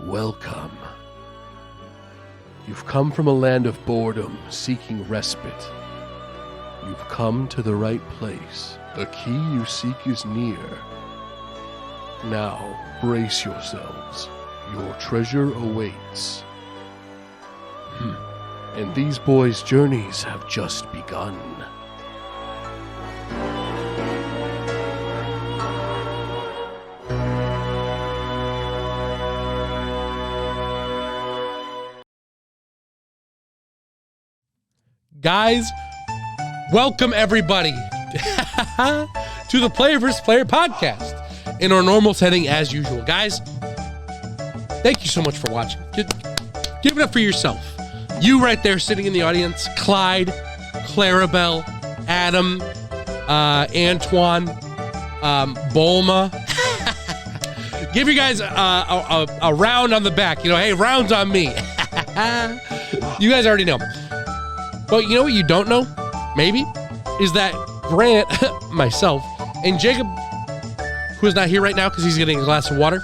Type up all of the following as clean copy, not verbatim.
Welcome. You've come from a land of boredom, seeking respite. You've come to the right place. The key you seek is near. Now, brace yourselves. Your treasure awaits. And these boys' journeys have just begun. Guys, welcome everybody to the Player vs. Player podcast in our normal setting as usual. Guys, thank you so much for watching. Give it up for yourself. You right there sitting in the audience, Clyde, Clarabelle, Adam, Antoine, Bulma. Give you guys a round on the back. You know, hey, rounds on me. You guys already know. But you know what you don't know, maybe, is that Grant, myself, and Jacob, who is not here right now because he's getting a glass of water,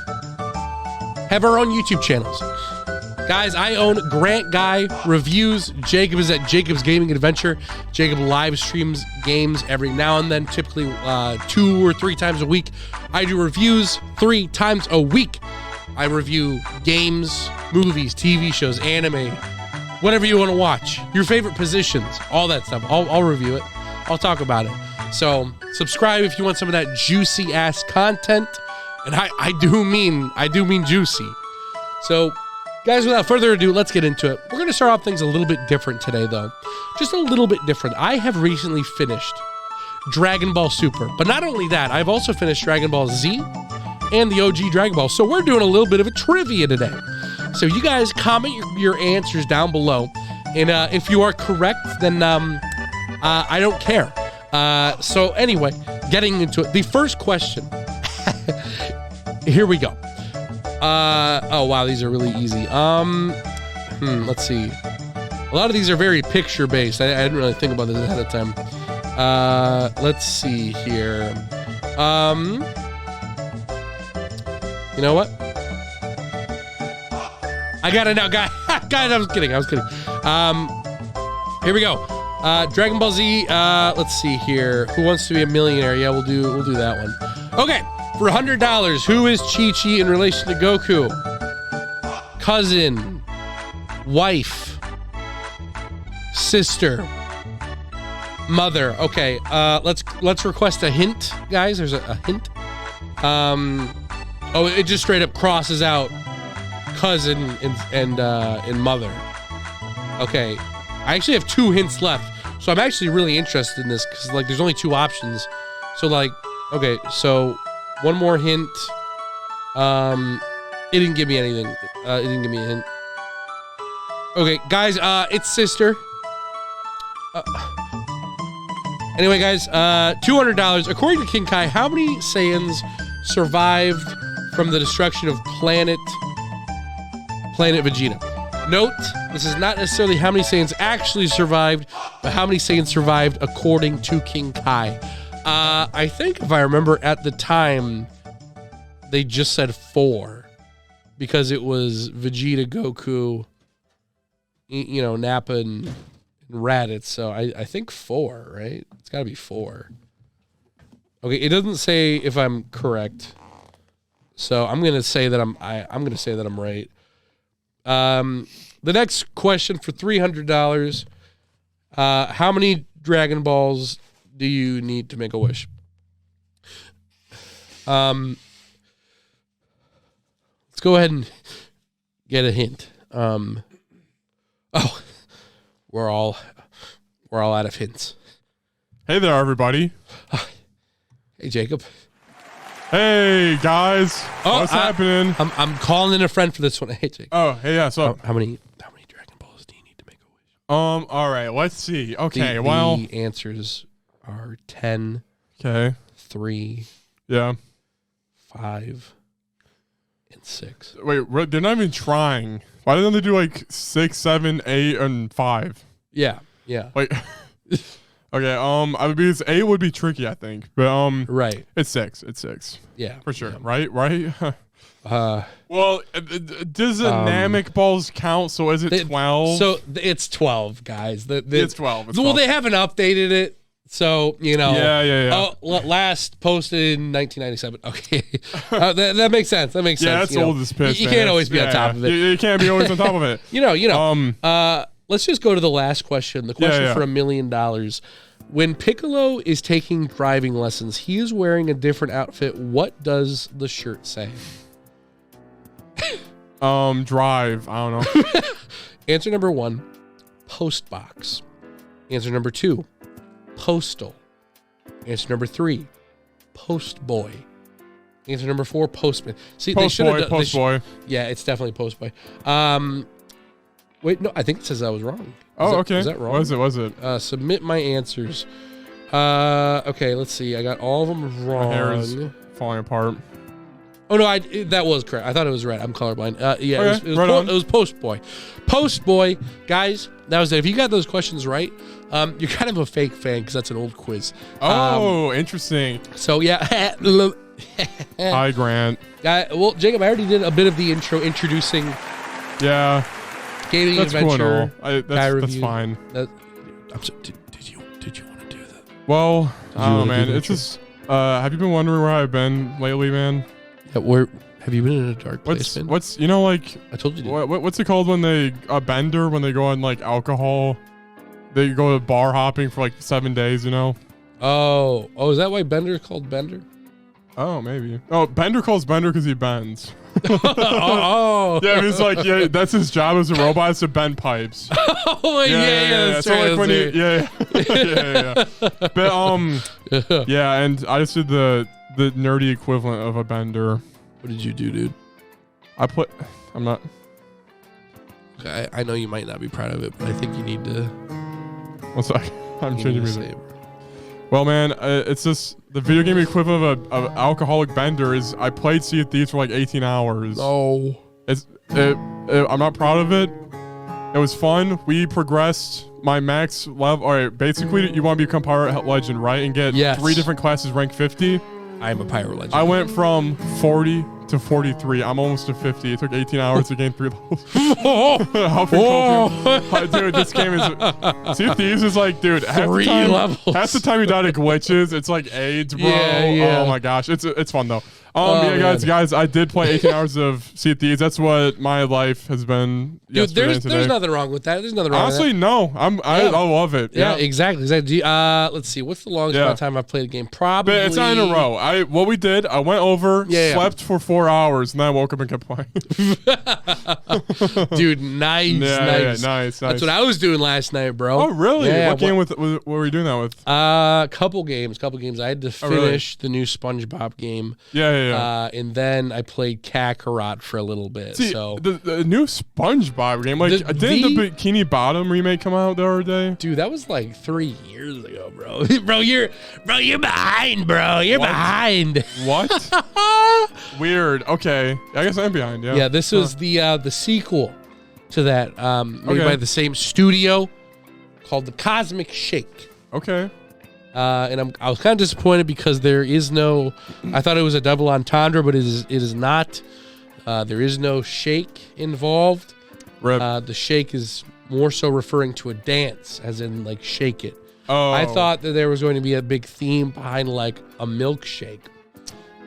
have our own YouTube channels. Guys, I own Grant Guy Reviews. Jacob is at Jacob's Gaming Adventure. Jacob live streams games every now and then, typically 2 or 3 times a week. I do reviews 3 times a week. I review games, movies, TV shows, anime, whatever you want to watch, your favorite positions, all that stuff. I'll review it. I'll talk about it. So subscribe if you want some of that juicy ass content. And I do mean juicy. So guys, without further ado, let's get into it. We're going to start off things a little bit different today though. Just a little bit different. I have recently finished Dragon Ball Super. But not only that, I've also finished Dragon Ball Z and the OG Dragon Ball. So we're doing a little bit of a trivia today. So you guys comment your answers down below. And if you are correct, then I don't care. So anyway, getting into it. The first question. Here we go. Oh, wow, these are really easy. Let's see. A lot of these are very picture-based. I didn't really think about this ahead of time. Let's see here. You know what? I got it now, guys. I was kidding. Here we go. Dragon Ball Z. Let's see here. Who wants to be a millionaire? Yeah, we'll do that one. Okay, for $100, who is Chi-Chi in relation to Goku? Cousin, wife, sister, mother. Okay, let's request a hint, guys. There's a hint. Oh, it just straight up crosses out cousin and mother. Okay, I actually have 2 hints left, so I'm actually really interested in this because like there's only 2 options. So like, okay, so one more hint. It didn't give me anything. It didn't give me a hint. Okay, guys, it's sister. Anyway, guys, $200. According to King Kai, how many Saiyans survived from the destruction of Planet Vegeta? Note, this is not necessarily how many Saiyans actually survived, but how many Saiyans survived according to King Kai. I think if I remember at the time, they just said 4 because it was Vegeta, Goku, you know, Nappa and Raditz. So I think 4, right? It's got to be 4. Okay, it doesn't say if I'm correct, so I'm gonna say that I'm gonna say that I'm right. The next question for $300. How many Dragon Balls do you need to make a wish? Let's go ahead and get a hint. Oh, we're all out of hints. Hey there, everybody. Hey, Jacob. Hey guys, what's happening? I'm calling in a friend for this one. Hey, Jacob. Oh, hey, yeah. So how many Dragon Balls do you need to make a wish? All right. Let's see. Okay, the answers are 10. Okay. 3. Yeah. 5. And 6. Wait, they're not even trying. Why don't they do like 6, 7, 8, and 5? Yeah. Like. Okay, because 8 would be tricky, I think. But right. It's 6. It's 6. Yeah. For sure. Yeah. Right? Well, does dynamic balls count? So is it 12? So it's 12, guys. It's 12. It's well, 12. they haven't updated it. So, Yeah. Last posted in 1997. Okay. That makes sense. That makes sense. Yeah, that's old as piss. You can't always be on top of it. You can't be always on top of it. Let's just go to the last question. The question for $1 million. When Piccolo is taking driving lessons, he is wearing a different outfit. What does the shirt say? Drive. I don't know. Answer number 1, post box. Answer number 2, postal. Answer number 3, post boy. Answer number 4, postman. See, Post boy. Yeah, it's definitely post boy. Wait, no, I think it says I was wrong. Okay. Is that wrong? Was it? Submit my answers. Okay, let's see. I got all of them wrong. My hair is falling apart. Oh no, that was correct. I thought it was red. I'm colorblind. Yeah, Okay, it was post boy. Post boy, guys. That was it. If you got those questions right, you're kind of a fake fan because that's an old quiz. Oh, interesting. So yeah. Hi, Grant. Well, Jacob, I already did a bit of the intro introducing. Yeah. Gaming that's adventure. Cool and all. That's fine. Did you want to do that? Well, I don't know, man. It's just. Have you been wondering where I've been lately, man? Yeah, where have you been in a dark place? What's like? I told you. What's it called when they bender when they go on like alcohol? They go to bar hopping for like 7 days. Oh, is that why Bender is called Bender? Oh, maybe. Oh, Bender calls Bender because he bends. Oh. Yeah, it's like that's his job as a robot is to bend pipes. Oh yeah. So like when yeah. But yeah, and I just did the nerdy equivalent of a bender. What did you do, dude? I'm not. I know you might not be proud of it, but I think you need to. One sec. I'm changing music. Well, man, it's just the video game equivalent of alcoholic bender is I played Sea of Thieves for like 18 hours. Oh. I'm not proud of it. It was fun. We progressed my max level. All right, basically, you want to become Pirate Legend, right? And get 3 different classes rank 50. I'm a Pirate Legend. I went from 40 to 43. I'm almost to 50. It took 18 hours to gain 3 levels. Dude, this game is... Sea of Thieves is like, dude, half the time you die to glitches. It's like AIDS, bro. Yeah. Oh my gosh. It's fun though. Guys, I did play 18 hours of Sea of Thieves. That's what my life has been. Dude, there's nothing wrong with that. There's nothing wrong with that. Honestly, no. I love it. Yeah, exactly. Let's see. What's the longest amount of time I've played a game? Probably. But it's not in a row. What we did, I went over, slept for 4 hours, and then I woke up and kept playing. Dude, nice. Nice. That's what I was doing last night, bro. Oh, really? Yeah, what game what were you doing that with? Couple games. I had to finish the new SpongeBob game. Yeah. And then I played Kakarot for a little bit. See, the new SpongeBob game, like didn't the Bikini Bottom remake come out the other day? Dude, that was like 3 years ago, bro. You're behind, bro. You're behind. What? Weird. Okay, I guess I'm behind. Yeah. Yeah, this was the sequel to that, made by the same studio, called The Cosmic Shake. Okay. And I was kind of disappointed because there is no. I thought it was a double entendre, but it is not. There is no shake involved. The shake is more so referring to a dance, as in like shake it. Oh. I thought that there was going to be a big theme behind like a milkshake.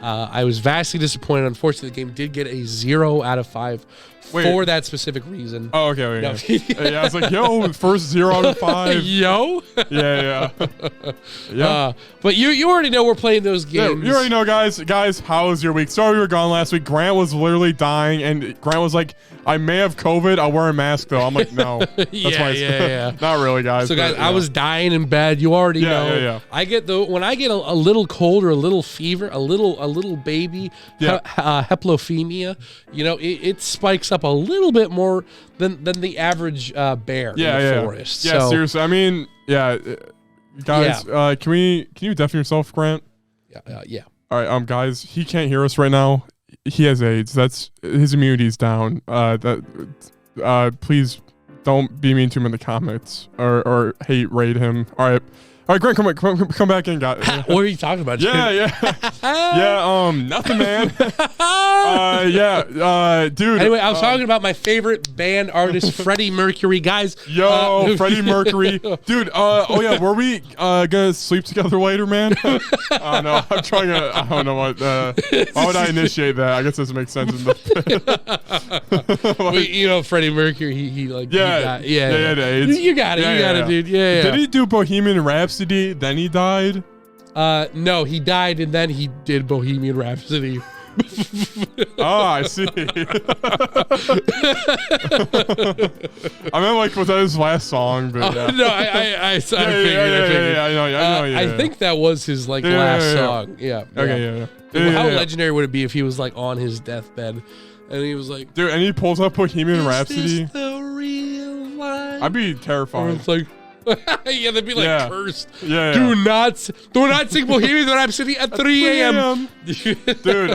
I was vastly disappointed. Unfortunately, the game did get a 0 out of 5 for that specific reason. Oh, okay. Yeah, I was like, yo, first 0 out of 5. Yo. Yeah. But you already know we're playing those games. Yeah, you already know, guys. Guys, how was your week? Sorry we were gone last week. Grant was literally dying, and Grant was like, I may have COVID. I'll wear a mask, though. I'm like, no. That's yeah. Not really, guys. So, guys, I was dying in bed. You already know. Yeah. When I get a little cold or a little fever, a little baby heplophemia, it spikes up a little bit more than the average bear in the forest. Yeah, seriously. I mean, guys, can you deafen yourself, Grant? Yeah. All right, guys, he can't hear us right now. He has AIDS. That's his immunity's down. Please don't be mean to him in the comments or hate raid him. All right. right, Grant, come back in, guys. What are you talking about? Yeah. Nothing, man. Dude. Anyway, I was talking about my favorite band artist, Freddie Mercury, guys. Freddie Mercury, dude. Were we gonna sleep together later, man? Oh no, I'm trying to. I don't know what. Why would I initiate that? I guess this makes sense. Freddie Mercury, he got AIDS. You got it, dude. Yeah. Did he do Bohemian Rhapsody? Then he died. No, he died and then he did Bohemian Rhapsody. Oh, I see. I meant was that his last song? But no, I figured. I think that was his last song. Yeah. Okay. How legendary would it be if he was on his deathbed and he was like, dude, and he pulls up Bohemian Rhapsody? Is this the real life? I'd be terrified. It's yeah, they'd be cursed. Yeah. Do not sing Bohemian Rhapsody at 3 a.m. Dude,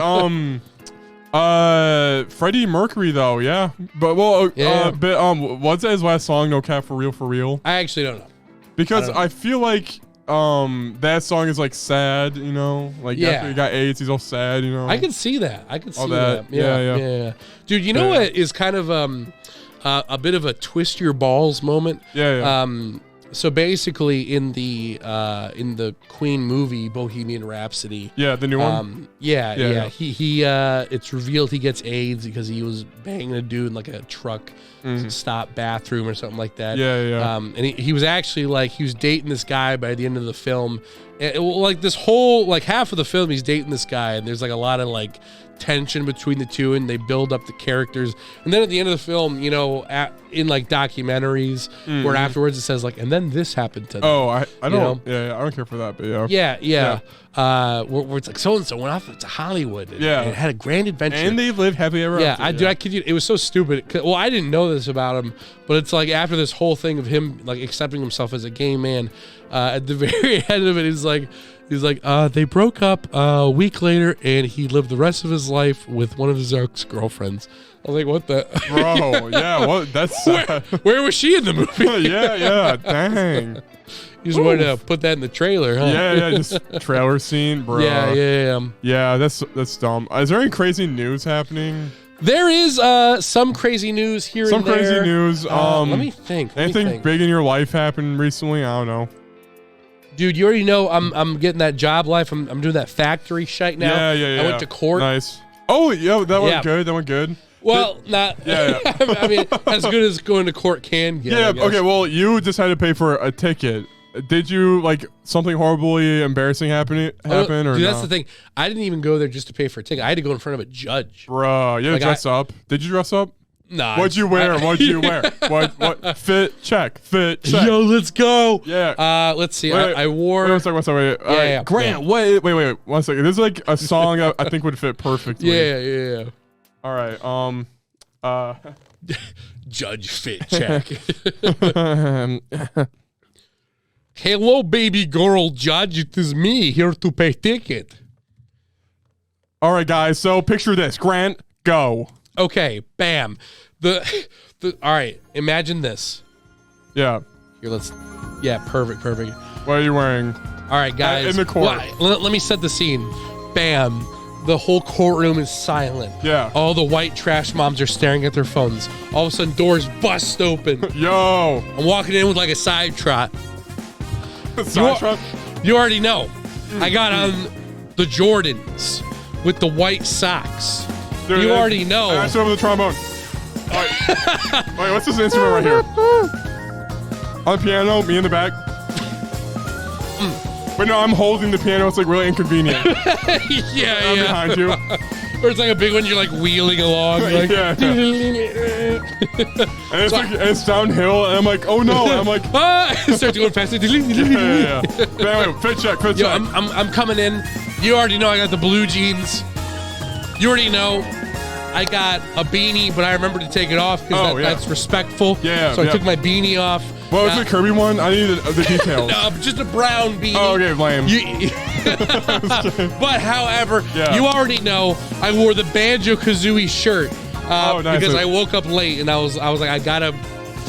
Freddie Mercury though, yeah. But what's his last song? No Cap for Real? I actually don't know. Because I feel like that song is sad, after he got AIDS, he's all sad, I can see that. Yeah. Dude, you know what is kind of a bit of a twist your balls moment? Yeah. So basically, in the Queen movie Bohemian Rhapsody, the new one, he it's revealed he gets AIDS because he was banging a dude in a truck stop bathroom or something like that. And he was actually he was dating this guy by the end of the film. This whole half of the film, he's dating this guy, and there's a lot of tension between the two, and they build up the characters. And then at the end of the film, in documentaries where afterwards it says and then this happened to them. Oh, I don't I don't care for that, but yeah. Where it's so and so went off to Hollywood and had a grand adventure, and they lived happy ever after. I kid you, it was so stupid. Well, I didn't know this about him, but it's after this whole thing of him accepting himself as a gay man, at the very end of it, he's they broke up a week later, and he lived the rest of his life with one of his ex-girlfriends. I was what the? Bro, yeah, what? That's where was she in the movie? yeah, dang. You just wanted to put that in the trailer, huh? Yeah, just trailer scene, bro. Yeah. That's dumb. Is there any crazy news happening? There is some crazy news here and there. Some crazy news. Let me think. Anything big in your life happened recently? I don't know. Dude, you already know I'm getting that job life. I'm doing that factory shite now. Yeah. I went to court. Nice. Oh, yeah, that went good. That went good. Well, not. Yeah. I mean, as good as going to court can get. Yeah. Okay. Well, you decided to pay for a ticket. Did you something horribly embarrassing happen or dude, that's no? the thing. I didn't even go there just to pay for a ticket. I had to go in front of a judge. Bro, you had to dress up. Did you dress up? Nah. What'd you wear? What? Fit check. Yo, let's go. Yeah. Let's see. I wore. Wait. Yeah. Grant, wait. 1 second. This is a song I think would fit perfectly. Yeah. All right. Judge fit check. Hello, baby girl judge. It is me here to pay ticket. All right, guys. So picture this. Grant, go. Okay, bam. All right, imagine this. Yeah. Here, perfect. What are you wearing? All right, guys. In the court. Let me set the scene. Bam. The whole courtroom is silent. Yeah. All the white trash moms are staring at their phones. All of a sudden, doors bust open. Yo. I'm walking in with a side trot. Trot? You already know. I got on the Jordans with the white socks. Dude, you already know. I over the trombone. All right. Wait, what's this instrument right here? On the piano, me in the back. But no, I'm holding the piano. It's really inconvenient. I'm behind you. Or it's a big one. You're wheeling along. Yeah. And it's downhill, and I'm oh no. I'm it starts going faster. Yeah. Anyway, fit check. I'm coming in. You already know I got the blue jeans. You already know I got a beanie, but I remembered to take it off because that's respectful. Yeah. So I took my beanie off. What was the Kirby one? I needed the details. No, just a brown beanie. Oh, okay, lame. But however, you already know I wore the Banjo-Kazooie shirt nice. because I woke up late and I was I gotta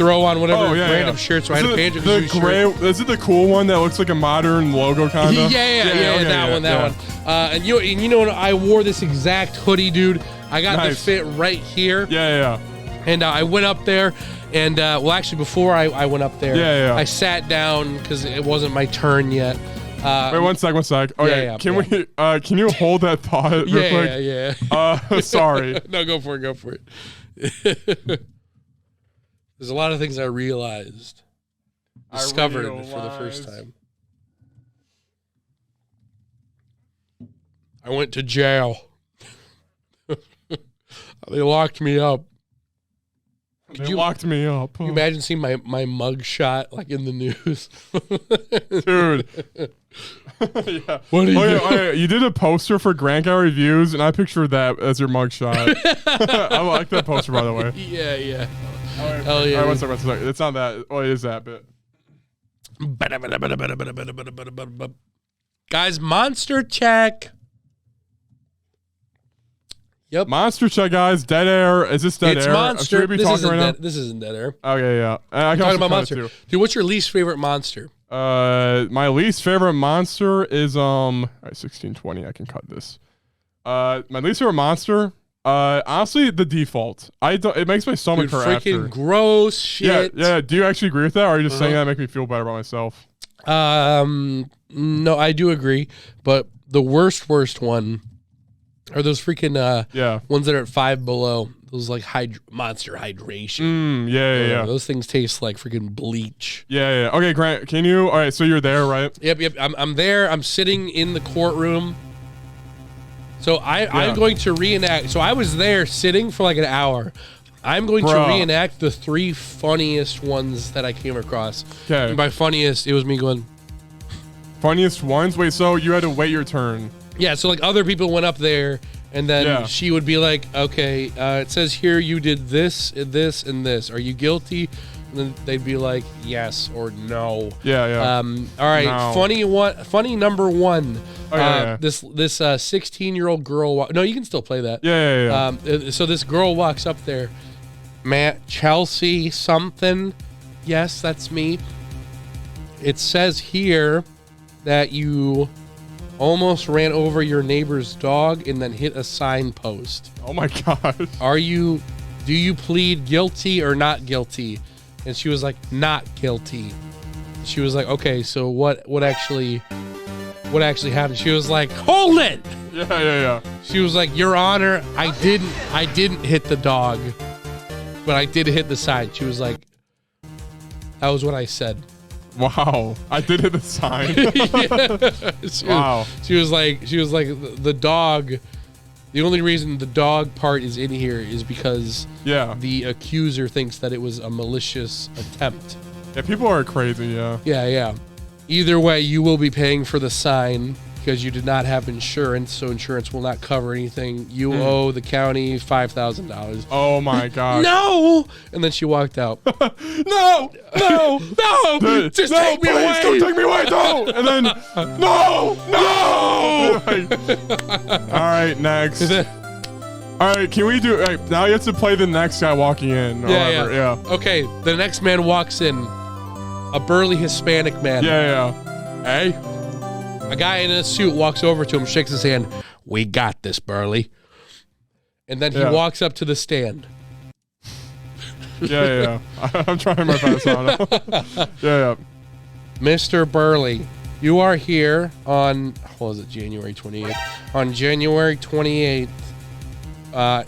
throw on whatever random shirts. So I had a Banjo-Kazooie shirt. Is it the cool one that looks like a modern logo kind of? Yeah, that one. And you know, I wore this exact hoodie, dude. I got the fit right here. Yeah. And I went up there, and well, actually, before I went up there, I sat down because it wasn't my turn yet. Wait, one sec. Okay, can you hold that thought real quick? Yeah. Sorry. No, go for it. There's a lot of things I discovered for the first time. I went to jail. They locked me up. They locked me up. Can you imagine seeing my mug shot like in the news? Dude. Yeah. What do you you did a poster for Grant Guy Reviews, and I pictured that as your mug shot. I like that poster, by the way. Yeah. All right, one second. It's not that. Oh, it is that bit. Guys, monster check. Yep. Monster check, guys. Dead air. Is this dead air? It's monster. I'm sure This isn't dead air. Okay, yeah. I'm talking about monster. Too. Dude, what's your least favorite monster? My least favorite monster is all right, 1620. I can cut this. My least favorite monster, honestly, the default. It makes my stomach hurt freaking after. Gross shit. Yeah. Do you actually agree with that, or are you just saying that to make me feel better about myself? No, I do agree, but the worst one are those freaking ones that are at 5 below. Those like monster hydration. Yeah. Those things taste like freaking bleach. Yeah. Okay, Grant, can you? All right, so you're there, right? Yep. I'm there. I'm sitting in the courtroom. So I'm going to reenact. So I was there sitting for like an hour. I'm going to reenact the 3 funniest ones that I came across. Okay. And by funniest, it was me going. Funniest ones? Wait, so you had to wait your turn? Yeah. So like other people went up there. And then she would be like, okay, it says here you did this, and this, and this. Are you guilty? And then they'd be like, yes or no. Yeah. All right, no. Funny number one. This 16-year-old girl. No, you can still play that. Yeah. So this girl walks up there. Matt Chelsea something. Yes, that's me. It says here that you almost ran over your neighbor's dog and then hit a signpost. Oh my gosh. Do you plead guilty or not guilty? And she was like, not guilty. She was like, okay, so what actually happened? She was like, hold it. Yeah. She was like, Your Honor, I didn't hit the dog, but I did hit the sign. She was like, that was what I said. Wow, I did hit the sign. She was like the dog. The only reason the dog part is in here is because the accuser thinks that it was a malicious attempt. Yeah, people are crazy. Yeah. Either way, you will be paying for the sign because you did not have insurance, so insurance will not cover anything. You owe the county $5,000. Oh my gosh. No! And then she walked out. No! Just take me away! Don't take me away! No! And then, no! All right, next. All right, can we do? Right, now you have to play the next guy walking in. Yeah. Okay, the next man walks in. A burly Hispanic man. Yeah. Hey? A guy in a suit walks over to him, shakes his hand. We got this, Burley. And then he walks up to the stand. Yeah. I'm trying my best on it. Yeah. Mr. Burley, you are here on, January 28th? On January 28th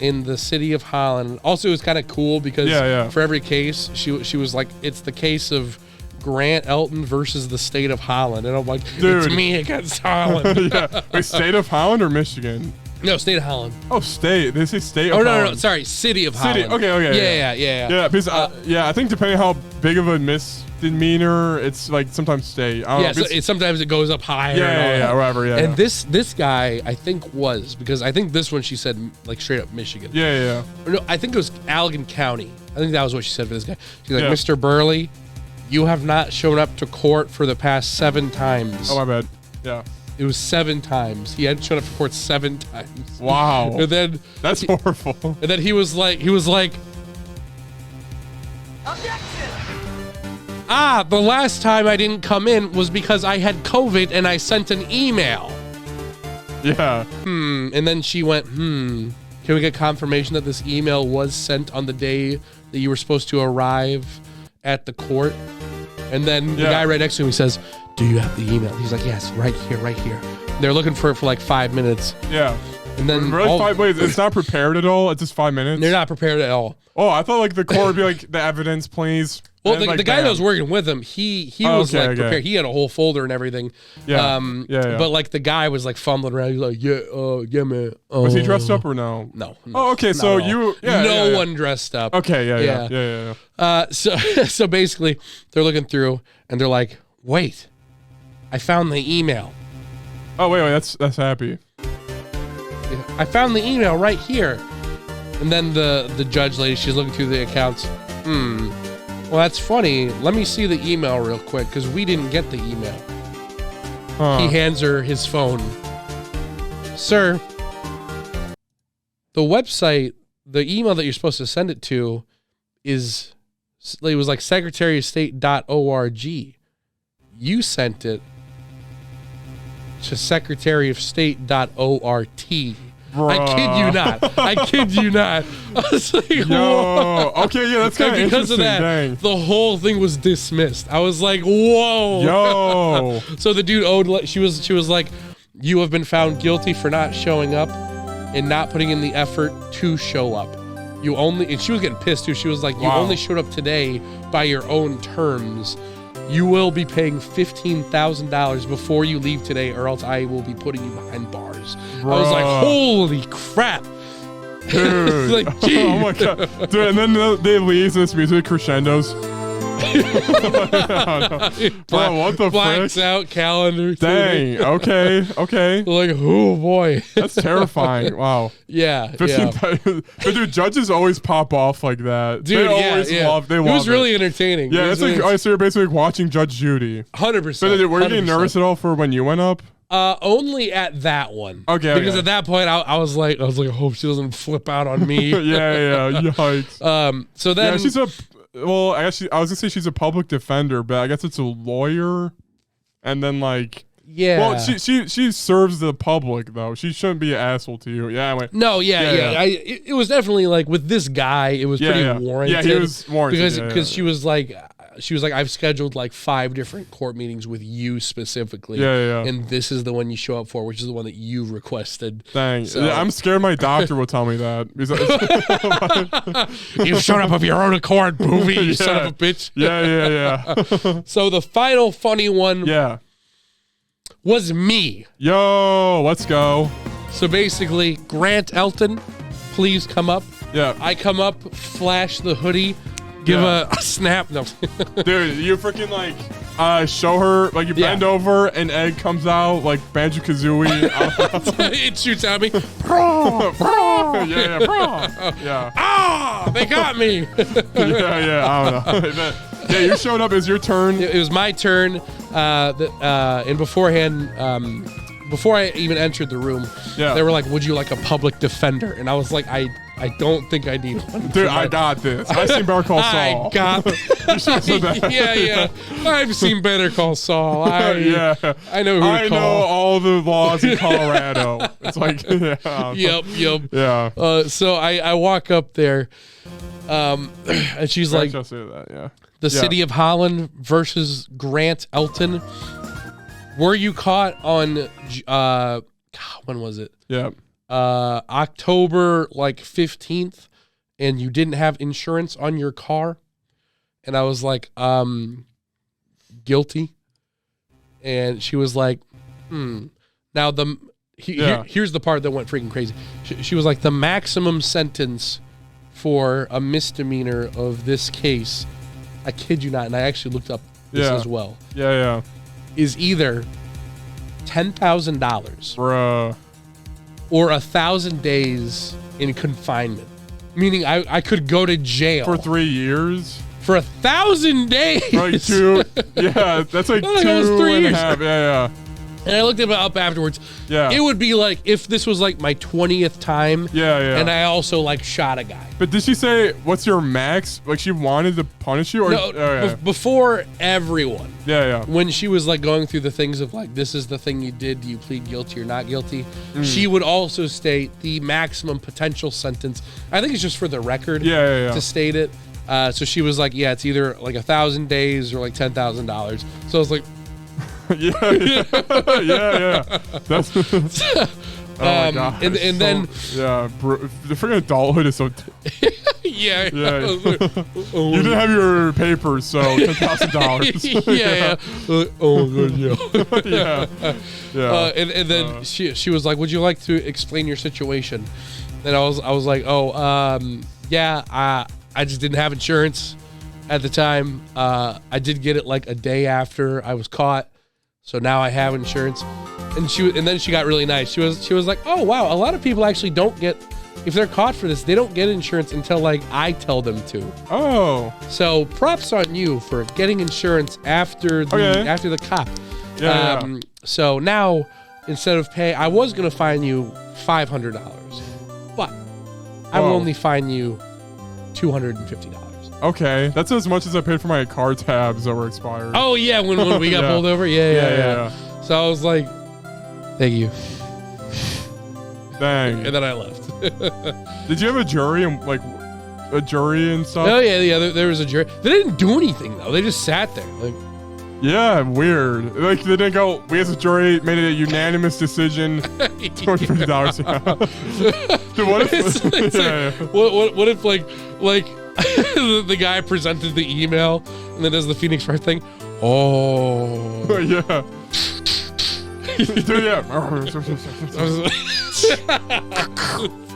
in the city of Holland. Also, it was kind of cool because for every case, she was like, it's the case of Grant Elton versus the state of Holland. And I'm like, dude, it's me against Holland. Wait, state of Holland or Michigan? No, state of Holland. Oh, state. They say state of Holland. No. Sorry, city of Holland. Okay. Yeah, because I think depending how big of a misdemeanor, it's like sometimes state. I don't know, sometimes it goes up higher. Whatever. And this guy, I think because I think this one she said like straight up Michigan. Yeah. No, I think it was Allegan County. I think that was what she said for this guy. She's like, Mr. Burley, you have not shown up to court for the past 7 times. Oh, my bad. Yeah. It was 7 times. He hadn't shown up for court 7 times. Wow. And then that's horrible. And then he was like, Objection! The last time I didn't come in was because I had COVID and I sent an email. Yeah. And then she went, can we get confirmation that this email was sent on the day that you were supposed to arrive at the court? And then the guy right next to him says, do you have the email? He's like, yes, right here, right here. They're looking for it for like 5 minutes. Yeah. And then really 5 minutes. It's not prepared at all. It's just 5 minutes. They're not prepared at all. Oh, I thought like the court would be like, the evidence, please. Well, the guy that was working with him, he was prepared. He had a whole folder and everything. Yeah. But like the guy was like fumbling around. He's like, yeah, man. Was he dressed up or no? No. Oh, okay. So no one dressed up. Okay. Yeah. So basically, they're looking through and they're like, wait, I found the email. Oh wait, that's happy. I found the email right here. And then the judge lady, she's looking through the accounts. Well, that's funny. Let me see the email real quick because we didn't get the email. He hands her his phone. Sir, the website, the email that you're supposed to send it to it was like secretaryofstate.org. You sent it to secretaryofstate.ort. I kid you not. I was like, whoa. Okay, yeah, that's kind of because of that, dang. The whole thing was dismissed. I was like, whoa. Yo. So the dude owed, she was like, you have been found guilty for not showing up and not putting in the effort to show up. And she was getting pissed too. She was like, you only showed up today by your own terms. You will be paying $15,000 before you leave today, or else I will be putting you behind bars. Bruh. I was like, holy crap. Dude. Like, oh my God. Dude, and then they leave this music crescendos. Bro, what the blacks frick? out calendar. Dang. Okay. Like, oh boy. That's terrifying. Wow. Yeah. 15 But dude, judges always pop off like that. Dude, they always love. They love it. Was really entertaining. Yeah, it's like so you're basically like watching Judge Judy. 100%. So were you getting nervous at all for when you went up? Only at that one. Okay. Because at that point, I was like, I hope she doesn't flip out on me. yeah. Yikes. So then she's I was gonna say she's a public defender, but I guess it's a lawyer. And then like, well, she serves the public though. She shouldn't be an asshole to you. Yeah. Anyway. No. Yeah. It was definitely like with this guy, it was pretty warranted. Yeah, he was warranted because she was like, I've scheduled like 5 different court meetings with you specifically. Yeah. And this is the one you show up for, which is the one that you requested. Dang. So, I'm scared my doctor will tell me that. You showed up of your own accord, movie, you son of a bitch. Yeah. So the final funny one was me. Yo, let's go. So basically, Grant Elton, please come up. Yeah. I come up, flash the hoodie, give a snap. No. Dude, you freaking like show her, like you bend over and egg comes out like Banjo-Kazooie. It shoots at me. Yeah. Ah, they got me. Yeah, I don't know. Yeah, you showed up. It's your turn. It was my turn. And beforehand, before I even entered the room, they were like, would you like a public defender? And I was like, I don't think I need one. Dude, I got this. I've seen Better Call Saul. I got Yeah. I've seen Better Call Saul. I know who to call. I know all the laws in Colorado. It's like, Yep. Yeah. So I walk up there, and she's like, just say that, the city of Holland versus Grant Elton. Were you caught on, when was it? Yeah. October 15th, and you didn't have insurance on your car? And I was like, guilty. And she was like, Now here's the part that went freaking crazy. She was like, the maximum sentence for a misdemeanor of this case, I kid you not, and I actually looked up this as well. Yeah. Is either $10,000, bruh, or 1,000 days in confinement. Meaning I could go to jail for 3 years for 1,000 days. Like 2, that's like 2 3 and years. a half. Yeah. And I looked it up afterwards. Yeah. It would be like if this was like my 20th time. Yeah. And I also like shot a guy. But did she say, what's your max? Like she wanted to punish you? Or, no, before everyone. Yeah. When she was like going through the things of like, this is the thing you did. Do you plead guilty or not guilty? She would also state the maximum potential sentence. I think it's just for the record to state it. So she was like, yeah, it's either like 1,000 days or like $10,000. So I was like, yeah. That's oh my God. And so, then the freaking adulthood is so yeah. You didn't have your papers, so $10,000. yeah. Oh my God, yeah. And then she was like, would you like to explain your situation? And I was like, I just didn't have insurance at the time. I did get it like a day after I was caught. So now I have insurance. And then she got really nice. She was like, oh wow, a lot of people actually don't get, if they're caught for this, they don't get insurance until like I tell them to. Oh. So props on you for getting insurance after the cop. Yeah. So now instead of I was gonna fine you $500, but I will only fine you $250. Okay, that's as much as I paid for my car tabs that were expired. Oh yeah, when we got pulled over, yeah. So I was like, thank you. Dang. And then I left. Did you have a jury and stuff? Oh yeah. There was a jury. They didn't do anything though. They just sat there. Like, yeah, weird. Like they didn't go. We as a jury made a unanimous decision. $250. Dude, what if? What if like the guy presented the email and then does the Phoenix Wright thing? Oh yeah. Dude, yeah.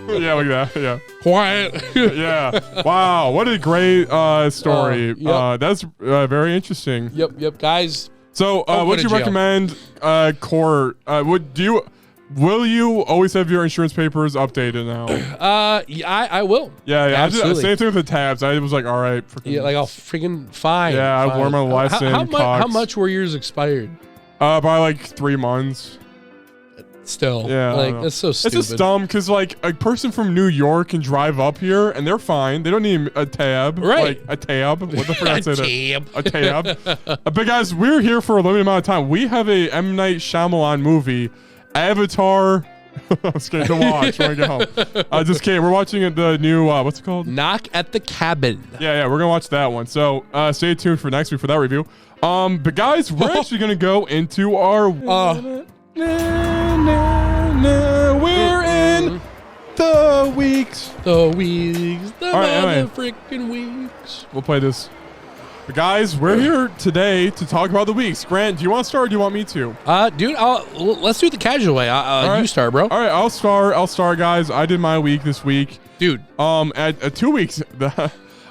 Yeah, like that. Yeah. Quiet. Yeah. Wow. What a great story. That's very interesting. Yep. Guys. So, would you recommend court? Will you always have your insurance papers updated now? Yeah, I will. Yeah. Absolutely. Same thing with the tabs. I was like, all right. Yeah, like I'll freaking fine. Yeah, I wore my license. How much were yours expired? By like 3 months. Still, yeah, like that's so stupid. It's just dumb because like a person from New York can drive up here and they're fine. They don't need a tab, right? Like a tab. What the frick I say that? A tab. But guys, we're here for a limited amount of time. We have a M. Night Shyamalan movie, Avatar. I'm scared to watch when I get home. Just kidding. We're watching the new what's it called? Knock at the Cabin. Yeah, we're gonna watch that one. So stay tuned for next week for that review. But guys, we're actually gonna go into our. We're in the weeks. The freaking weeks. We'll play this. But guys, we're here today to talk about the weeks. Grant, do you want to start or do you want me to? Dude, let's do it the casual way. You start, bro. All right, I'll start, guys. I did my week this week. Dude. At 2 weeks.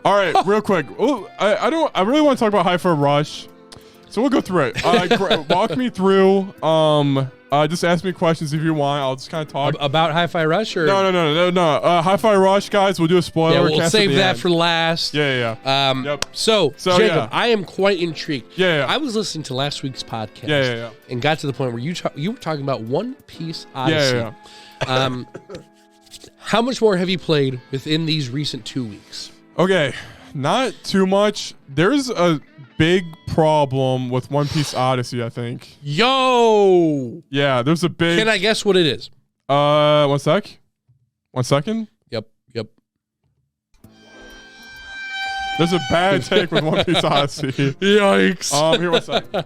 All right, real quick. I really want to talk about Hi-Fi Rush. So we'll go through it. Walk me through. Just ask me questions if you want. I'll just kind of talk about Hi-Fi Rush or no. Hi-Fi Rush, guys. We'll do a spoiler. Yeah, we'll save that for last. Yeah. Yep. So Jacob, I am quite intrigued. Yeah. I was listening to last week's podcast. Yeah. And got to the point where you were talking about One Piece Odyssey. Yeah. How much more have you played within these recent 2 weeks? Okay, not too much. There's a big problem with One Piece Odyssey, I think. Yo! Yeah, there's a big... Can I guess what it is? 1 sec. 1 second. Yep. There's a bad take with One Piece Odyssey. Yikes. Here, 1 second.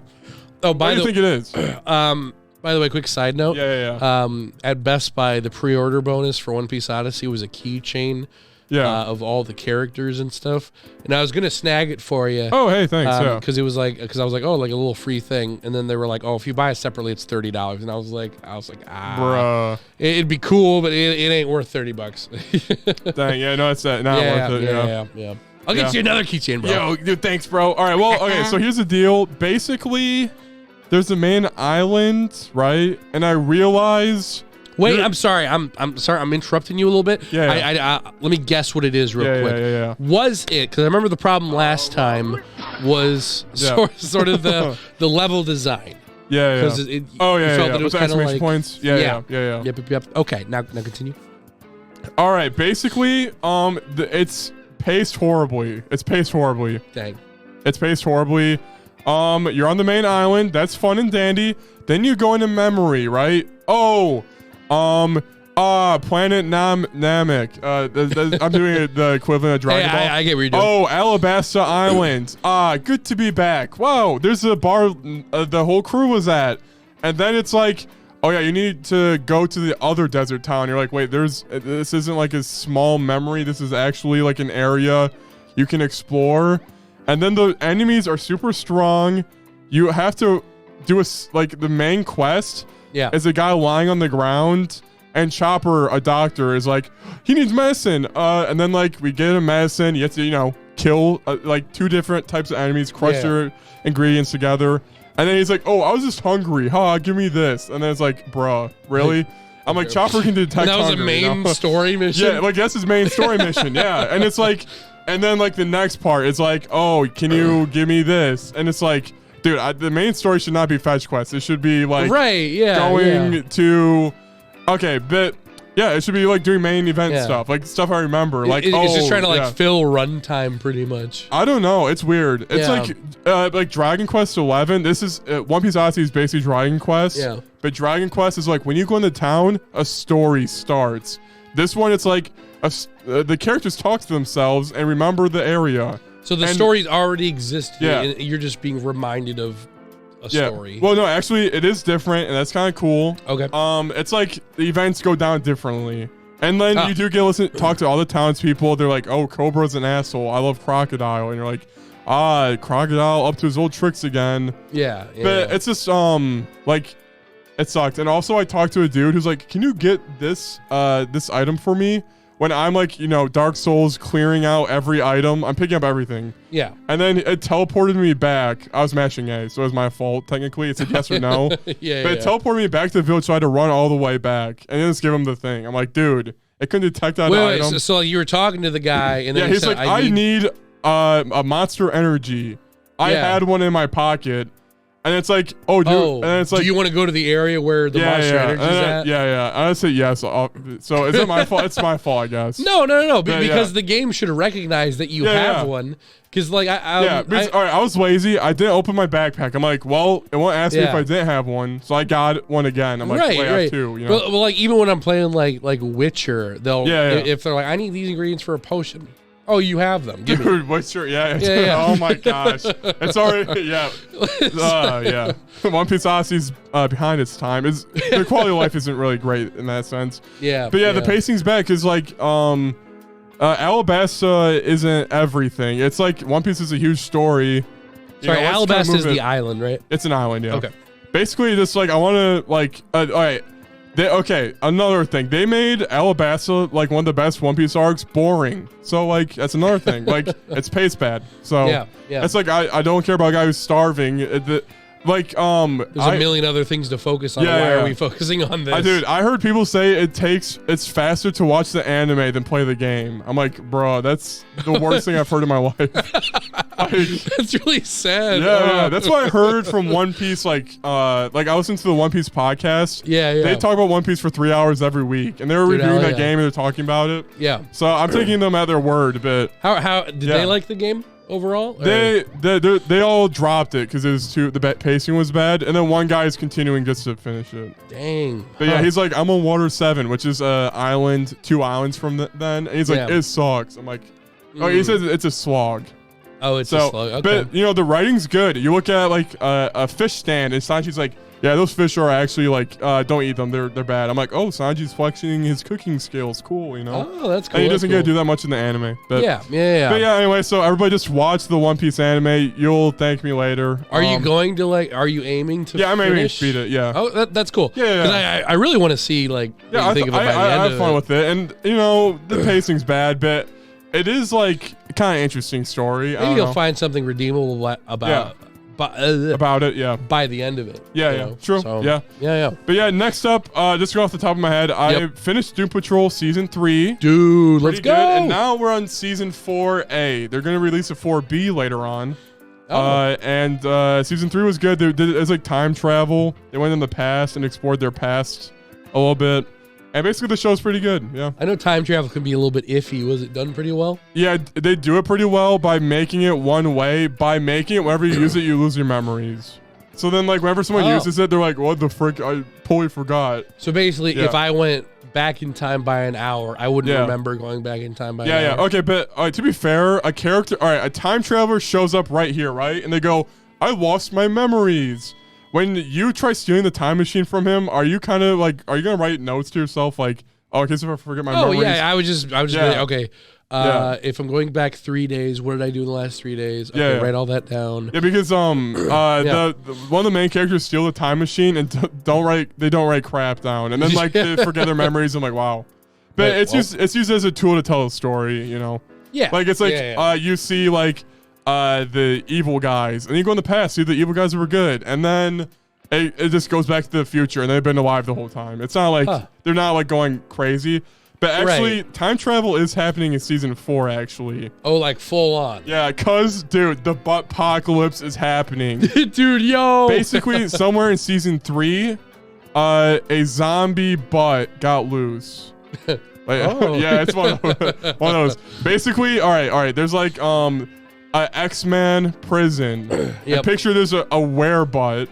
Oh, what do you think it is? By the way, quick side note. Yeah. At Best Buy, the pre-order bonus for One Piece Odyssey was a keychain. Of all the characters and stuff, and I was gonna snag it for you. Oh, hey, thanks. Because I was like, oh, like a little free thing, and then they were like, oh, if you buy it separately, it's $30, and I was like, bruh, it'd be cool, but it ain't worth $30. Dang, yeah, no, it's not worth it. Yeah. I'll get you another keychain, bro. Yo, dude, thanks, bro. All right, well, okay, so here's the deal. Basically, there's a main island, right? And I realized. Wait, I'm sorry. I'm sorry. I'm interrupting you a little bit. Yeah. Let me guess what it is real quick. Yeah. Was it? Because I remember the problem last time was sort of the level design. Yeah. Because you felt that it was kind of like points. Yeah. Yep. Okay, now continue. All right, basically, it's paced horribly. Dang. It's paced horribly. You're on the main island. That's fun and dandy. Then you go into memory, right? Oh, Planet Namek. I'm doing the equivalent of Dragonball. I get what you're doing. Oh, Alabasta Island. Good to be back. Wow, there's a bar the whole crew was at. And then it's like, oh yeah, you need to go to the other desert town. You're like, wait, this isn't like a small memory. This is actually like an area you can explore. And then the enemies are super strong. You have to do the main quest. Yeah. Is a guy lying on the ground, and Chopper, a doctor, is like, he needs medicine. And then like we get a medicine. You have to kill like 2 different types of enemies, crush their ingredients together. And then he's like, oh, I was just hungry. Give me this. And then it's like, bruh, really? I'm like, Chopper can detect hunger. That was a main story mission? Yeah, like that's his main story mission. Yeah. And it's like, and then like the next part is like, oh, can you give me this? And it's like, dude, the main story should not be fetch quests. It should be like going to, okay, but yeah, it should be like doing main event stuff, like stuff I remember. Like it's just trying to fill runtime pretty much. I don't know. It's weird. It's like Dragon Quest 11. This is One Piece Odyssey is basically Dragon Quest. Yeah. But Dragon Quest is like when you go into town, a story starts. This one, it's like the characters talk to themselves and remember the area. So the stories already exist. Yeah. And you're just being reminded of a story. Well, no, actually, it is different, and that's kind of cool. Okay. It's like the events go down differently, and then you do get talk to all the townspeople. They're like, "Oh, Cobra's an asshole. I love Crocodile," and you're like, Crocodile up to his old tricks again. Yeah. But it's just like it sucked. And also, I talked to a dude who's like, "Can you get this item for me?" When I'm like, Dark Souls clearing out every item, I'm picking up everything. Yeah. And then it teleported me back. I was mashing A, so it was my fault. Technically, it said yes or no. But it teleported me back to the village, so I had to run all the way back and then just give him the thing. I'm like, dude, it couldn't detect that item. So you were talking to the guy, and then he's like, I need a monster energy. I had one in my pocket. And it's like, oh, dude. And then it's like, do you want to go to the area where the monster energy is at? Yeah. I say yes. So is it my fault? It's my fault, I guess. No. Because the game should recognize that you have one. Because like all right. I was lazy. I didn't open my backpack. I'm like, well, it won't ask me if I didn't have one, so I got one again. I'm like, I have 2. Well, like even when I'm playing like Witcher, they'll if they're like, I need these ingredients for a potion. Oh, you have them. Give Dude, what's your Oh my gosh. It's already One Piece Odysseys behind its time. The quality of life isn't really great in that sense. Yeah. But the pacing's back is like Alabasta isn't everything. It's like One Piece is a huge story. Sorry, Alabasta is the island, right? It's an island, yeah. Okay. Basically, just like I want to like all right. Another thing. They made Alabasta like one of the best One Piece arcs boring. So like that's another thing. Like it's paced bad. So it's like I don't care about a guy who's starving. There's a million other things to focus on. Why are we focusing on this? Dude, I heard people say it's faster to watch the anime than play the game. I'm like, bro, that's the worst thing I've heard in my life. That's really sad. Yeah, that's what I heard from One Piece. Like I listened to the One Piece podcast. Yeah. They talk about One Piece for 3 hours every week, and they were reviewing that game and they're talking about it. Yeah. So I'm taking them at their word. But how did they like the game overall? They all dropped it because it was the pacing was bad, and then one guy is continuing just to finish it. Dang. But he's like, I'm on Water 7, which is 2 islands from then, and he's like, it sucks. I'm like, he says it's a slog. Oh, it's a slug. Okay. But the writing's good. You look at like a fish stand, and Sanji's like, yeah, those fish are actually like, don't eat them. They're bad. I'm like, oh, Sanji's flexing his cooking skills. Cool, Oh, that's cool. And he doesn't get to do that much in the anime. But, yeah. But anyway, so everybody just watch the One Piece anime. You'll thank me later. Are you going to are you aiming to? Yeah, I'm aiming to beat it. Yeah. Oh, that's cool. Yeah. Because I really want to see what you think of it by the end. I have fun with it, and the pacing's bad, but it is like kind of interesting story. Maybe you'll find something redeemable about it, yeah. By the end of it. Yeah. True. So, yeah. But yeah, next up, just go off the top of my head, I finished Doom Patrol Season 3. Dude, let's go. Good. And now we're on Season 4A. They're going to release a 4B later on. And season 3 was good. It was like time travel. They went in the past and explored their past a little bit. And basically the show's pretty good. Yeah. I know time travel can be a little bit iffy. Was it done pretty well? Yeah, they do it pretty well by making it one way. By making it, whenever you use it, you lose your memories. So then, like, whenever someone uses it, they're like, what the frick? I totally forgot. So basically, if I went back in time by an hour, I wouldn't remember going back in time by an hour. Yeah. Okay, but to be fair, a time traveler shows up right here, right? And they go, I lost my memories. When you try stealing the time machine from him, are you kind of like, are you going to write notes to yourself like, oh, in case if I forget my memories? Oh, yeah, I was just like, okay. If I'm going back 3 days, what did I do in the last 3 days? Okay, write all that down. Yeah, because one of the main characters steal the time machine and they don't write crap down, and then like they forget their memories. I'm like, wow, but it's used as a tool to tell a story, you know. Yeah, like it's like you see like the evil guys, and you go in the past, see the evil guys that were good, and then it just goes back to the future, and they've been alive the whole time. It's not like they're not like going crazy. But actually, time travel is happening in season 4, actually. Oh, like full on. Yeah, because, dude, the butt apocalypse is happening. Dude, yo. Basically, somewhere in season 3, a zombie butt got loose. Yeah, it's one of those. Basically, all right. There's like an X-Men prison. And picture there's a werebutt.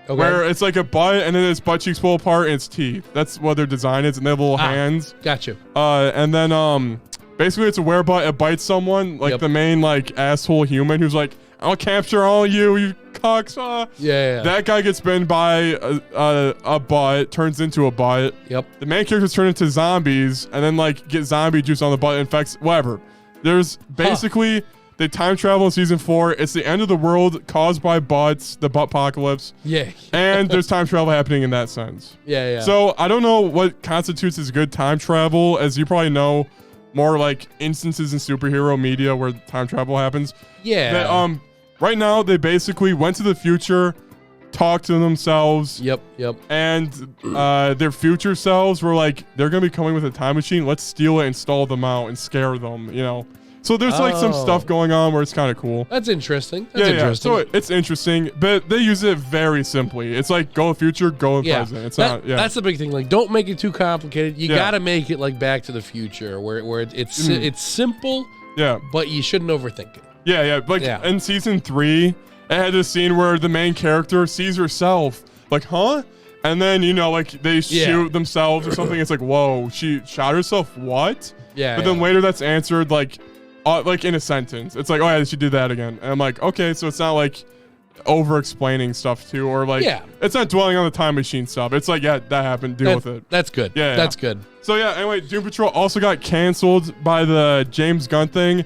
Okay. Where it's like a butt, and then its butt cheeks pull apart, and its teeth. That's what their design is, and they have little hands. Gotcha. And then basically it's a werebutt. It bites someone, like the main like asshole human who's like, "I'll capture all you cocks." Yeah. That guy gets bitten by a butt, turns into a butt. Yep. The main characters turn into zombies, and then like get zombie juice on the butt, infects whatever. There's basically. They time travel in season 4. It's the end of the world caused by butts, the butt apocalypse. Yeah. And there's time travel happening in that sense. Yeah. So I don't know what constitutes as good time travel, as you probably know, more like instances in superhero media where time travel happens. Yeah. But, right now, they basically went to the future, talked to themselves. Yep. And their future selves were like, they're going to be coming with a time machine. Let's steal it and stall them out and scare them, you know. So there's like some stuff going on where it's kind of cool. That's interesting. Interesting. So it's interesting, but they use it very simply. It's like go future, go present. It's not. Yeah, that's the big thing. Like, don't make it too complicated. You gotta make it like Back to the Future, where it's simple. Yeah, but you shouldn't overthink it. Yeah. Like in season 3, it had this scene where the main character sees herself, like, huh? And then like they shoot themselves or something. It's like, whoa, she shot herself. What? Yeah. But then later that's answered like in a sentence. It's like, oh yeah, she did that again. And I'm like, okay, so it's not like over explaining stuff too, or like it's not dwelling on the time machine stuff. It's like, yeah, that happened, deal with it. That's good. Yeah, that's good. So yeah, anyway, Doom Patrol also got canceled by the James Gunn thing.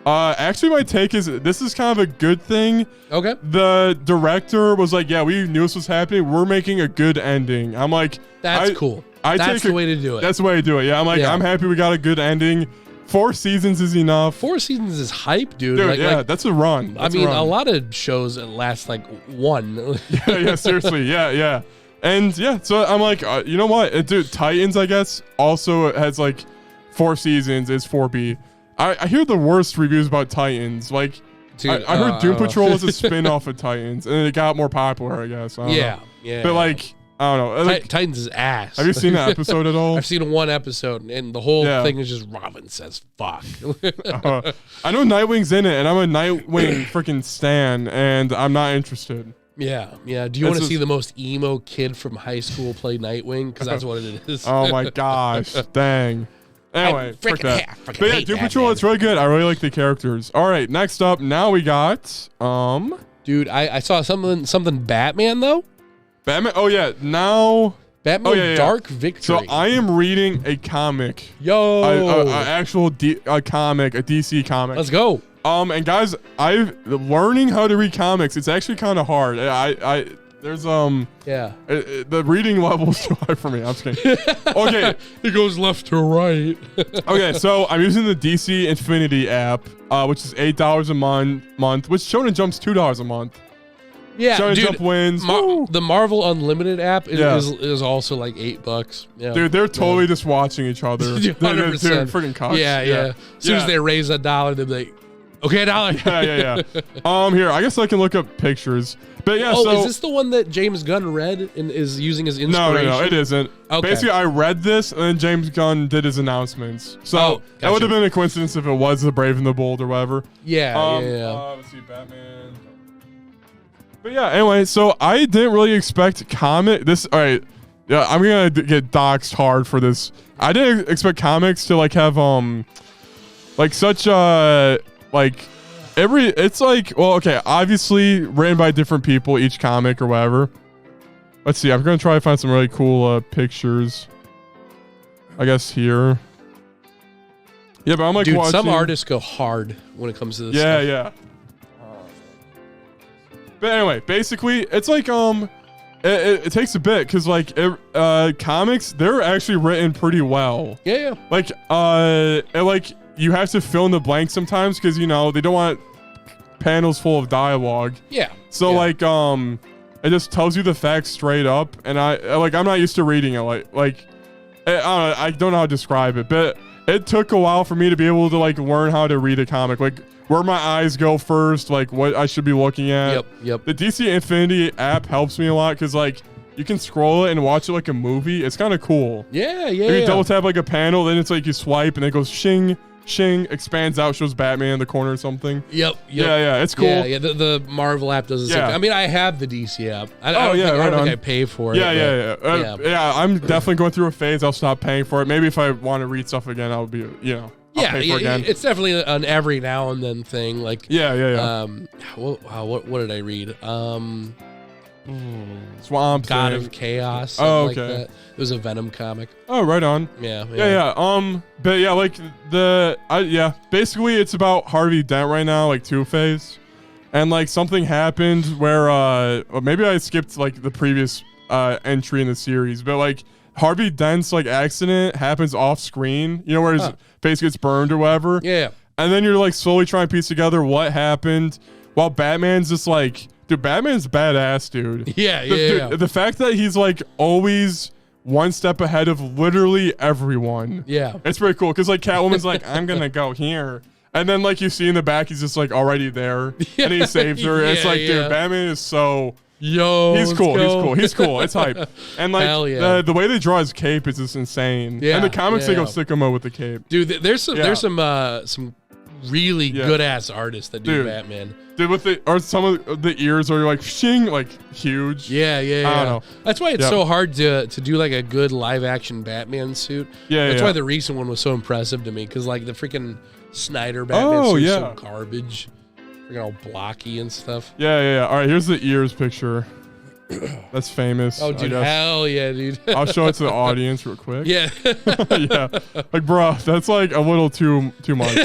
Actually my take is this is kind of a good thing. Okay. The director was like, yeah, we knew this was happening. We're making a good ending. I'm like, that's cool. That's the way to do it. That's the way to do it. Yeah. I'm like, I'm happy we got a good ending. 4 seasons is enough. 4 seasons is hype, dude. That's a run. A lot of shows that last like 1. yeah, seriously. Yeah. And yeah, so I'm like, you know what? Dude, Titans, I guess, also has like 4 seasons, is 4B. I hear the worst reviews about Titans. Like, dude, I heard Doom Patrol was a spin-off of Titans, and it got more popular, I guess. I don't know. But like, I don't know. Like, Titans is ass. Have you seen that episode at all? I've seen 1 episode, and the whole thing is just Robin says fuck. I know Nightwing's in it, and I'm a Nightwing freaking stan, and I'm not interested. Yeah. Do you want to see the most emo kid from high school play Nightwing? Because that's what it is. Oh my gosh. Dang. Anyway, frick that. But yeah, Doom Patrol, it's really good. I really like the characters. All right, next up, now we got dude, I saw something Batman though. Batman. Oh yeah, now Batman Dark Victory. So I am reading a comic. Yo, an actual comic, a DC comic. Let's go. And guys, I'm learning how to read comics. It's actually kind of hard. There's the reading level is too high for me. I'm just kidding. Okay, it goes left to right. Okay, so I'm using the DC Infinity app, which is $8 a month, which Shonen Jump's $2 a month. Yeah, Shonen Jump wins. The Marvel Unlimited app is also like $8. Yeah. Dude, they're totally just watching each other. 100%. Dude, freaking cocks. Yeah. As soon as they raise $1, they're like, Okay, now. Yeah. Here, I guess I can look up pictures. But yeah, is this the one that James Gunn read and is using as inspiration? No, it isn't. Okay. Basically, I read this, and then James Gunn did his announcements. So gotcha. That would have been a coincidence if it was The Brave and the Bold or whatever. Yeah. Let's see, Batman. But yeah, anyway, so I didn't really expect this. All right, yeah, I'm gonna get doxxed hard for this. I didn't expect comics to like have like such like. It's like, well, okay, obviously written by different people, each comic or whatever. Let's see, I'm gonna try to find some really cool pictures. I guess here. Yeah, but I'm like, dude, some artists go hard when it comes to this. Yeah. But anyway, basically, it's like it takes a bit because like comics, they're actually written pretty well. Yeah. Like you have to fill in the blanks sometimes because they don't want panels full of dialogue. Yeah. So like it just tells you the facts straight up, and I'm not used to reading it like I don't know how to describe it, but it took a while for me to be able to like learn how to read a comic, like where my eyes go first, like what I should be looking at. Yep. The DC Infinity app helps me a lot because like you can scroll it and watch it like a movie. It's kind of cool. Yeah. You double tap like a panel, then it's like you swipe and it goes shing. Expands out, shows Batman in the corner or something. Yep. Yeah, it's cool. Yeah, the Marvel app does the same thing. I mean, I have the DC app. I don't think I pay for it. Yeah, I'm definitely going through a phase. I'll stop paying for it. Maybe if I want to read stuff again, I'll be, I'll pay for it again. It's definitely an every now and then thing. Like, yeah. What did I read? Swamp God Thing. of Chaos. Oh, okay. Like that. It was a Venom comic. Oh, right on. Yeah. But yeah, like basically it's about Harvey Dent right now, like Two-Face, and like something happened where maybe I skipped like the previous entry in the series, but like Harvey Dent's like accident happens off screen, where his face gets burned or whatever. Yeah. And then you're like slowly trying to piece together what happened, while Batman's just like. Dude, Batman's badass, dude. Yeah. The fact that he's like always one step ahead of literally everyone. Yeah. It's pretty cool because like Catwoman's like, I'm going to go here. And then like you see in the back, he's just like already there and he saves her. It's like, dude, Batman is so... he's cool. It's hype. And like the way they draw his cape is just insane. Yeah. And the comics, they go sicko mode with the cape. Dude, there's some really good ass artists that do Batman. Dude, some of the ears are like shing, like huge. Yeah. I don't know. That's why it's so hard to do like a good live action Batman suit. That's why the recent one was so impressive to me, because like the freaking Snyder Batman suit's so garbage, freaking all blocky and stuff. Yeah. All right, here's the ears picture. That's famous. Oh, dude, hell yeah, dude. I'll show it to the audience real quick. Yeah. Like, bro, that's like a little too much.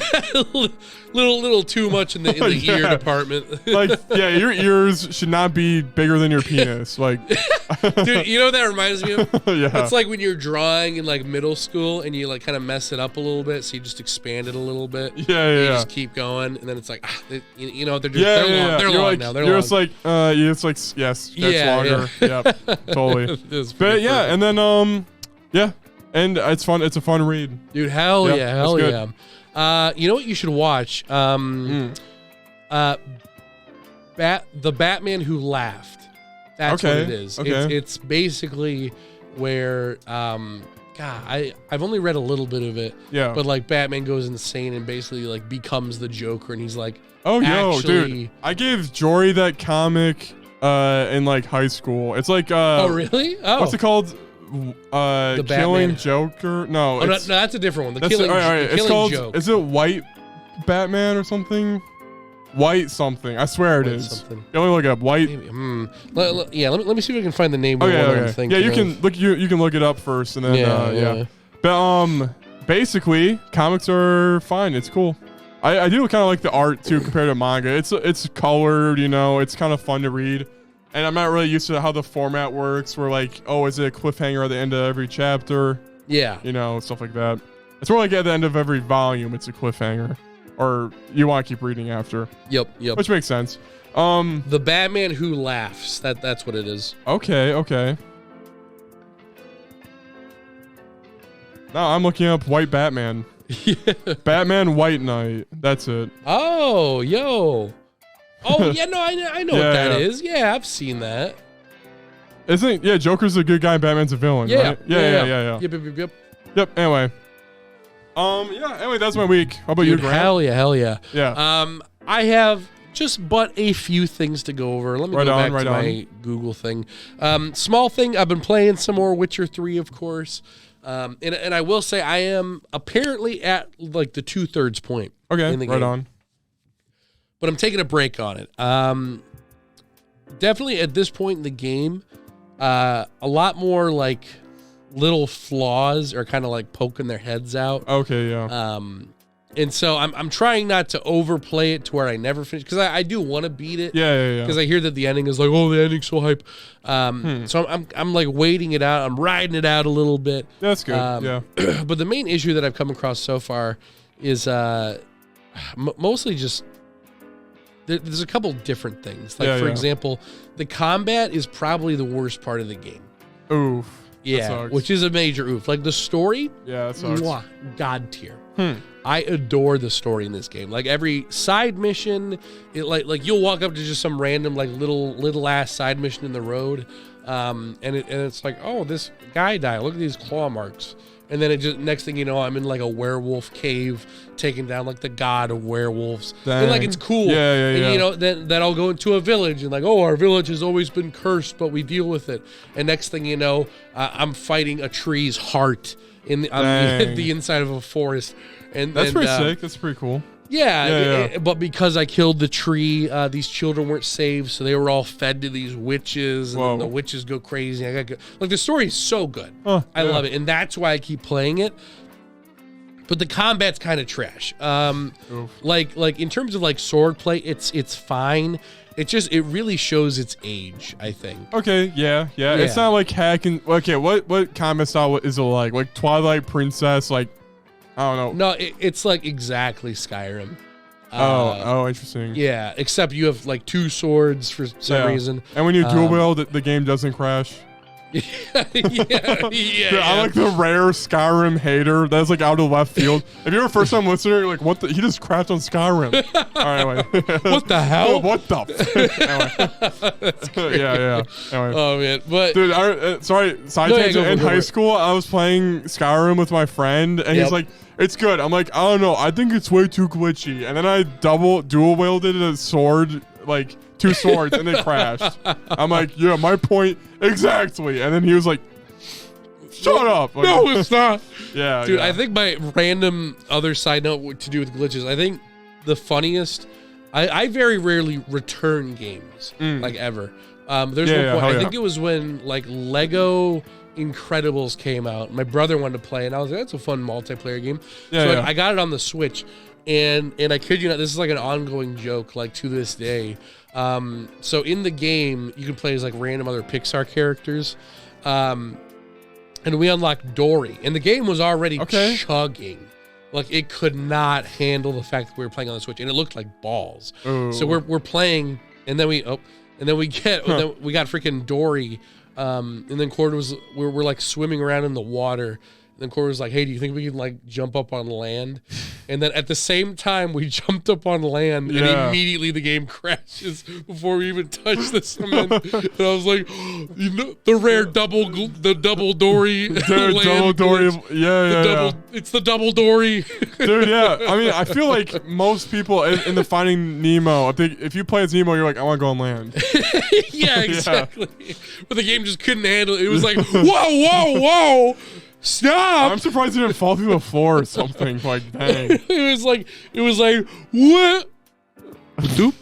little too much in the ear department. Like, your ears should not be bigger than your penis. Like, dude, you know what that reminds me of? Yeah. It's like when you're drawing in like middle school and you like kind of mess it up a little bit, so you just expand it a little bit. Yeah. You just keep going, and then it's like, they're long now. They're you're long. Just like, it's like, yes, that's longer. Yep, totally. But yeah, and then and it's fun. It's a fun read, dude. Hell yeah. You know what you should watch? The Batman Who Laughed. That's what it is. Okay. It's basically where I've only read a little bit of it. Yeah. But like Batman goes insane and basically like becomes the Joker, and he's like, dude, I gave Jory that comic in like high school. It's like oh really? Oh, what's it called? The Killing Batman. Joker? No, no, that's a different one. The Killing it's called, Joke. Is it White Batman or something? White something. I swear it is. Something. You only look it up. White. Let me see if I can find the name of the one I'm thinking. Yeah, you can look it up first, and then But basically, comics are fine. It's cool. I do kind of like the art too compared to manga. It's colored, it's kind of fun to read. And I'm not really used to how the format works. We're like, oh, is it a cliffhanger at the end of every chapter? Yeah. Stuff like that. It's more like at the end of every volume, it's a cliffhanger. Or you want to keep reading after. Yep. Which makes sense. The Batman Who Laughs. That's what it is. Okay. Now I'm looking up White Batman. Batman White Knight. That's it. Oh, yo. Oh, yeah, no, I know what that is. Yeah, I've seen that. Joker's a good guy and Batman's a villain, right? Yeah. Yep, anyway. Anyway, that's my week. How about you, Grant? Hell yeah. Yeah. I have just but a few things to go over. Let me go back to my Google thing. Small thing, I've been playing some more Witcher 3, of course. And I will say I am apparently at like the 2/3 point in the game. Right on. But I'm taking a break on it. Definitely at this point in the game, a lot more like little flaws are kind of like poking their heads out. Okay, yeah. And so I'm trying not to overplay it to where I never finish, because I do want to beat it. Yeah. Because I hear that the ending is like, oh, the ending's so hype. So I'm like waiting it out. I'm riding it out a little bit. That's good. Yeah. But the main issue that I've come across so far is mostly just there's a couple different things. Like for example, the combat is probably the worst part of the game. Oof. Yeah, which is a major oof. Like the story, that sucks. God tier. I adore the story in this game. Like every side mission, it like you'll walk up to just some random like little ass side mission in the road, and it's like, oh, this guy died. Look at these claw marks. And then it just, next thing you know, I'm in like a werewolf cave, taking down like the god of werewolves. Dang. And like it's cool. And you know, then I'll go into a village and like, oh, our village has always been cursed, but we deal with it. And next thing you know, I'm fighting a tree's heart on the inside of a forest. And that's pretty sick. That's pretty cool. Yeah. But because I killed the tree, these children weren't saved, so they were all fed to these witches, and then the witches go crazy. Like the story is so good. I love it, and that's why I keep playing it. But the combat's kind of trash. Like in terms of like sword play, it's fine. It really shows its age, I think. Okay, yeah. It's not like hacking. Okay, what combat style is it like? Like Twilight Princess, like. I don't know. No, it's like exactly Skyrim. Interesting. Yeah, except you have like two swords for some reason. And when you dual wield, the game doesn't crash. Yeah. I'm like the rare Skyrim hater. That's like out of left field. If you're a first time listener, you're like, what the? He just crashed on Skyrim. All right, anyway. What the hell? What the? Anyway. Anyway. Oh man, but dude, sorry. Side tangent. In high school, I was playing Skyrim with my friend, and he's like, "It's good." I'm like, "I don't know. I think it's way too glitchy." And then I dual wielded a sword, like. Two swords, and they crashed. I'm like, yeah, my point exactly. And then he was like, shut up. Like, no, it's not. Yeah, dude, I think my random other side note to do with glitches, I think the funniest, I very rarely return games, like ever. There's one point, I think it was when like Lego Incredibles came out. My brother wanted to play, and I was like, that's a fun multiplayer game. I got it on the Switch. And I kid you not, this is like an ongoing joke, like to this day. So in the game, you can play as like random other Pixar characters. And we unlocked Dory. And the game was already chugging. Like it could not handle the fact that we were playing on the Switch. And it looked like balls. Ooh. So we're playing, and then we got freaking Dory. And then Cord we're like swimming around in the water. And then Cora was like, hey, do you think we can like jump up on land? And then at the same time, we jumped up on land, and immediately the game crashes before we even touch the cement. And I was like, you know, the rare double Dory. Double Dory. It's the double Dory. Dude, yeah. I mean, I feel like most people in the Finding Nemo, if you play as Nemo, you're like, I want to go on land. Yeah, exactly. But the game just couldn't handle it. It was like, whoa. Stop! I'm surprised it didn't fall through the floor or something. Like, dang. it was like, what? Doop.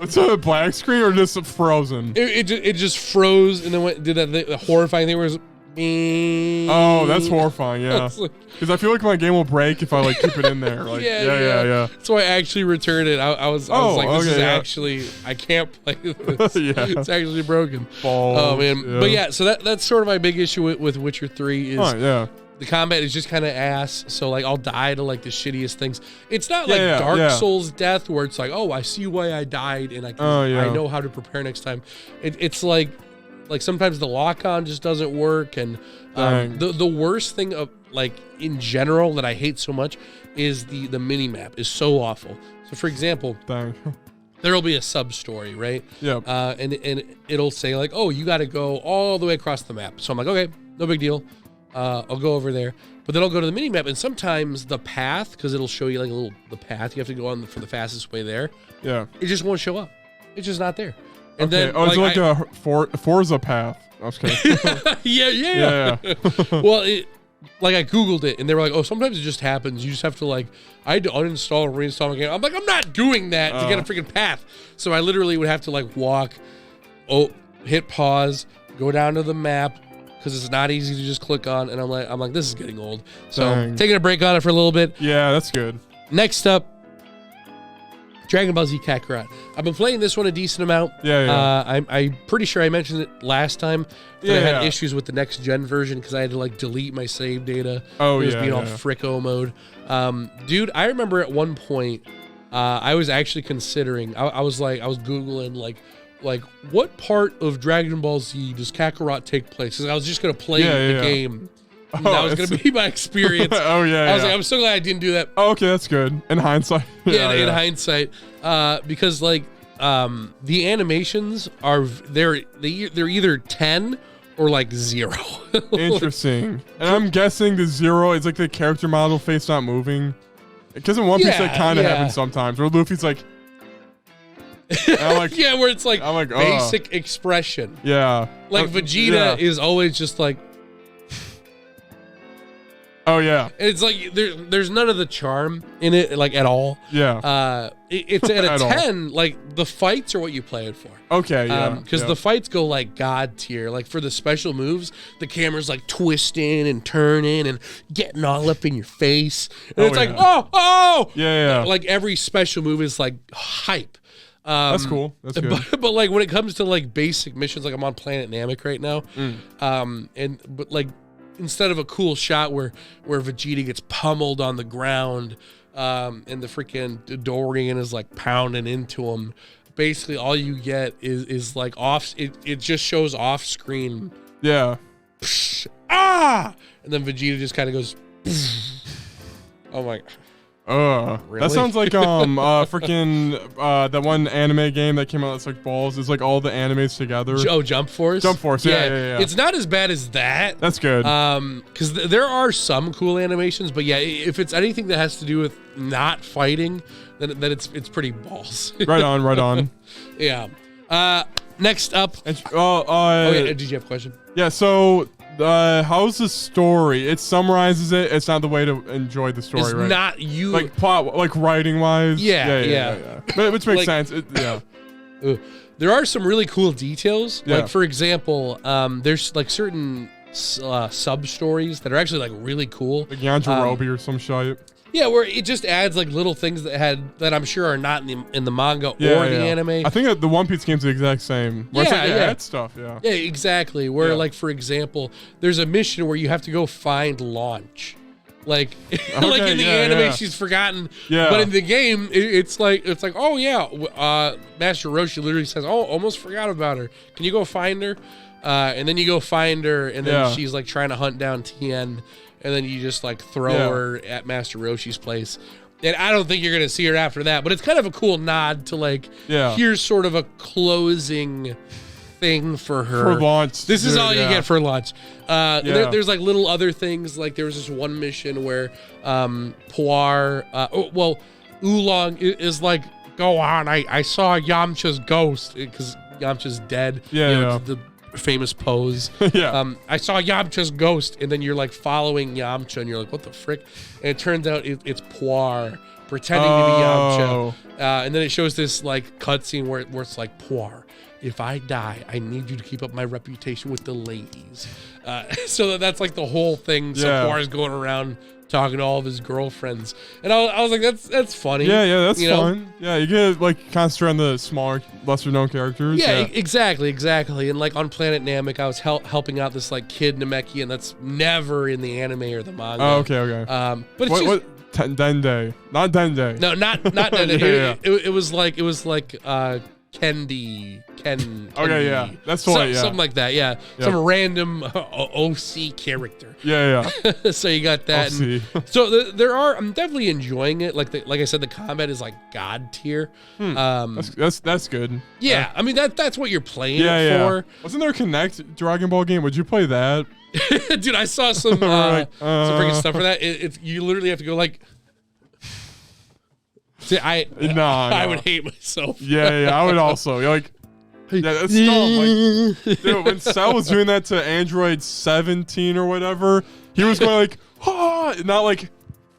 It's a black screen or just frozen? It just froze and then did that the horrifying thing where it was oh, that's horrifying, yeah. Because I feel like my game will break if I like keep it in there. Like, yeah. So I actually returned it. I was like, this is actually, I can't play this. It's actually broken. Balls, oh man, but yeah. So that's sort of my big issue with Witcher 3 is the combat is just kind of ass. So like I'll die to like the shittiest things. It's not like Dark Souls death where it's like, oh, I see why I died and I know how to prepare next time. It's like like sometimes the lock-on just doesn't work, and the worst thing of like in general that I hate so much is the mini map is so awful. So for example, there'll be a sub story, right? Yeah. And it'll say like, oh, you got to go all the way across the map. So I'm like, okay, no big deal. I'll go over there. But then I'll go to the mini map, and sometimes the path, because it'll show you like the path you have to go on for the fastest way there. Yeah. It just won't show up. It's just not there. And then it's like a Forza path. I was kidding. yeah. Well, like I Googled it, and they were like, oh, sometimes it just happens. You just have to like, I had to uninstall and reinstall my game. I'm like, I'm not doing that to get a freaking path. So I literally would have to like walk, hit pause, go down to the map, because it's not easy to just click on. And I'm like, this is getting old. So taking a break on it for a little bit. Yeah, that's good. Next up, Dragon Ball Z Kakarot. I've been playing this one a decent amount. I'm pretty sure I mentioned it last time that I had issues with the next gen version because I had to like delete my save data. It was being all fricko mode. Dude, I remember at one point I was actually considering. I was Googling like what part of Dragon Ball Z does Kakarot take place? Because I was just gonna play the game. That was going to be my experience. I was like, I'm so glad I didn't do that. Oh, okay, that's good. In hindsight. In hindsight. Because like the animations are they're either 10 or like 0. Interesting. And I'm guessing the 0 is like the character model face not moving. Because in One Piece that kind of happens sometimes where Luffy's like I'm like, where it's like basic expression. Yeah. Like Vegeta is always just like oh yeah, it's like there's none of the charm in it, like at all. Yeah. It's at a 10. Like the fights are what you play it for. Okay. Yeah. Because the fights go like god tier. Like for the special moves, the camera's like twisting and turning and getting all up in your face, and it's like oh. Yeah. Like every special move is like hype. That's cool. That's good. But like when it comes to like basic missions, like I'm on Planet Namek right now, but like. Instead of a cool shot where Vegeta gets pummeled on the ground and the freaking Dorian is like pounding into him, basically all you get is like it just shows off screen. Yeah. And then Vegeta just kind of goes oh my. Really? That sounds like freaking that one anime game that came out that's like balls. It's like all the animes together. Jump Force. Jump Force. Yeah. It's not as bad as that. That's good. Because there are some cool animations, but yeah, if it's anything that has to do with not fighting, then it's pretty balls. Right on. Yeah. Next up. Did you have a question? Yeah. So. How's the story? It summarizes it. It's not the way to enjoy the story, it's right? Not you like plot, like writing wise. Yeah. Which makes sense. There are some really cool details. Yeah. Like for example, there's like certain sub stories that are actually like really cool. Like Yajirobe or some shit. Yeah, where it just adds like little things that I'm sure are not in the manga or the anime. I think the One Piece game's the exact same. Where it's like add stuff. Yeah, exactly. Where like for example, there's a mission where you have to go find Launch. Like, like in the anime, she's forgotten. Yeah. But in the game, it's like oh yeah, Master Roshi literally says, oh, almost forgot about her. Can you go find her? And then you go find her, and then she's like trying to hunt down Tien. And then you just like throw her at Master Roshi's place. And I don't think you're going to see her after that. But it's kind of a cool nod to like, here's sort of a closing thing for her. For Launch. This is all you get for Launch. There's like little other things. Like there was this one mission where Puar, Oolong is like, go on. I saw Yamcha's ghost because Yamcha's dead. The famous pose. I saw Yamcha's ghost, and then you're like following Yamcha, and you're like, what the frick? And it turns out it's Puar pretending to be Yamcha. And then it shows this like cutscene where it's like, Puar, if I die, I need you to keep up my reputation with the ladies. So that's like the whole thing. So Puar's going around talking to all of his girlfriends, and I was like, that's funny. That's fun. Yeah, you get like concentrate on the smaller, lesser known characters. Exactly. And like on Planet Namek, I was helping out this like kid Namekian that's never in the anime or the manga. Oh, okay. But it's what Dende, not Dende. No, not Dende. It was like Ken. Okay, yeah, that's totally yeah. Something like that. Yeah, some random OC character. Yeah. So you got that. So I'm definitely enjoying it. Like I said, the combat is like god tier. That's good. Yeah, I mean that's what you're playing it for. Wasn't there a Connect Dragon Ball game? Would you play that? Dude, I saw some freaking stuff for that. You literally have to go like. See, I would hate myself. Yeah, I would also. You're like, yeah, that's dumb. Like, dude, when Cell was doing that to Android 17 or whatever, he was going like, not like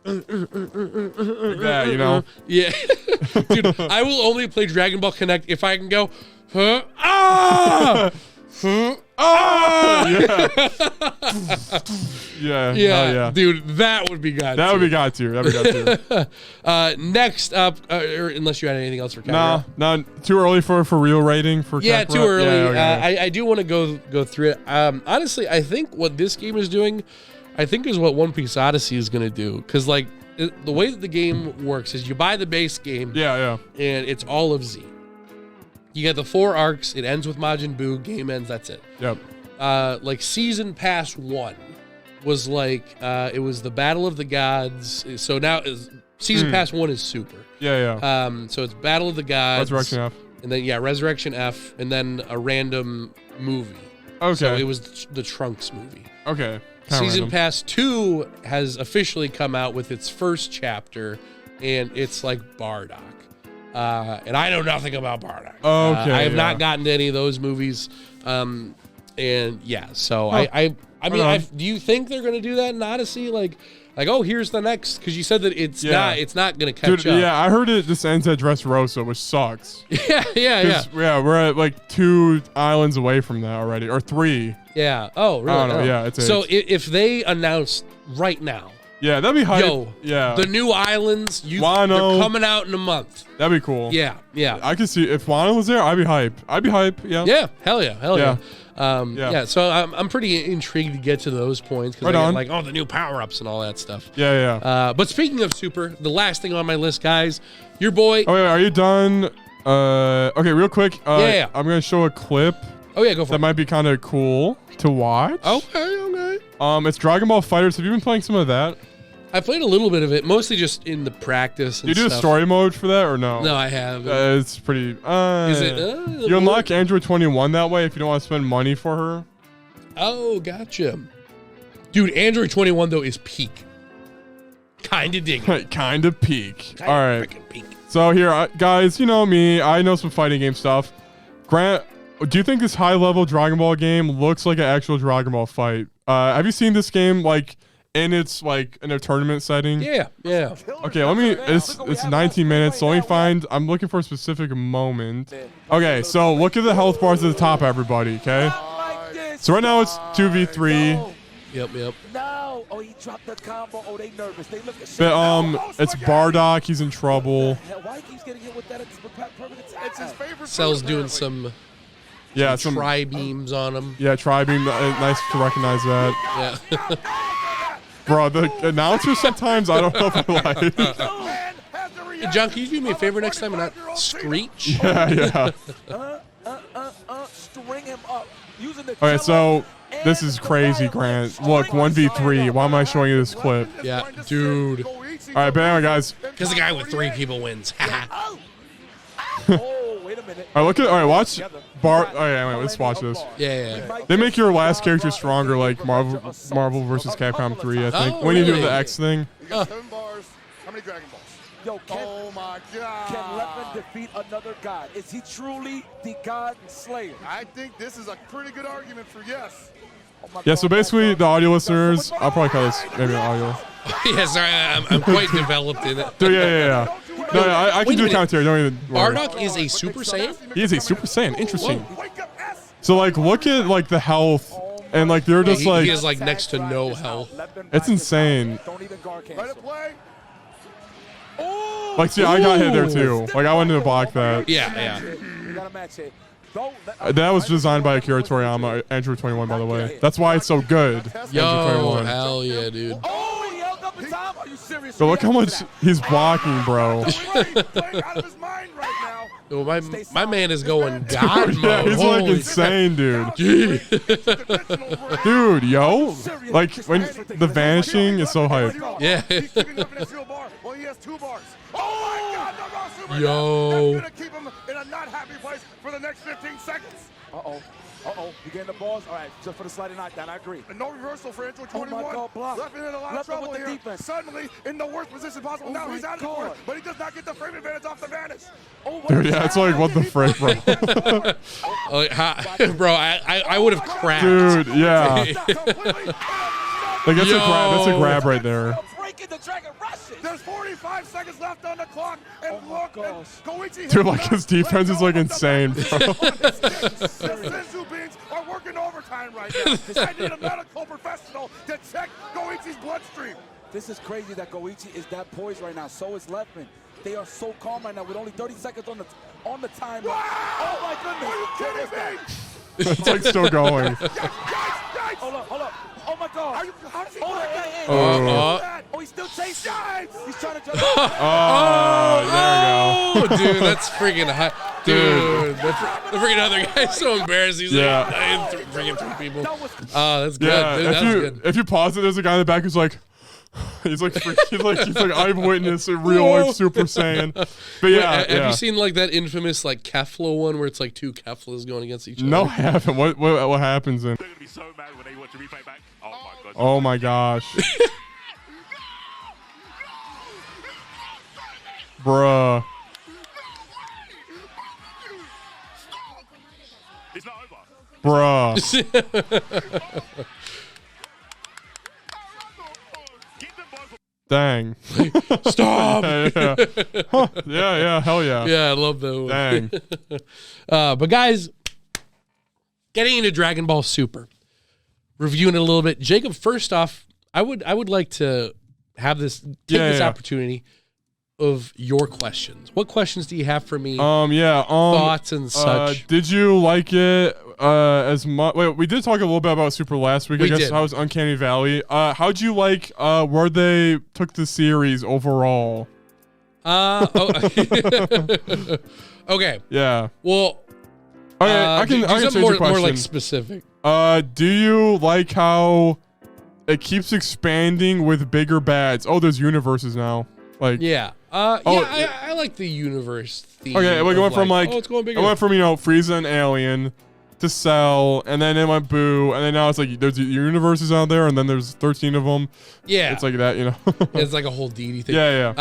that, you know? Yeah. Dude, I will only play Dragon Ball Connect if I can go, yeah, dude, that would be god. That would be god tier. Next up, unless you had anything else for Kakarot. No, too early for real rating for Kakarot. Too early. Okay. I do want to go through it. Honestly, I think what this game is doing, is what One Piece Odyssey is going to do, because like the way that the game works is you buy the base game, and it's all of Z. You get the 4 arcs. It ends with Majin Buu. Game ends. That's it. Yep. Like Season Pass 1 was like it was the Battle of the Gods. So now Season Pass 1 is Super. Yeah. So it's Battle of the Gods. Resurrection F. And then Resurrection F, and then a random movie. Okay. So it was the Trunks movie. Okay. Season Pass 2 has officially come out with its first chapter, and it's like Bardock. And I know nothing about Bardock. Okay, I have not gotten to any of those movies. And yeah, so I mean, do you think they're going to do that in Odyssey? Like, oh, here's the next, because you said that it's not going to catch up. Yeah, I heard it just ends at Dressrosa, which sucks. Yeah. Yeah, we're at like 2 islands away from that already, or 3. Yeah. Oh, really? I don't know. Yeah, it's so if they announced right now. Yeah, that'd be hype. Yo, the new islands, they're coming out in a month. That'd be cool. Yeah. I could see if Wano was there, I'd be hype. Yeah. Yeah, hell yeah. So I'm pretty intrigued to get to those points because I get like, the new power-ups and all that stuff. Yeah. But speaking of Super, the last thing on my list, guys, your boy. Oh, wait, are you done? Okay, real quick. Yeah. I'm gonna show a clip. Oh yeah, go for it. That might be kind of cool to watch. Okay. It's Dragon Ball FighterZ. Have you been playing some of that? I played a little bit of it, mostly just in the practice. And you do a story mode for that or no? No, I have. It's pretty. Is it? You unlock Android 21 that way if you don't want to spend money for her. Oh, gotcha. Dude, Android 21 though is peak. Kind of dig it. Kind of peak. All right. Peak. So here, guys, you know me. I know some fighting game stuff. Grant, do you think this high-level Dragon Ball game looks like an actual Dragon Ball fight? Have you seen this game like? And it's like in a tournament setting. Yeah. Okay, it's 19 minutes, so let me find, I'm looking for a specific moment. Okay, so look at the health bars at the top, everybody, okay? So right now it's 2v3. Yep. No. Oh, he dropped the combo. Oh, they nervous. They look at it's Bardock, he's in trouble. Why he keeps getting hit with that? It's his favorite. Cell's doing some tri-beams on him. Yeah, tri-beam, nice to recognize that. Yeah. Bro, the announcers sometimes I don't know if I like. Hey, John, can you do me a favor next time and not screech? Yeah. String him up. Okay, so this is crazy, Grant. Look, 1v3. Why am I showing you this clip? Yeah, dude. All right, but anyway, guys. Because the guy with 3 people wins. Oh, wait a minute. All right, watch wait, let's watch this. Yeah. They make your last character stronger, like Marvel versus Capcom 3, I think. When you do the X thing. 7 bars. How many Dragon Balls? Yo, oh my God. Can Lepin defeat another god? Is he truly the god slayer? I think this is a pretty good argument for yes. Yeah, so basically the audio listeners, I'll probably call this maybe an audio. Yeah, sorry, I'm quite developed in it. Dude, yeah. No, I can do a commentary. Don't even worry. Bardock is a Super Saiyan? He is a Super Saiyan. Interesting. Whoa. So, like, look at, like, the health. And, like, they're just, like... He has, like, next to no health. It's insane. Like, see, I got hit there, too. Like, I wanted to block that. Yeah. That was designed by Akira Toriyama, Android 21, by the way. That's why it's so good. Yo, hell yeah, dude. Are you serious? So look how much he's blocking, bro. Oh, my man is going God Dude, mode. yeah, he's like Holy insane, dude. Gee. Dude, yo, like when the vanishing is so hype. Yeah. He's keeping up in his field bar. Well, he has 2 bars. Oh my God, the raw super. Yo. That's gonna keep him in a not happy place for the next 15 seconds. You getting the balls? All right, just for the sliding knockdown, I agree. And no reversal for Android Oh my 21. God, block. Left in a lot of Left trouble with the here. defense. Suddenly in the worst position possible. Oh Now my he's out of the God. court, but he does not get the frame advantage off the vanish. Oh, what Dude, is yeah, that? it's like, what the frick, bro? Bro, I would have cracked. Dude, yeah. Completely. Like, that's a grab right there. Breaking the Dragon rushes. There's 45 seconds left on the clock, and look, and Goichi Dude, like, his defense is, like, insane, bro. The Senzu beans are working overtime right now. I need a medical professional to check Goichi's bloodstream. This is crazy that Goichi is that poised right now. So is Leftman. They are so calm right now with only 30 seconds on the timer. Wow! Oh my goodness! Are you kidding me? It's, like, still going. Guys! Hold up! Oh my God! How does he Oh, play hey, that? hey. Oh, he's still chasing. Guys! He's trying to jump. Oh, there we go. Oh, dude, that's freaking hot. Dude, the freaking other guy's so embarrassed. He's like, freaking 3 people. Oh, that's good. Yeah, Dude, that's good. if you pause it, there's a guy in the back who's like, he's like, I've witnessed a real life Super Saiyan. But yeah, Have you seen like that infamous like Kefla one where it's like 2 Keflas going against each other? No, I haven't. What happens then? They're gonna be so mad when they watch the replay back. Oh my god. Oh my gosh. Bruh. It's not over. Bruh. Keep them both. Dang. Stop. Yeah. Huh. Yeah, hell yeah. Yeah, I love that one. Dang. But guys, getting into Dragon Ball Super, reviewing it a little bit. Jacob, first off, I would like to have this opportunity of your questions. What questions do you have for me? Thoughts and such. Did you like it as much? Wait, we did talk a little bit about Super last week. I guess how was Uncanny Valley? How'd you like where they took the series overall? Okay. Yeah. Well, okay, I can change the question. More like specific. Do you like how it keeps expanding with bigger bads? Oh, there's universes now. Like I like the universe theme. Okay, we went from like it's going bigger. I went from Frieza and Alien to Cell, and then it went Boo, and then now it's like there's universes out there, and then there's 13 of them. Yeah, it's like that, It's like a whole deity thing. Yeah.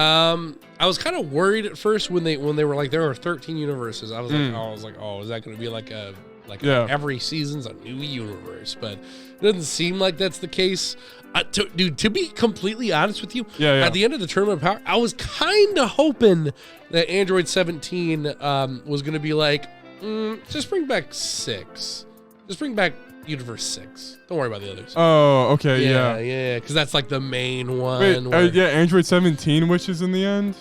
I was kind of worried at first when they were like there are 13 universes. I was like, oh, is that going to be like every season's a new universe? But it doesn't seem like that's the case. To be completely honest with you, at the end of the Tournament of Power, I was kind of hoping that Android 17 was going to be like, just bring back 6. Just bring back Universe 6. Don't worry about the others. Oh, okay, yeah. Because that's like the main one. Wait, Android 17 wishes in the end.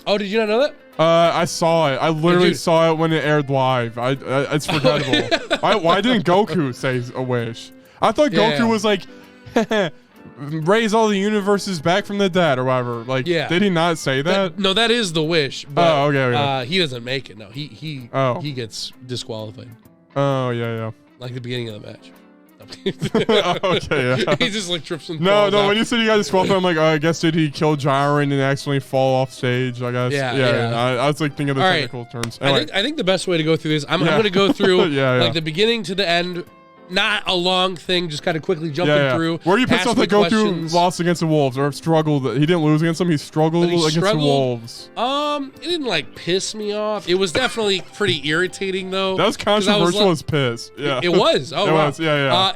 Oh, did you not know that? I saw it. I literally saw it when it aired live. It's forgettable. Why didn't Goku say a wish? I thought Goku was like, raise all the universes back from the dead or whatever. Like, did he not say that? No, that is the wish. But, okay. He doesn't make it. No, he gets disqualified. Oh, yeah. Like the beginning of the match. Okay, yeah. He just like trips and No, falls out. when you said you got disqualified, I'm like, I guess did he kill Jiren and accidentally fall off stage, I guess. Yeah. I was like thinking of the technical terms. Anyway. I think the best way to go through this, I'm going to go through like the beginning to the end. Not a long thing, just kind of quickly jumping through. Where you pissed off that Goku lost against the Wolves or struggled? He didn't lose against them. He struggled against the Wolves. It didn't like piss me off. It was definitely pretty irritating though. That was controversial as piss. Yeah, it was. Oh, it wow. was. Yeah.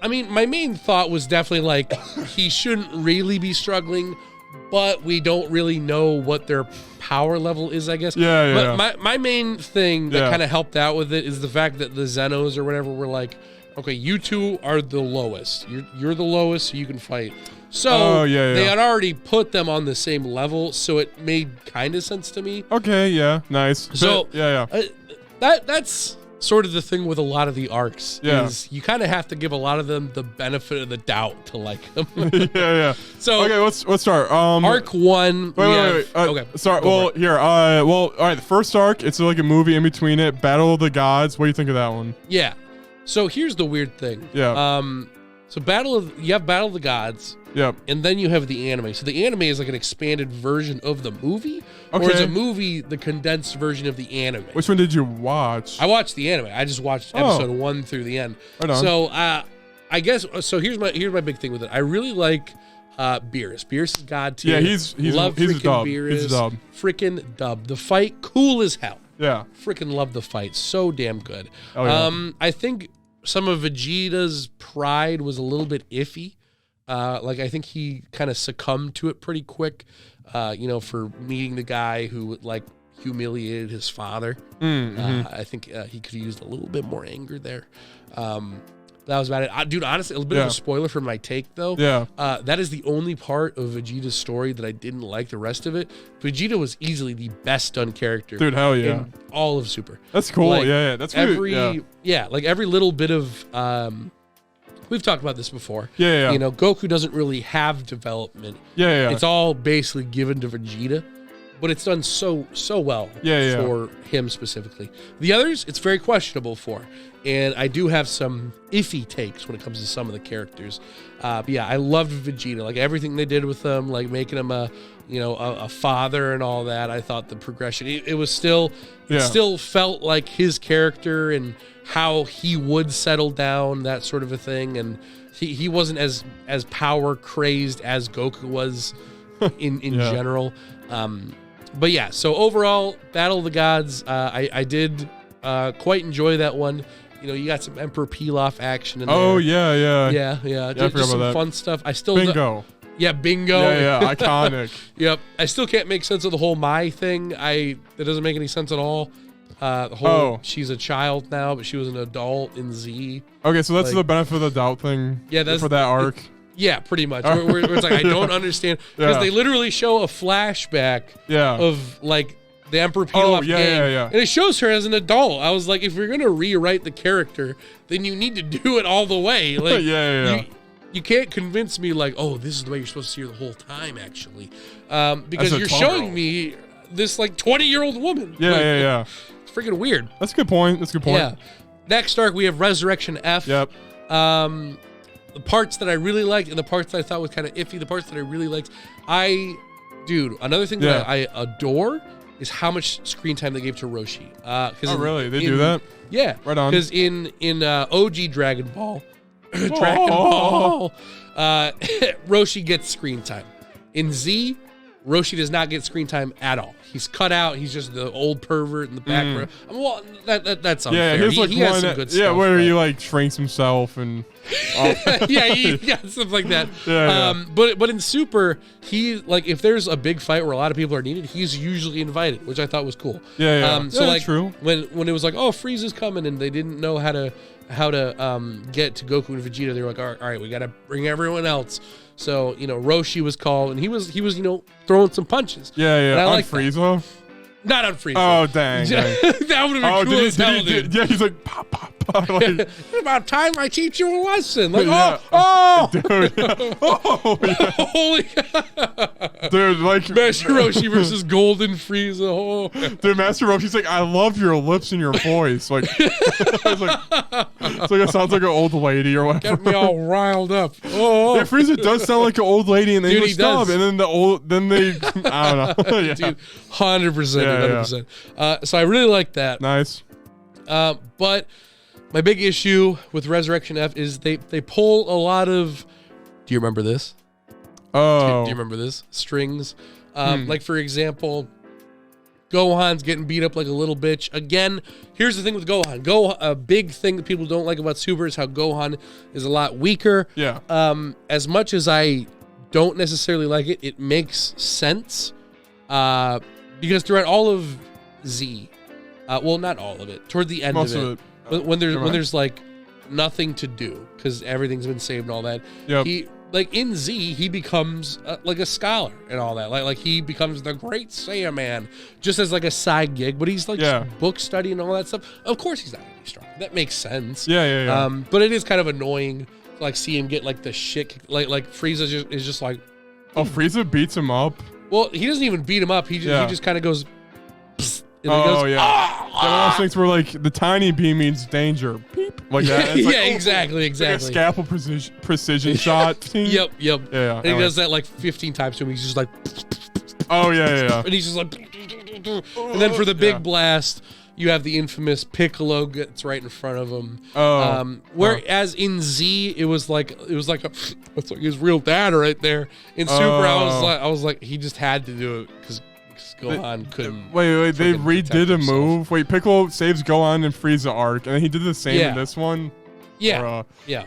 I mean, my main thought was definitely like he shouldn't really be struggling, but we don't really know what their power level is, I guess. Yeah. But my main thing that kind of helped out with it is the fact that the Zenos or whatever were like, okay, you two are the lowest. You're the lowest, so you can fight. So they had already put them on the same level, so it made kind of sense to me. Okay, yeah, nice. So yeah. That's sort of the thing with a lot of the arcs. Yeah. Is you kind of have to give a lot of them the benefit of the doubt to like them. yeah. So okay, let's start. Arc 1. Wait. Okay. Sorry. Well, here. All right. The first arc, it's like a movie in between it. Battle of the Gods. What do you think of that one? Yeah. So here's the weird thing. Yeah. So you have Battle of the Gods. Yep. And then you have the anime. So the anime is like an expanded version of the movie. Okay. Or is a movie the condensed version of the anime? Which one did you watch? I watched the anime. I just watched episode 1 through the end. Right on. So I guess here's my big thing with it. I really like Beerus. Beerus is god tier. Yeah, he's love a freaking dub. Beerus. He's a dub. Freaking dub. The fight, cool as hell. Yeah. Freaking love the fight. So damn good. Oh, yeah. I think some of Vegeta's pride was a little bit iffy. I think he kind of succumbed to it pretty quick, for meeting the guy who humiliated his father. I think he could have used a little bit more anger there. That was about it. Dude, honestly, a bit of a spoiler for my take, though. Yeah. That is the only part of Vegeta's story that I didn't like. The rest of it, Vegeta was easily the best done character. Dude, hell yeah. In all of Super. That's cool. Like, yeah. That's really, every little bit of... we've talked about this before. Yeah. Goku doesn't really have development. Yeah. It's all basically given to Vegeta, but it's done so well for him specifically. The others, it's very questionable for. And I do have some iffy takes when it comes to some of the characters. But yeah, I loved Vegeta. Like everything they did with him, like making him a father and all that. I thought the progression, it still felt like his character and how he would settle down, that sort of a thing. And he wasn't as power crazed as Goku was in general. But yeah, so overall, Battle of the Gods, I did quite enjoy that one. You got some Emperor Pilaf action in there. Oh, yeah. Yeah. Just some fun stuff. I still Bingo. Bingo. Yeah, iconic. Yep. I still can't make sense of the whole Mai thing. That doesn't make any sense at all. The whole she's a child now, but she was an adult in Z. Okay, so that's the benefit of the doubt thing. Yeah, that's for that arc. Yeah, pretty much. Where it's like I don't understand because they literally show a flashback. Of the Emperor Pilaf gang, and it shows her as an adult. I was like, if you're gonna rewrite the character, then you need to do it all the way. Like, you can't convince me this is the way you're supposed to see her the whole time. Actually, because you're showing me this 20-year-old woman. Yeah. It's freaking weird. That's a good point. Yeah. Next arc, we have Resurrection F. Yep. The parts that I really liked and the parts that I thought was kind of iffy, the parts that I really liked, another thing that I adore is how much screen time they gave to Roshi. Really? They do that? Yeah. Right on. Because in OG Dragon Ball, Roshi gets screen time. In Z, Roshi does not get screen time at all. He's cut out. He's just the old pervert in the background. Well, that's unfair. Yeah, he has some good stuff. Where he shrinks himself and he got stuff like that. But in Super, he if there's a big fight where a lot of people are needed, he's usually invited, which I thought was cool. So true. When it was Frieza's coming and they didn't know how to get to Goku and Vegeta, they were like, all right, we got to bring everyone else. So, Roshi was called, and he was throwing some punches. Yeah. On Frieza? Not on Frieza. Oh, dang. That would have been cool as hell, dude. Yeah, he's like, pop, pop, pop. It's about time I teach you a lesson. Dude, Holy Dude, Master Roshi versus Golden Frieza. Oh. Dude, Master Roshi's like, I love your lips and your voice. It sounds like an old lady or whatever. Got me all riled up. Oh. Yeah, Frieza does sound like an old lady in the English dub, and then I don't know. Dude, 100%. 100%. So I really like that. Nice. But my big issue with Resurrection F is they pull a lot of. Do you remember this? Oh. Do you remember this? Strings. For example, Gohan's getting beat up like a little bitch. Again, here's the thing with Gohan. A big thing that people don't like about Super is how Gohan is a lot weaker. Yeah. As much as I don't necessarily like it, it makes sense. Because throughout all of Z, not all of it, toward the end of it, when there's nothing to do because everything's been saved and all that, he in Z he becomes a scholar and all that, like he becomes the great Saiyaman just as a side gig, but he's book study and all that stuff. Of course he's not. really strong. That makes sense. Yeah. But it is kind of annoying to like see him get like the shit like Frieza is just like. Oh, Frieza beats him up. Well, he doesn't even beat him up. He just kind of goes. Psst, and then Oh goes, yeah. One of those things where like the tiny beam means danger. Beep. Like that. It's like, exactly. Like a scalpel precision shot. Yep. Yeah. And he does that like 15 times to him. He's just like. Oh yeah. And he's just like. And then for the big blast, you have the infamous Piccolo gets right in front of him. Whereas in Z, it was like it's like his real dad right there. In Super, I was like he just had to do it because Gohan couldn't. Wait, they redid a move. Wait, Piccolo saves Gohan in Frieza arc, and he did the same in this one. Yeah.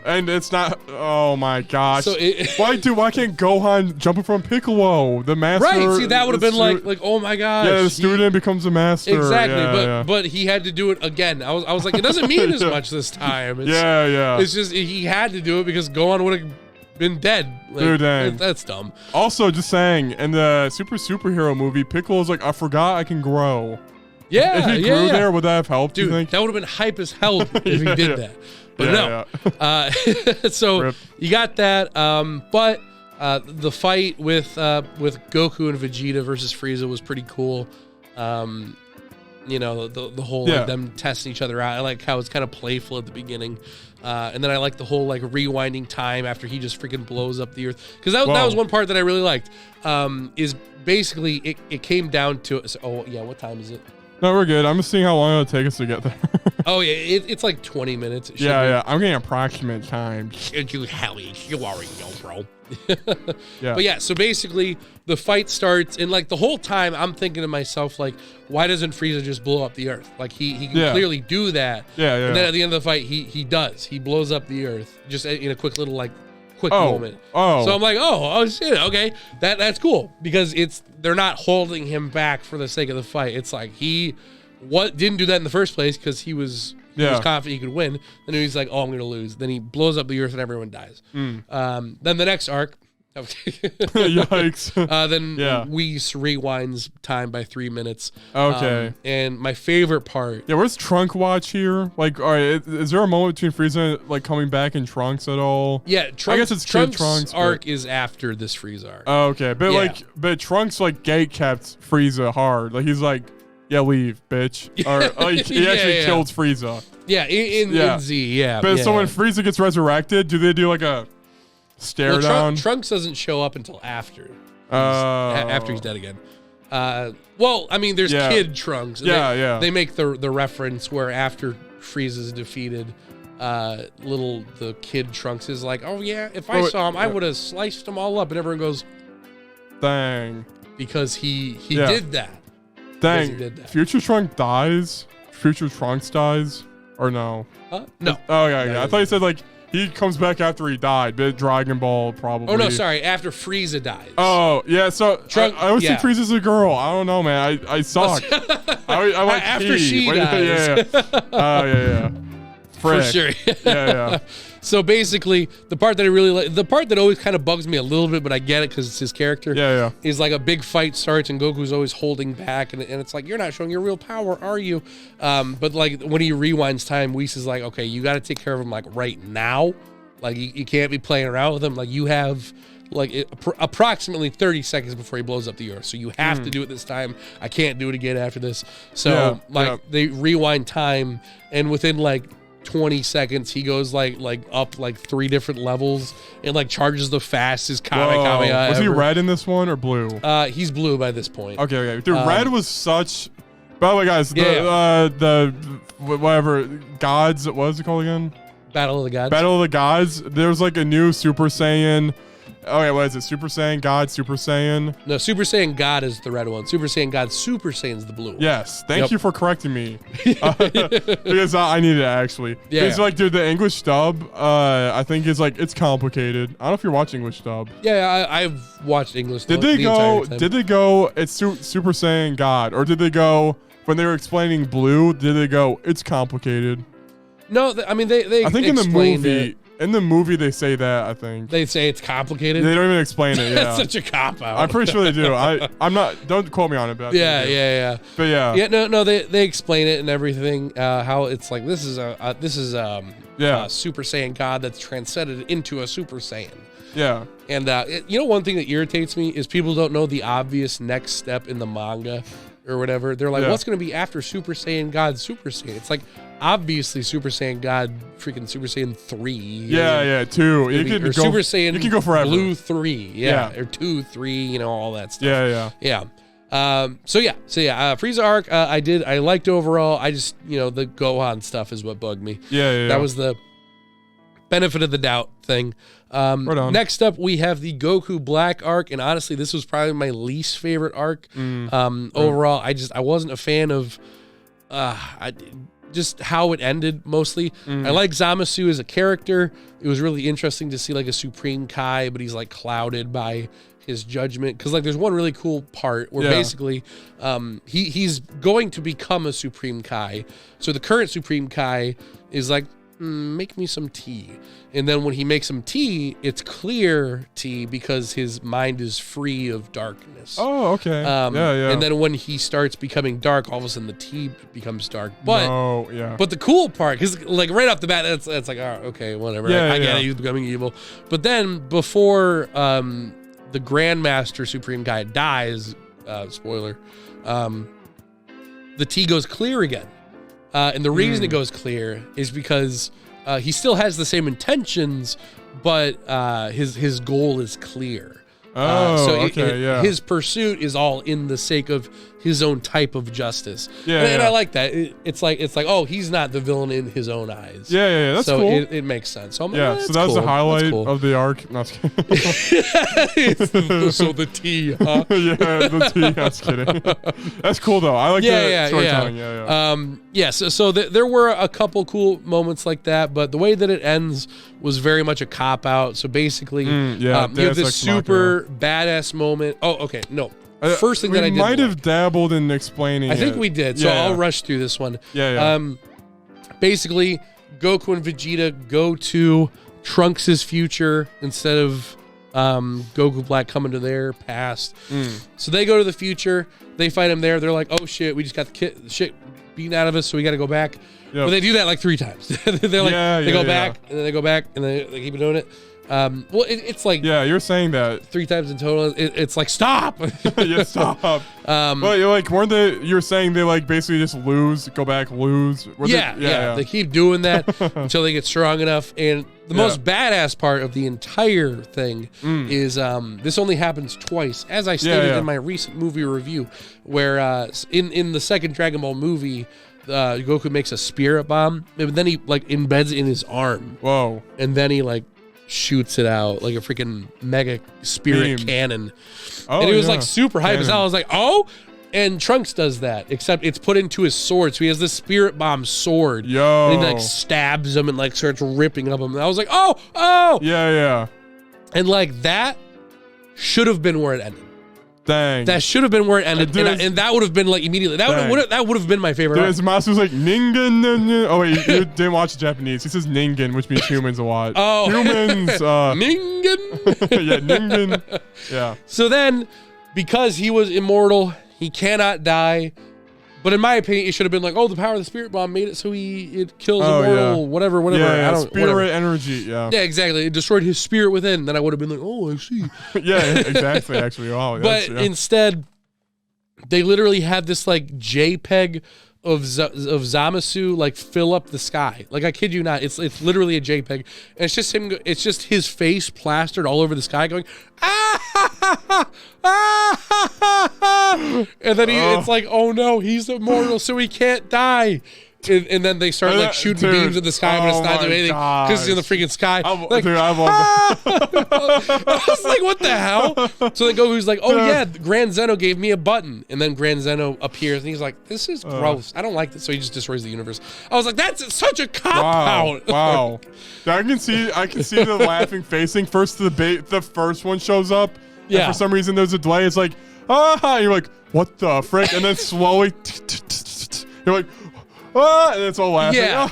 And it's not. Oh my gosh. So why can't Gohan jump from Piccolo, the master? Right. See, that would have been like, oh my gosh. Yeah, the student becomes a master. Exactly. But he had to do it again. I was like, it doesn't mean as much this time. It's just he had to do it because Gohan would have been dead. Like, dude, dang. That's dumb. Also, just saying, in the superhero movie, Piccolo's like, I forgot I can grow. Yeah. If he grew there, would that have helped? Dude, you think? That would have been hype as hell if he did that. But no. So Rip. you got that. But the fight with Goku and Vegeta versus Frieza was pretty cool. You know, the whole like them testing each other out. I like how it's kind of playful at the beginning. And then I like the whole like rewinding time after he just freaking blows up the earth. Because that was one part that I really liked. Is basically it came down to what time is it? No, we're good. I'm just seeing how long it'll take us to get there. Oh yeah, it's like 20 minutes. I'm getting approximate time. You already know, bro. Yeah. But yeah, so basically the fight starts, and like the whole time I'm thinking to myself, like, why doesn't Frieza just blow up the earth? Like he can clearly do that. Yeah. And then at the end of the fight, he does. He blows up the earth just in a quick little moment. So I'm like, oh shit, okay, that's cool because they're not holding him back for the sake of the fight. It's like he didn't do that in the first place because he was confident he could win. Then he's like, oh, I'm gonna lose. Then he blows up the earth and everyone dies. Then the next arc. Yikes. Then Whis rewinds time by 3 minutes. Okay. And my favorite part. Yeah, where's Trunk Watch here? Like, all right, is there a moment between Frieza like coming back in Trunks at all? Yeah, I guess it's Trunks arc is after this Frieza arc. Oh, okay, but Trunks like gate kept Frieza hard. Like he's like, yeah, leave, bitch. Or like he actually killed Frieza. Yeah, in Z, yeah. But so when Frieza gets resurrected, do they do like a stare down? Trunks doesn't show up until after. After he's dead again. Well, I mean, there's Kid Trunks. They make the reference where after Frieza's defeated, the Kid Trunks is like, oh yeah, if I saw him, I would have sliced them all up. And everyone goes, dang, because he did that. Dang, he did that. Future Trunks dies. Future Trunks dies, or no? No. Oh yeah. I thought you said like. He comes back after he died, but Dragon Ball probably. Oh, no, sorry. After Frieza dies. Oh, yeah. So I always think Frieza's a girl. I don't know, man. I suck. I like after she dies. Oh, yeah. Frick. For sure. Yeah. So basically, the part that I really like, the part that always kind of bugs me a little bit, but I get it because it's his character. Yeah. Is like a big fight starts and Goku's always holding back, and it's like, you're not showing your real power, are you? But like when he rewinds time, Whis is like, okay, you got to take care of him like right now. Like you can't be playing around with him. Like you have like approximately 30 seconds before he blows up the earth, so you have to do it this time. I can't do it again after this. So they rewind time, and within like 20 seconds he goes like up like 3 different levels and like charges the fastest Kamehameha Was ever. he red in this one or blue? He's blue by this point. Okay. Dude, red was such. By the way, guys, the whatever gods, what was it called again? Battle of the Gods. Battle of the Gods. There's like a new Super Saiyan. Okay, what is it? Super Saiyan God, Super Saiyan? No, Super Saiyan God is the red one. Super Saiyan God, Super Saiyan's the blue one. Yes. Thank you for correcting me. Because I need it actually. Yeah. It's like, dude, the English dub, I think is like, it's complicated. I don't know if you're watching English dub. Yeah, I've watched English dub. Did they go, it's Super Saiyan God? Or did they go, when they were explaining blue, did they go, it's complicated? No, I mean, they I think in the movie, In the movie, they say that, I think. They say it's complicated. They don't even explain it. Yeah. That's such a cop out. I'm pretty sure they do. I'm not. Don't quote me on it, but yeah. But yeah. Yeah, no. They explain it and everything. How it's like this is a Super Saiyan God that's transcended into a Super Saiyan. Yeah. And one thing that irritates me is people don't know the obvious next step in the manga or whatever. They're like, what's going to be after Super Saiyan God Super Saiyan? It's like, obviously Super Saiyan God freaking Super Saiyan 3. Yeah, 2. You can go, Super Saiyan you can go forever. Blue 3. Yeah. Or 2, 3, all that stuff. Yeah. Frieza arc, I liked overall. I just, the Gohan stuff is what bugged me. Yeah. That was the benefit of the doubt thing. Next up, we have the Goku Black arc, and honestly, this was probably my least favorite arc. Overall, I wasn't a fan of just how it ended mostly. I like Zamasu as a character. It was really interesting to see like a Supreme Kai, but he's like clouded by his judgment. Because like there's one really cool part where basically he's going to become a Supreme Kai. So the current Supreme Kai is like, make me some tea. And then when he makes some tea, it's clear tea because his mind is free of darkness. Oh, okay. And then when he starts becoming dark, all of a sudden the tea becomes dark. But but the cool part, because like right off the bat, it's like, oh, okay, whatever. I get it, he's becoming evil. But then before the Grandmaster Supreme Kai dies, spoiler, the tea goes clear again. And the reason it goes clear is because he still has the same intentions, but his goal is clear. His pursuit is all in the sake of his own type of justice. And I like that. It's like, oh, he's not the villain in his own eyes. That's so cool. It makes sense. So so that was the highlight of the arc. No, so the tea, huh? The tea. That's kidding. That's cool though. I like the storytelling. So there were a couple cool moments like that, but the way that it ends was very much a cop out. So basically, you have this super badass moment. Oh, okay, no. First thing that I did, we might have dabbled in explaining. I think we did, so I'll rush through this one. Basically, Goku and Vegeta go to Trunks' future instead of Goku Black coming to their past. So they go to the future. They fight him there. They're like, "Oh shit, we just got the shit beaten out of us, so we got to go back." But they do that like 3 times. They're like, they go back, and then they go back, and then they keep doing it. It's like you're saying that 3 times in total. It's like stop. Stop. Well, you're like, weren't they? You're saying they like basically just lose, go back, lose. They keep doing that until they get strong enough. And the most badass part of the entire thing is this only happens twice, as I stated in my recent movie review, where in the second Dragon Ball movie, Goku makes a spirit bomb, and then he like embeds it in his arm. Whoa! And then he like shoots it out like a freaking mega spirit cannon. And it was like super hype as hell. I was like, oh, and Trunks does that, except it's put into his sword. So he has this spirit bomb sword. And he like stabs him and like starts ripping up him. And I was like, oh. And like that should have been where it ended. Dang. That should have been where it ended, and that would have been like immediately. That would have been my favorite. Dude, Masu's like Ningen. Oh wait, you didn't watch Japanese. He says Ningen, which means humans a lot. Oh, humans. Ningen. Ningen. Yeah. So then, because he was immortal, he cannot die. But in my opinion, it should have been like, oh, the power of the spirit bomb made it so it kills immortal, whatever. Spirit energy, Yeah, exactly. It destroyed his spirit within. Then I would have been like, oh, I see. Exactly, actually. But instead, they literally had this like JPEG of Zamasu like fill up the sky. Like, I kid you not, it's literally a JPEG. And it's just him. It's just his face plastered all over the sky, going and then it's like, oh no, he's immortal, so he can't die. And then they start like shooting beams in the sky, but it's not doing anything because it's in the freaking sky. I was like, what the hell? So then Goku's like, oh yeah, Grand Zeno gave me a button, and then Grand Zeno appears, and he's like, this is gross. I don't like this. So he just destroys the universe. I was like, that's such a cop out. Wow. I can see the laughing facing. First the first one shows up. And for some reason there's a delay. It's like, and you're like, what the frick? And then slowly, you're like, and it's all laughing. Yeah.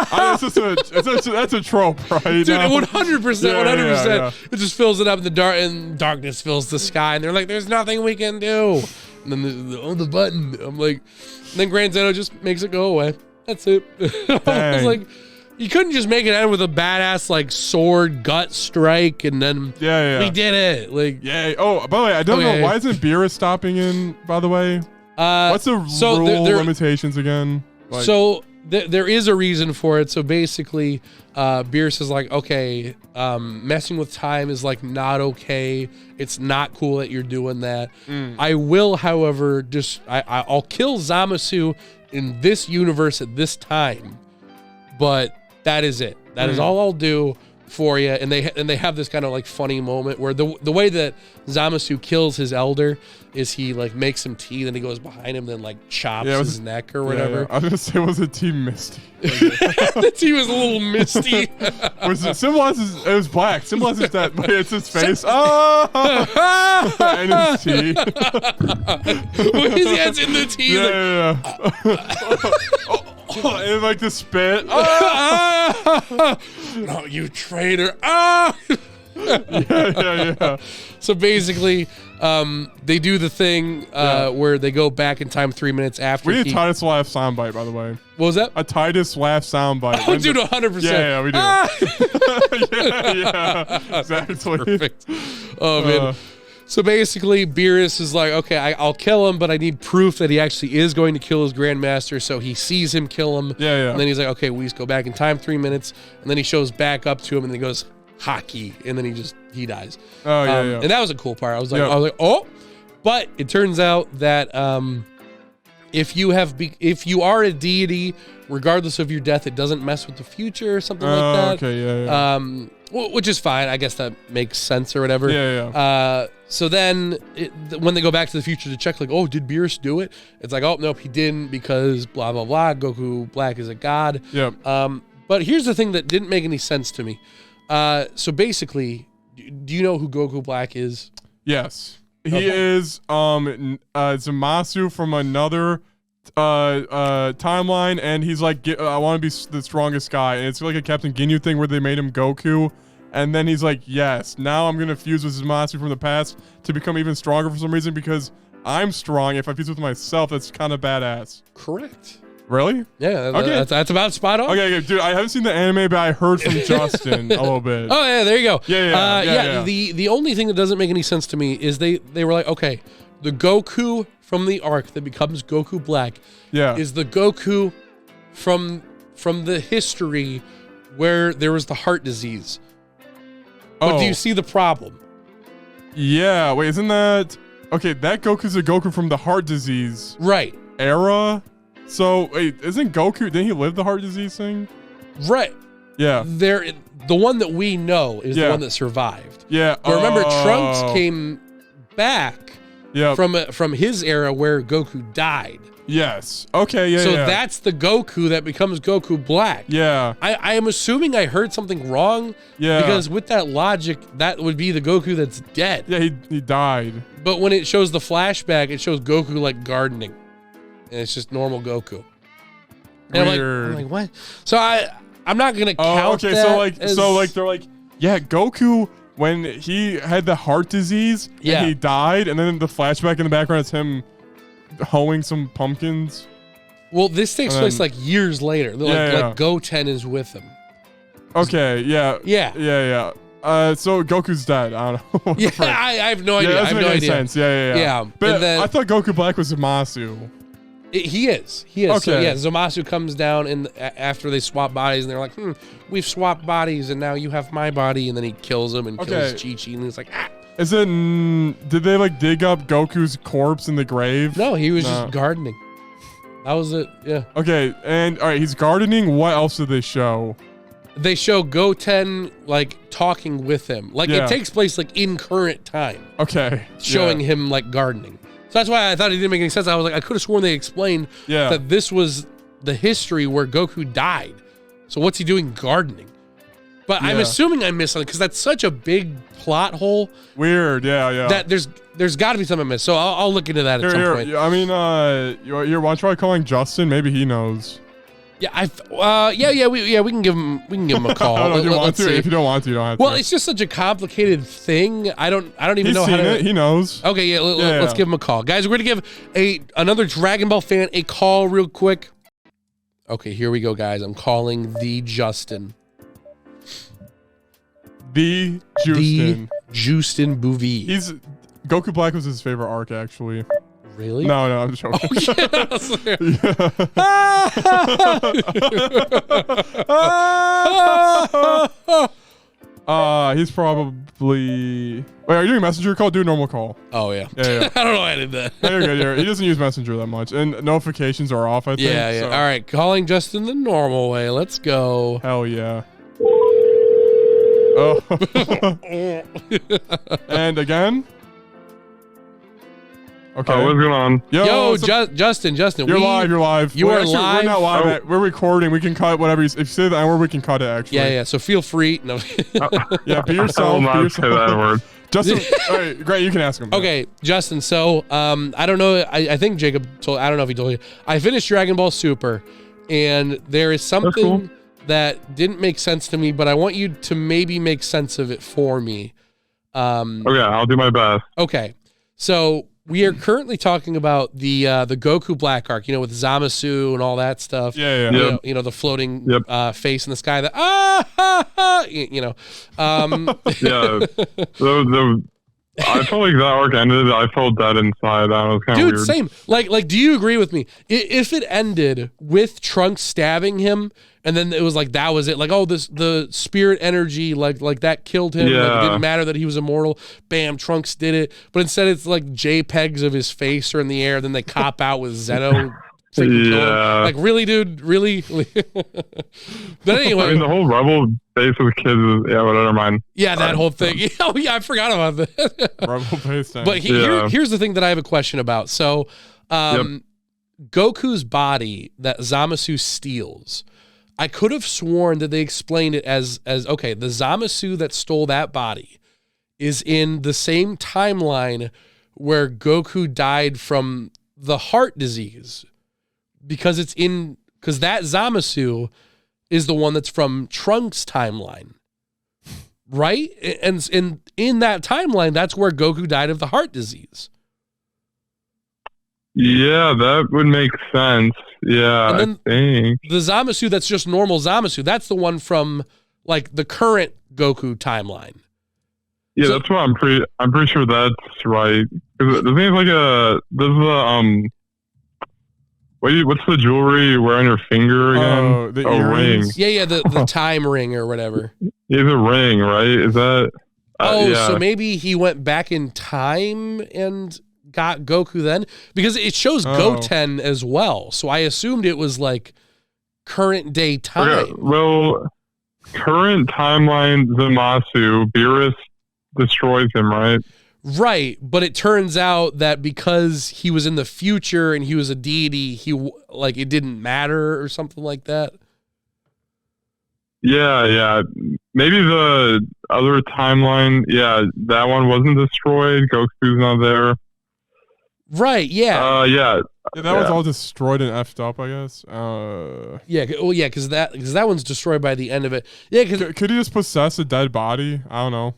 That's a trope, right? Dude, 100%, 100%. Yeah. It just fills it up in the dark, and darkness fills the sky, and they're like, "There's nothing we can do." And then the button. I'm like, and then Grand Zeno just makes it go away. That's it. I was like, you couldn't just make it end with a badass like sword gut strike, and then we did it. Like, Oh, by the way, I don't know why isn't Beerus stopping in. By the way, what's the rule limitations again? Like, so there is a reason for it. So basically, Beerus is like, okay, messing with time is like not okay. It's not cool that you're doing that. I will, however, I'll kill Zamasu in this universe at this time, but that is it. That is all I'll do for you. And they have this kind of like funny moment where the way that Zamasu kills his elder is he like makes him tea, then he goes behind him, then like chops his neck or whatever. I was gonna say, was it Team Misty? The tea was a little misty. Symbolizes it was black. Symbolizes that, but it's his face. And his tea. His head's in the tea. And like the spit. No, you traitor. Yeah. So basically, they do the thing where they go back in time 3 minutes after. We need a Titus laugh soundbite, by the way. What was that? A Titus laugh soundbite. Oh, dude, 100%. Yeah, we do. Yeah, exactly. Perfect. Oh, man. So basically, Beerus is like, okay, I'll kill him, but I need proof that he actually is going to kill his Grandmaster. So he sees him kill him. Yeah. And then he's like, okay, we just go back in time 3 minutes. And then he shows back up to him, and he goes, hockey. And then he dies. Oh, yeah. And that was a cool part. I was like, oh. But it turns out that if you are a deity, regardless of your death, it doesn't mess with the future or something like that. Okay, yeah. Which is fine. I guess that makes sense or whatever. Yeah. So then when they go back to the future to check, like, oh, did Beerus do it? It's like, oh, nope, he didn't because blah, blah, blah. Goku Black is a god. Yep. But here's the thing that didn't make any sense to me. So basically, do you know who Goku Black is? Yes. He is Zamasu from another timeline, and he's like, I want to be the strongest guy. And it's like a Captain Ginyu thing where they made him Goku. And then he's like, yes, now I'm going to fuse with Zamasu from the past to become even stronger for some reason because I'm strong. If I fuse with myself, that's kind of badass. Correct. Really? Yeah. Okay. That's about spot on. Okay, dude, I haven't seen the anime, but I heard from Justin a little bit. Oh, yeah, there you go. Yeah. The only thing that doesn't make any sense to me is they were like, okay, the Goku from the arc that becomes Goku Black is the Goku from the history where there was the heart disease. But do you see the problem? Yeah, wait, isn't that... Okay, that Goku's a Goku from the heart disease era? So, wait, isn't Goku... Didn't he live the heart disease thing? Right. Yeah. The one that we know is the one that survived. Yeah. But remember, Trunks came back Yep. from his era where Goku died. Yes. Okay, yeah, So yeah. that's the Goku that becomes Goku Black. Yeah. I am assuming I heard something wrong. Yeah. Because with that logic, that would be the Goku that's dead. Yeah, he died. But when it shows the flashback, it shows Goku like gardening. And it's just normal Goku. And I'm like, what? So I'm not gonna count okay, that. So they're like, yeah, Goku when he had the heart disease and he died, and then the flashback in the background is him hoeing some pumpkins. Well, this takes place like years later. Like Goten is with him. Okay, yeah. So Goku's dead. I don't know. Yeah, I have no idea. Yeah, I have no idea. Sense. Yeah. But then, I thought Goku Black was Zamasu. He is. Okay. So yeah, Zamasu comes down and after they swap bodies, and they're like, we've swapped bodies, and now you have my body, and then he kills him and kills Chi-Chi, and he's like, ah. Is it? Did they like dig up Goku's corpse in the grave? No, he was just gardening. That was it. Yeah. Okay, and all right, he's gardening. What else did they show? They show Goten like talking with him. Like it takes place like in current time. Okay. Showing him like gardening. So that's why I thought it didn't make any sense. I was like, I could have sworn they explained that this was the history where Goku died. So what's he doing gardening? But I'm assuming I missed something because that's such a big plot hole. Weird, yeah. That there's got to be something I missed. So I'll look into that at some point. I mean, why don't you try calling Justin? Maybe he knows. Yeah, we can give him a call. I don't know, if you don't want to, you don't have to. Well, it's just such a complicated thing. I don't even know how to. He knows. Okay, let's give him a call, guys. We're gonna give another Dragon Ball fan a call real quick. Okay, here we go, guys. I'm calling the Justin. The Justin Bouvier. Goku Black was his favorite arc, actually. Really? No, I'm just joking. He's probably. Wait, are you doing messenger call? Do a normal call. Oh yeah. Yeah. I don't know why I did that. No, you're good. He doesn't use messenger that much, and notifications are off. I think. Yeah. So. All right, calling Justin the normal way. Let's go. Hell yeah. Oh. And again. Okay. What's going on? Yo, Justin. You're live. You're live. You are live. We're not live. We're recording. We can cut whatever. If you say the N-word, we can cut it. Actually. Yeah. So feel free. No. Yeah. Be yourself. I will not say that word. Justin. All right. Great. You can ask him. Okay, Justin. So, I don't know. I think Jacob told. I don't know if he told you. I finished Dragon Ball Super, and there is something that didn't make sense to me, but I want you to maybe make sense of it for me. Okay, I'll do my best. Okay, so we are currently talking about the Goku Black arc, with Zamasu and all that stuff. Yeah. You know the floating face in the sky. That Yeah. I felt like that arc ended. I felt dead inside. That was kind of weird. Dude, same. Like, do you agree with me? If it ended with Trunks stabbing him, and then it was like that was it. Like, the spirit energy, like that killed him. Yeah. Like, it didn't matter that he was immortal. Bam, Trunks did it. But instead, it's like JPEGs of his face are in the air. Then they cop out with Zeno. Yeah. Like, really, dude, really. But anyway, I mean, the whole rebel base with kids is whatever. Mind. Yeah, that whole thing. Oh yeah, I forgot about that. Rebel base. But here's the thing that I have a question about. So, Goku's body that Zamasu steals, I could have sworn that they explained it as okay, the Zamasu that stole that body is in the same timeline where Goku died from the heart disease, because that Zamasu is the one that's from Trunks' timeline, right? And in that timeline, that's where Goku died of the heart disease. Yeah, that would make sense. Yeah, and then I think the Zamasu that's just normal Zamasu, that's the one from like the current Goku timeline. Yeah, that's what I'm pretty sure that's right. Because the thing is what's the jewelry you wear on your finger again? The ring. Yeah, the time ring or whatever. Yeah, the ring, right? Is that? So maybe he went back in time and got Goku then, because it shows Goten as well. So I assumed it was like current day time. Okay, well, current timeline, Zamasu, Beerus destroys him, right? Right, but it turns out that because he was in the future and he was a deity, it didn't matter or something like that. Yeah. Maybe the other timeline, that one wasn't destroyed. Goku's not there. Right, yeah. That one's all destroyed and effed up, I guess. Because that one's destroyed by the end of it. Yeah, could he just possess a dead body? I don't know.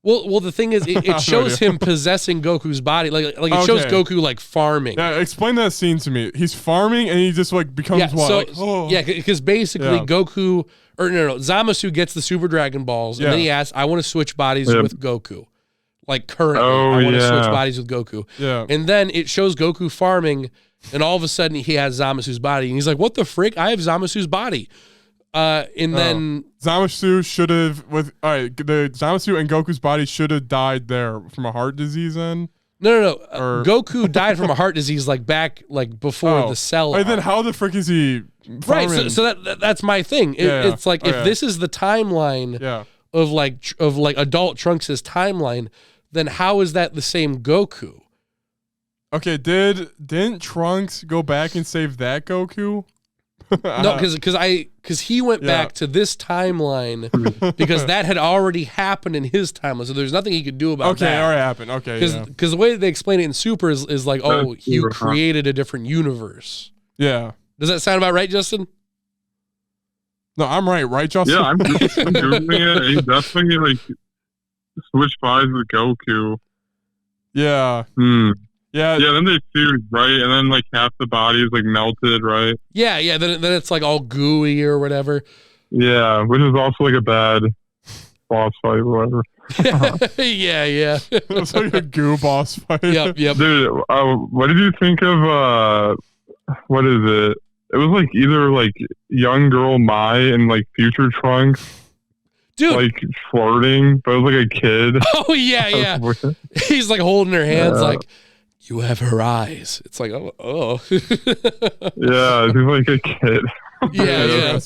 Well, the thing is, it shows him possessing Goku's body. Like it shows Goku like farming. Yeah, explain that scene to me. He's farming and he just like becomes what? Because basically Goku, or no, Zamasu gets the Super Dragon Balls, and then he asks, "I want to switch bodies with Goku." Like currently, I want to switch bodies with Goku. Yeah, and then it shows Goku farming, and all of a sudden he has Zamasu's body, and he's like, "What the frick? I have Zamasu's body." Then Zamasu should have the Zamasu and Goku's body should have died there from a heart disease. Then no. Goku died from a heart disease back before the cell. Wait, then how the frick is he farming? Right? So that's my thing. It's like if this is the timeline of adult Trunks' timeline, then how is that the same Goku? Okay, didn't Trunks go back and save that Goku? No, because he went back to this timeline because that had already happened in his timeline. So there's nothing he could do about that. Okay, it already happened. Okay, because the way that they explain it in Super is like, oh, you created a different universe. Yeah. Does that sound about right, Justin? No, I'm right, Justin? Yeah, I'm Googling it. He definitely like switched bodies with Goku. Yeah. Yeah. Yeah, then they fused, right? And then like half the body is like melted, right? Yeah. Then it's like all gooey or whatever. Yeah, which is also like a bad boss fight or whatever. Yeah. It's like a goo boss fight. Yep. Dude, what did you think of what is it? It was like either like young girl Mai and like future Trunks. Dude, like flirting, but it was like a kid. Oh yeah. He's like holding her hands, like, you have her eyes. It's like, oh. Yeah, he's like a kid. Yeah.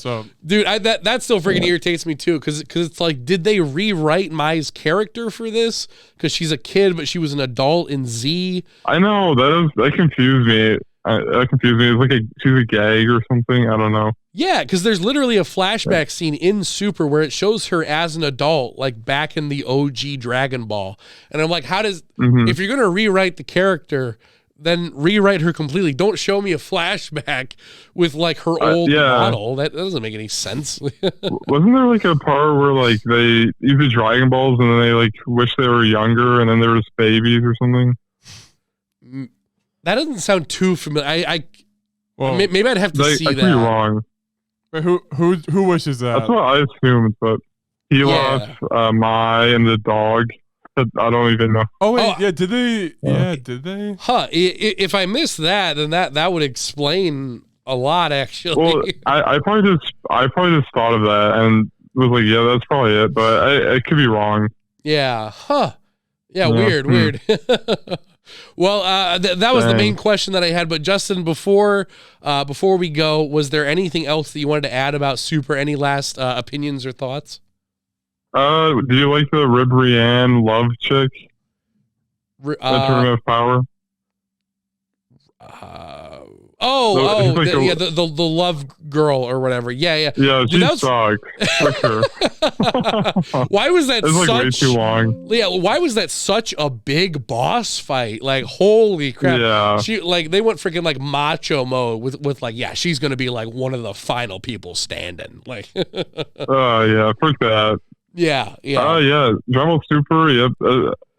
Dude, that still freaking irritates me too, because it's like, did they rewrite Mai's character for this? Because she's a kid, but she was an adult in Z. I know that confused me. That confused me. It's like she's a gag or something. I don't know. Yeah, because there's literally a flashback scene in Super where it shows her as an adult, like back in the OG Dragon Ball. And I'm like, how does, if you're going to rewrite the character, then rewrite her completely. Don't show me a flashback with like her old model. That doesn't make any sense. Wasn't there like a part where like they use the Dragon Balls and then they like wish they were younger and then there was babies or something? That doesn't sound too familiar. Maybe I'd have to see that. I could be wrong. Wait, who wishes that? That's what I assumed, but Pilaf, Mai, and the dog. I don't even know. Oh wait, yeah. Did they? Yeah, did they? Huh? If I missed that, then that would explain a lot, actually. Well, I probably just thought of that and was like, yeah, that's probably it, but I could be wrong. Yeah. Huh. Yeah. Weird. Well, that was the main question that I had. But Justin, before we go, was there anything else that you wanted to add about Super? Any last opinions or thoughts? Do you like the Rib Rianne love chick? The Tournament of Power. The love girl or whatever. Yeah. Yeah, she sucks. Why was that? It's like way too long. Yeah, why was that such a big boss fight? Like, holy crap! Yeah, they went freaking like macho mode with like, yeah, she's gonna be like one of the final people standing. Like, yeah, fuck that. Yeah. Yeah. Dragon Ball Super. Yep.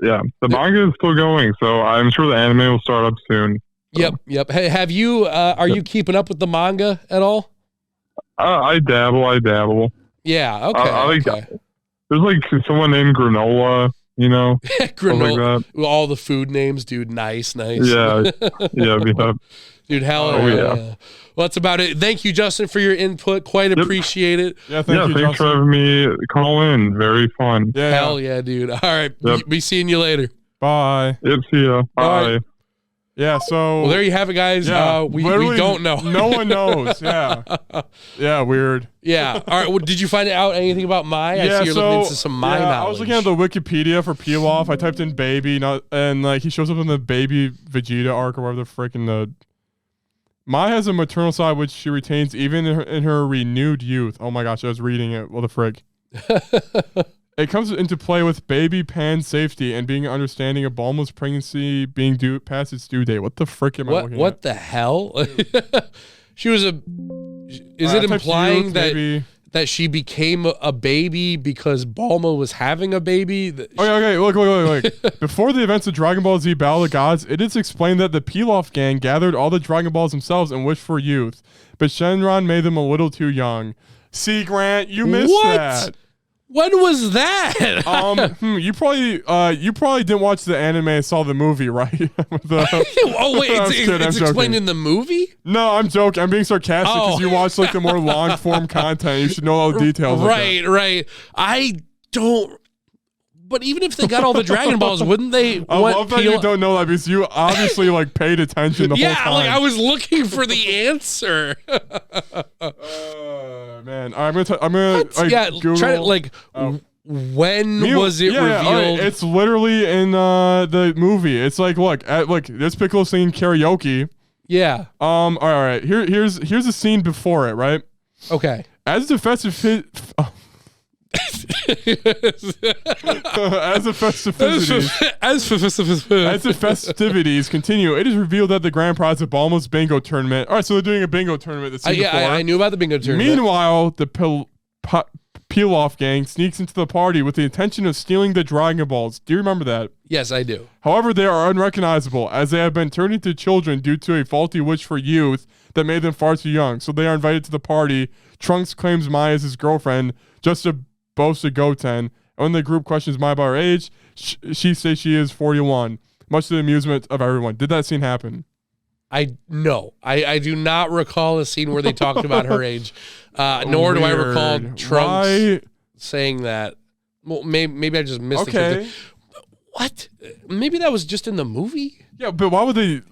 Yeah. The manga is still going, so I'm sure the anime will start up soon. Yep. Hey, have you? Are you keeping up with the manga at all? I dabble. Yeah. Okay. There's like someone named Granola. You know, Granola. Like all the food names, dude. Nice. Yeah. Dude, hell yeah. Well, that's about it. Thank you, Justin, for your input. Quite appreciate it. Yeah, thanks for having me call in. Very fun. Yeah. Hell yeah, dude. All right. Be seeing you later. Bye. Yep, see ya. Bye. Right. Yeah, so... Well, there you have it, guys. Yeah, we don't know. No one knows. Yeah. Yeah, weird. Yeah. All right. Well, did you find out anything about Mai? I see you're looking into some Mai knowledge. I was looking at the Wikipedia for Pilaf. I typed in baby, and like he shows up in the baby Vegeta arc or whatever the freaking the... Mai has a maternal side which she retains even in her renewed youth. Oh my gosh, I was reading it. What the frick? It comes into play with baby Pan's safety and being understanding of Bulma's pregnancy being due past its due date. What the frick am I looking at? What the hell? She was a... Is it implying that she became a baby because Bulma was having a baby? Okay, look. Before the events of Dragon Ball Z Battle of the Gods, it is explained that the Pilaf gang gathered all the Dragon Balls themselves and wished for youth, but Shenron made them a little too young. See, Grant, you missed that. When was that? You probably didn't watch the anime and saw the movie, right? It's explained in the movie? No, I'm joking. I'm being sarcastic because you watch like the more long form content. You should know all the details. Right. I don't. But even if they got all the Dragon Balls, wouldn't they? I love that you don't know that because you obviously like paid attention the whole time. Yeah, like I was looking for the answer. Man, I'm gonna Google. Try to like. When was it revealed? Right. It's literally in the movie. It's like, look, there's Piccolo singing karaoke. Yeah. All right. Here's a scene before it, right? Okay. As the festivities continue, it is revealed that the grand prize of Balma's bingo tournament. All right, so they're doing a bingo tournament. That's I knew about the bingo tournament. Meanwhile, the Peel-Off gang sneaks into the party with the intention of stealing the Dragon Balls. Do you remember that? Yes, I do. However, they are unrecognizable as they have been turned into children due to a faulty wish for youth that made them far too young. So they are invited to the party. Trunks claims Maya as his girlfriend just to boast a Goten. And when the group questions Maya about her age, she says she is 41, much to the amusement of everyone. Did that scene happen? No. I do not recall a scene where they talked about her age. Nor do I recall Trunks saying that. Well, maybe I just missed it. What? Maybe that was just in the movie? Yeah, but why would they?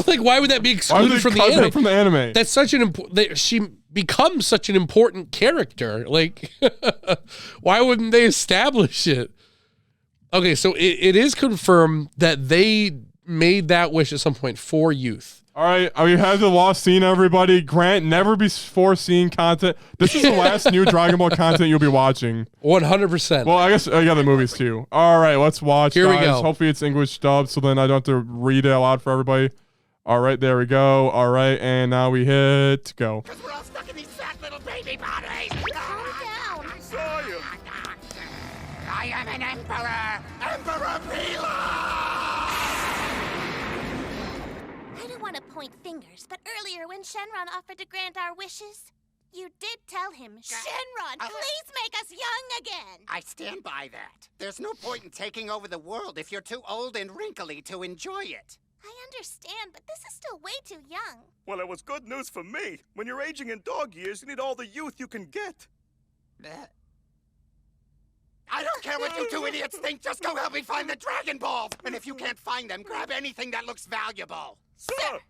Like, why would that be excluded from the anime? That's such an important. She becomes such an important character. Like, why wouldn't they establish it? Okay, so it is confirmed that they made that wish at some point for youth. All right, we have the lost scene, everybody. Grant, never before seen content. This is the last new Dragon Ball content you'll be watching. 100%. Well, I guess I got the movies too. All right, let's watch. Here guys. we go. Hopefully it's English dubbed, so then I don't have to read it out loud for everybody. All right, there we go. All right, and now we hit go. Because we're all stuck in these fat little baby bodies. Calm down. I saw you. I am an emperor. Emperor Pilaf! I don't want to point fingers, but earlier when Shenron offered to grant our wishes, you did tell him, Shenron, please make us young again. I stand by that. There's no point in taking over the world if you're too old and wrinkly to enjoy it. I understand, but this is still way too young. Well, it was good news for me. When you're aging in dog years, you need all the youth you can get. I don't care what you two idiots think. Just go help me find the Dragon Balls. And if you can't find them, grab anything that looks valuable. Sir!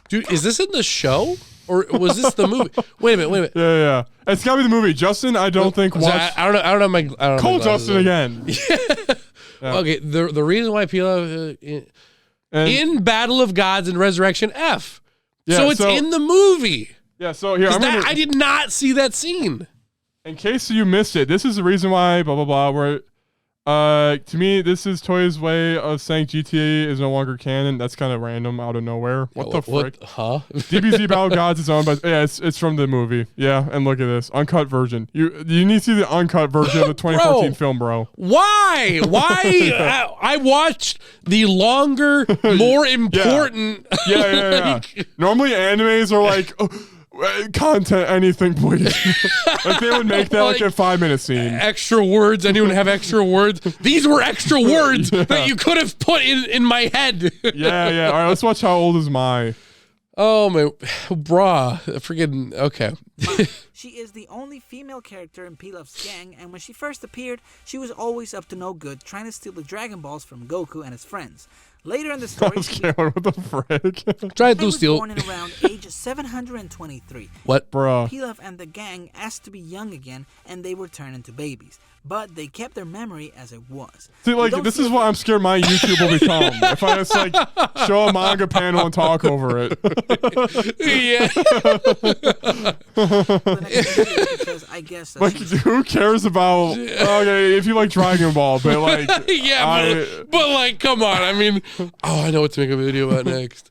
Dude, is this in the show? Or was this the movie? Wait a minute. Yeah. It's gotta be the movie. Justin, I don't think watch. I don't know. Call Justin again. Yeah. Okay, the reason why Pilaf in Battle of Gods and Resurrection F. Yeah, so it's in the movie. Yeah, so here I did not see that scene. In case you missed it, this is the reason why blah blah blah. Where, to me, this is Toei's way of saying GTA is no longer canon. That's kind of random out of nowhere. What the frick? Huh? DBZ Battle of Gods is owned by. Yeah, it's from the movie. Yeah, and look at this uncut version. You need to see the uncut version of the 2014 film, bro. Why? I watched the longer, more important. Yeah. Normally, animes are like. Content, anything, please. Like they would make that like a 5-minute scene. Extra words. Anyone have extra words? These were extra words that you could have put in my head. Yeah. All right, let's watch How Old Is My. Oh my, brah. Freaking okay. She is the only female character in Pilaf's gang, and when she first appeared, she was always up to no good, trying to steal the Dragon Balls from Goku and his friends. Later in the story, what the frick? Try to steal. Born in around age 723. What, bro? Pilaf and the gang asked to be young again, and they were turned into babies. But they kept their memory as it was. See, like, this is what I'm scared my YouTube will become. If I just, like, show a manga panel and talk over it. Yeah. Because I guess like, who cares about, okay, if you like Dragon Ball, but, like. Yeah, but, like, come on. I mean, I know what to make a video about next.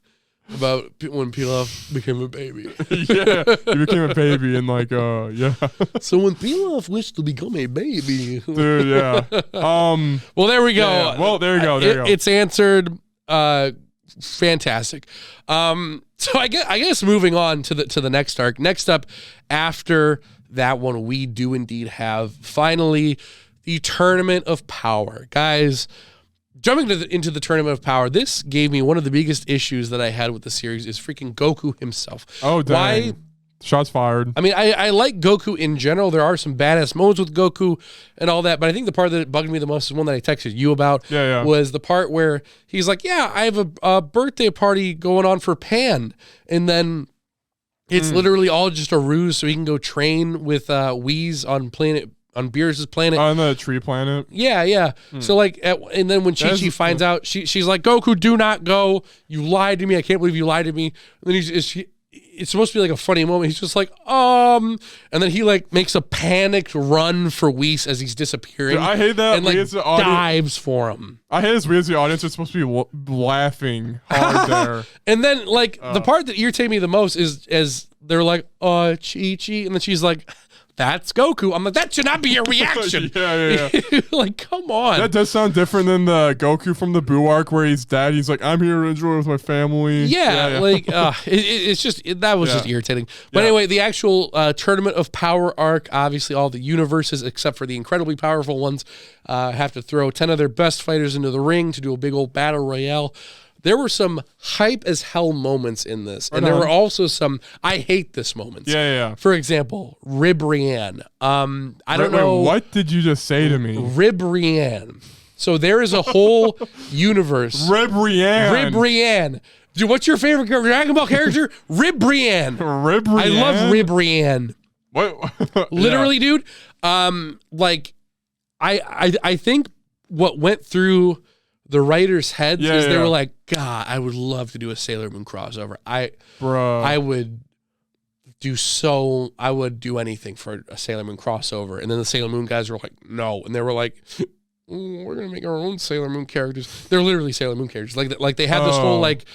About when Pilaf became a baby. Yeah, he became a baby and like, yeah. So when Pilaf wished to become a baby. Dude, yeah. Well, there we go. Yeah. Well, there you go. There you go. It's answered. Fantastic. So I guess moving on to the next arc. Next up, after that one, we do indeed have finally the Tournament of Power, guys. Jumping into the Tournament of Power, this gave me one of the biggest issues that I had with the series is freaking Goku himself. Oh, dang. Why? Shots fired. I mean, I like Goku in general. There are some badass moments with Goku and all that, but I think the part that bugged me the most is one that I texted you about. Yeah. Was the part where he's like, yeah, I have a birthday party going on for Pan, and then it's literally all just a ruse so he can go train with Whis on planet on Beerus' planet. On the tree planet. Yeah. So like, and then when Chi-Chi finds out, she's like, Goku, do not go. You lied to me. I can't believe you lied to me. And then it's supposed to be like a funny moment. He's just like, and then he like makes a panicked run for Whis as he's disappearing. Dude, I hate that. And like dives for him. I hate this. We as the audience are supposed to be laughing hard there. And then like the part that irritated me the most is they're like, Chi-Chi, and then she's like, that's Goku. I'm like, that should not be your reaction. yeah. Like, come on. That does sound different than the Goku from the Buu arc where he's dead. He's like, I'm here to enjoy with my family. Yeah. Like, it's just, that was just irritating. But anyway, the actual Tournament of Power arc, obviously all the universes, except for the incredibly powerful ones, have to throw 10 of their best fighters into the ring to do a big old battle royale. There were some hype as hell moments in this. And there were also some I hate this moments. Yeah. For example, Rib Rian. I don't know. What did you just say to me? Rib Rian. So there is a whole universe. Rib Rian. Dude, what's your favorite Dragon Ball character? Rib Rian. Rib Rian? I love Rib Rian. What? Literally, dude. Like, I think what went through the writers' heads is they were like, God, I would love to do a Sailor Moon crossover. I would do anything for a Sailor Moon crossover. And then the Sailor Moon guys were like, no. And they were like, we're going to make our own Sailor Moon characters. They're literally Sailor Moon characters. Like they have this whole like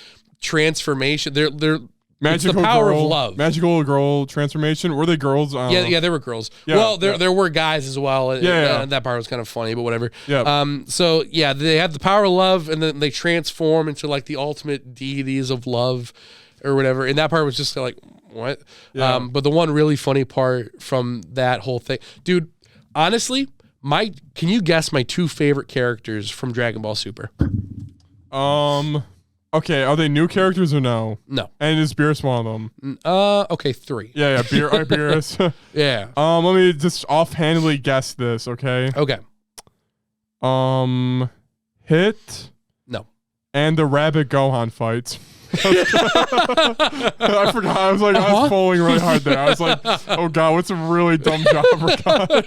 transformation. They're Magical the power girl, of love. Magical girl transformation. Were they girls? Yeah, there were girls. Yeah, well, there were guys as well. That part was kind of funny, but whatever. Yeah. So yeah, they have the power of love, and then they transform into like the ultimate deities of love, or whatever. And that part was just like, what? Yeah. But the one really funny part from that whole thing, dude. Honestly, can you guess my 2 favorite characters from Dragon Ball Super? Okay, are they new characters or no? No. And is Beerus one of them? Okay, 3. Yeah, Beerus. Yeah. Let me just offhandedly guess this, okay? Okay. Hit. No. And the Rabbit Gohan fights. I forgot. I was like, I was falling really hard there. I was like, oh God, what's a really dumb job for God?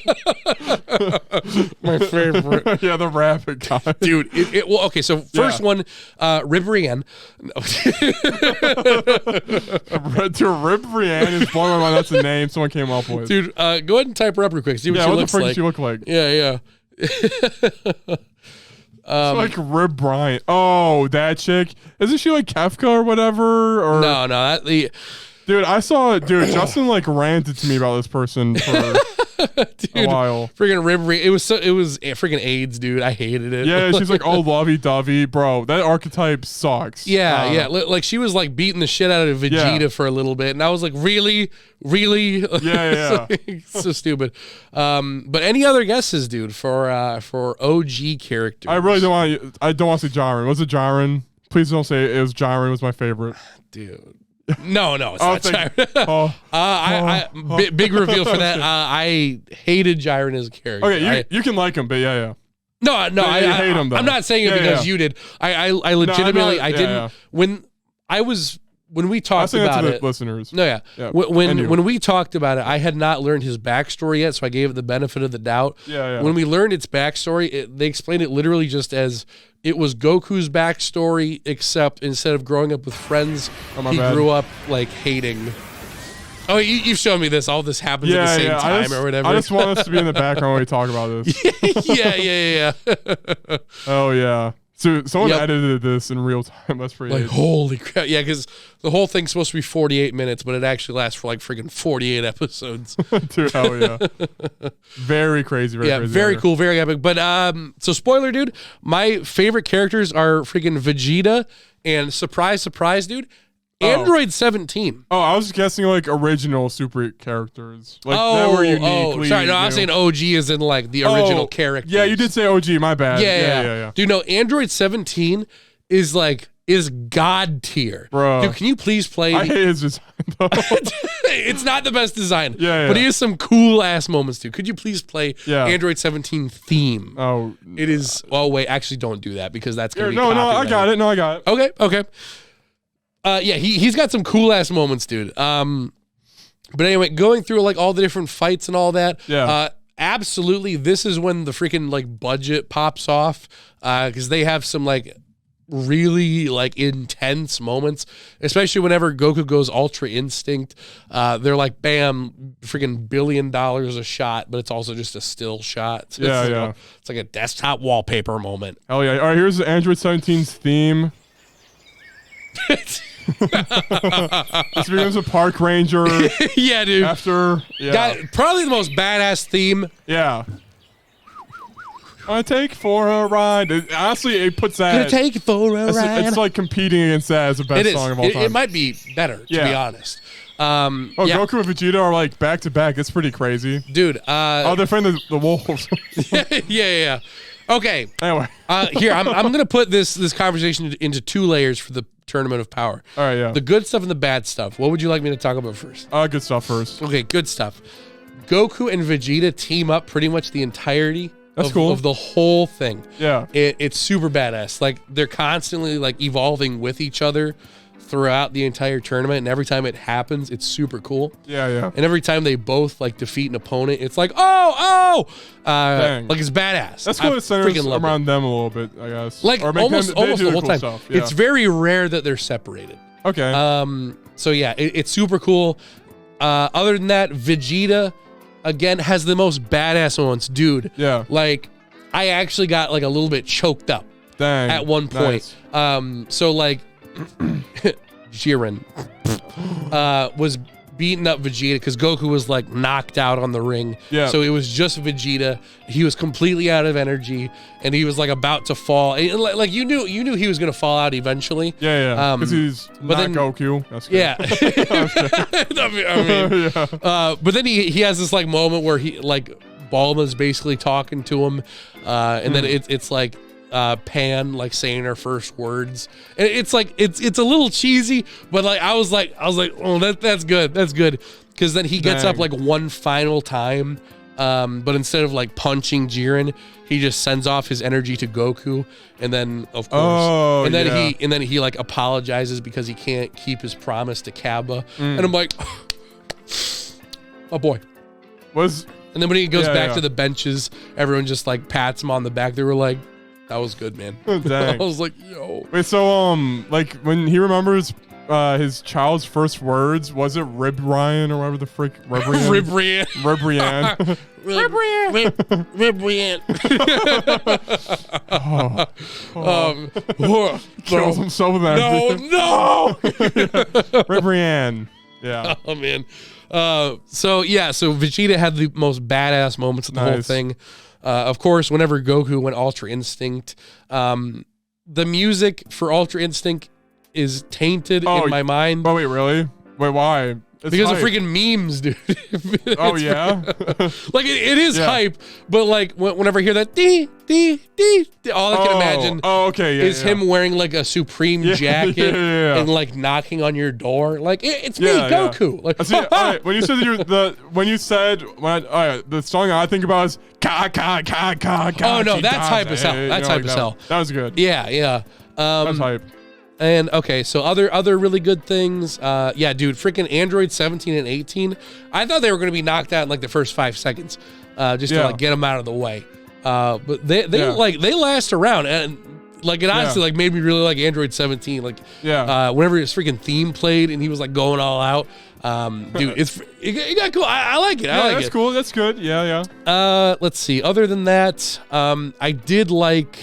My favorite. Yeah, the rabbit guy. Dude, well, okay, so first one, Rib Rian. Rib Rian is blowing my mind. That's the name someone came up with. Dude, go ahead and type her up real quick. See what she looks like. What the frick does she look like? Yeah. It's like Rib Bryant. Oh, that chick. Isn't she like Kefka or whatever? Or no. Dude, I saw it. Dude, Justin like ranted to me about this person for a while. Freaking Rib Rian. It was freaking AIDS, dude. I hated it. Yeah, she's like, oh, lovey-dovey. Bro, that archetype sucks. Yeah. Like she was like beating the shit out of Vegeta for a little bit. And I was like, really? Yeah. So stupid. But any other guesses, dude, for OG characters? I really don't want to say Jiren. Was it Jiren? Please don't say it was Jiren was my favorite. Dude. No, it's not Jiren. Big reveal for that. I hated Jiren as a character. Okay, you can like him, but yeah. No, I hate him. Though. I'm not saying it because you did. I legitimately I didn't when we talked about it. Listeners. No, yeah. When we talked about it, I had not learned his backstory yet, so I gave it the benefit of the doubt. Yeah. When we learned its backstory, they explained it literally just as it was Goku's backstory, except instead of growing up with friends, he grew up like hating. Oh, you've shown me this. All this happens at the same time or whatever. I just want us to be in the background when we talk about this. Yeah. Oh, yeah. So someone edited this in real time. That's pretty like, holy crap. Yeah, because the whole thing's supposed to be 48 minutes, but it actually lasts for like freaking 48 episodes. Dude, hell yeah. Very crazy. Very cool. Very epic. But so spoiler, dude, my favorite characters are freaking Vegeta and surprise, dude, Android 17. Oh, I was guessing like original Super characters. Like that were uniquely. Sorry, no, I was saying OG is in like the original characters. Yeah, you did say OG, my bad. Yeah. Dude, no, Android 17 is God tier. Bro. Dude, can you please play? I hate his design though. It's not the best design. Yeah. But he has some cool ass moments too. Could you please play Android 17 theme? Oh. It is. Oh, wait, actually don't do that because that's going to be No, I got it. Okay. Yeah, he's got some cool ass moments, dude. But anyway, going through like all the different fights and all that. Yeah. absolutely, this is when the freaking like budget pops off, because they have some like really like intense moments, especially whenever Goku goes Ultra Instinct. They're like, bam, freaking $1 billion a shot, but it's also just a still shot. So it's like a desktop wallpaper moment. Hell yeah. All right, here's Android 17's theme. This becomes a park ranger. Yeah, dude. After, probably the most badass theme. Yeah. I take for a ride. Honestly, it puts that. Gonna take for a ride. It's like competing against that as the best song of all time. It might be better, to be honest. Goku and Vegeta are like back to back. It's pretty crazy, dude. They're fighting the wolves. yeah. Okay. Anyway, here I'm gonna put this conversation into 2 layers for the Tournament of Power. All right, yeah. The good stuff and the bad stuff. What would you like me to talk about first? Good stuff first. Okay, good stuff. Goku and Vegeta team up pretty much the entirety That's cool. of the whole thing. Yeah. It's super badass. Like, they're constantly like evolving with each other throughout the entire tournament, and every time it happens, it's super cool. Yeah. And every time they both like defeat an opponent, it's like, like it's badass. That's cool. It centers around them a little bit, I guess. Like almost the whole time. Stuff. Yeah. It's very rare that they're separated. Okay. So yeah, it's super cool. Other than that, Vegeta again has the most badass moments, dude. Yeah. Like, I actually got like a little bit choked up. Dang. At one point. Nice. So like Jiren was beating up Vegeta because Goku was like knocked out on the ring. Yeah. So it was just Vegeta. He was completely out of energy, and he was like about to fall. And, like you knew he was gonna fall out eventually. Yeah. Because he's not Goku. That's good. Yeah. But then he has this like moment where he like Bulma's basically talking to him, and then it's like Pan like saying her first words, and it's like it's a little cheesy, but like I was like oh that's good because then he gets up like one final time, but instead of like punching Jiren, he just sends off his energy to Goku, and then of course and then he like apologizes because he can't keep his promise to Kappa, and I'm like, oh boy, and then when he goes back to the benches, everyone just like pats him on the back. They were like, that was good, man. Dang. I was like, yo. Wait, so like when he remembers his child's first words, was it Rib Ryan or whatever the frick? Ribrian. Kills himself then. No. Ribrian. Yeah. Oh man. So Vegeta had the most badass moments of the whole thing. Of course, whenever Goku went Ultra Instinct, the music for Ultra Instinct is tainted in my mind. Oh, wait, really? Wait, why? Because of freaking memes, dude. Oh, yeah? Like, it is hype, but like, whenever I hear that, dee, all I can imagine is him wearing like a Supreme jacket and like knocking on your door. Like, it's me, Goku. Like, all right, when you said the song I think about is ka. Oh, no, that's hype as hell. That's hype as hell. That was good. Yeah. That's hype. And okay, so other really good things. Yeah, dude, freaking Android 17 and 18. I thought they were going to be knocked out in like the first 5 seconds, just to like get them out of the way. But they last around, and like it honestly like made me really like Android 17. Like whenever his freaking theme played and he was like going all out. Dude, it got cool. I like it. That's cool. That's good. Yeah. Let's see. Other than that, I did like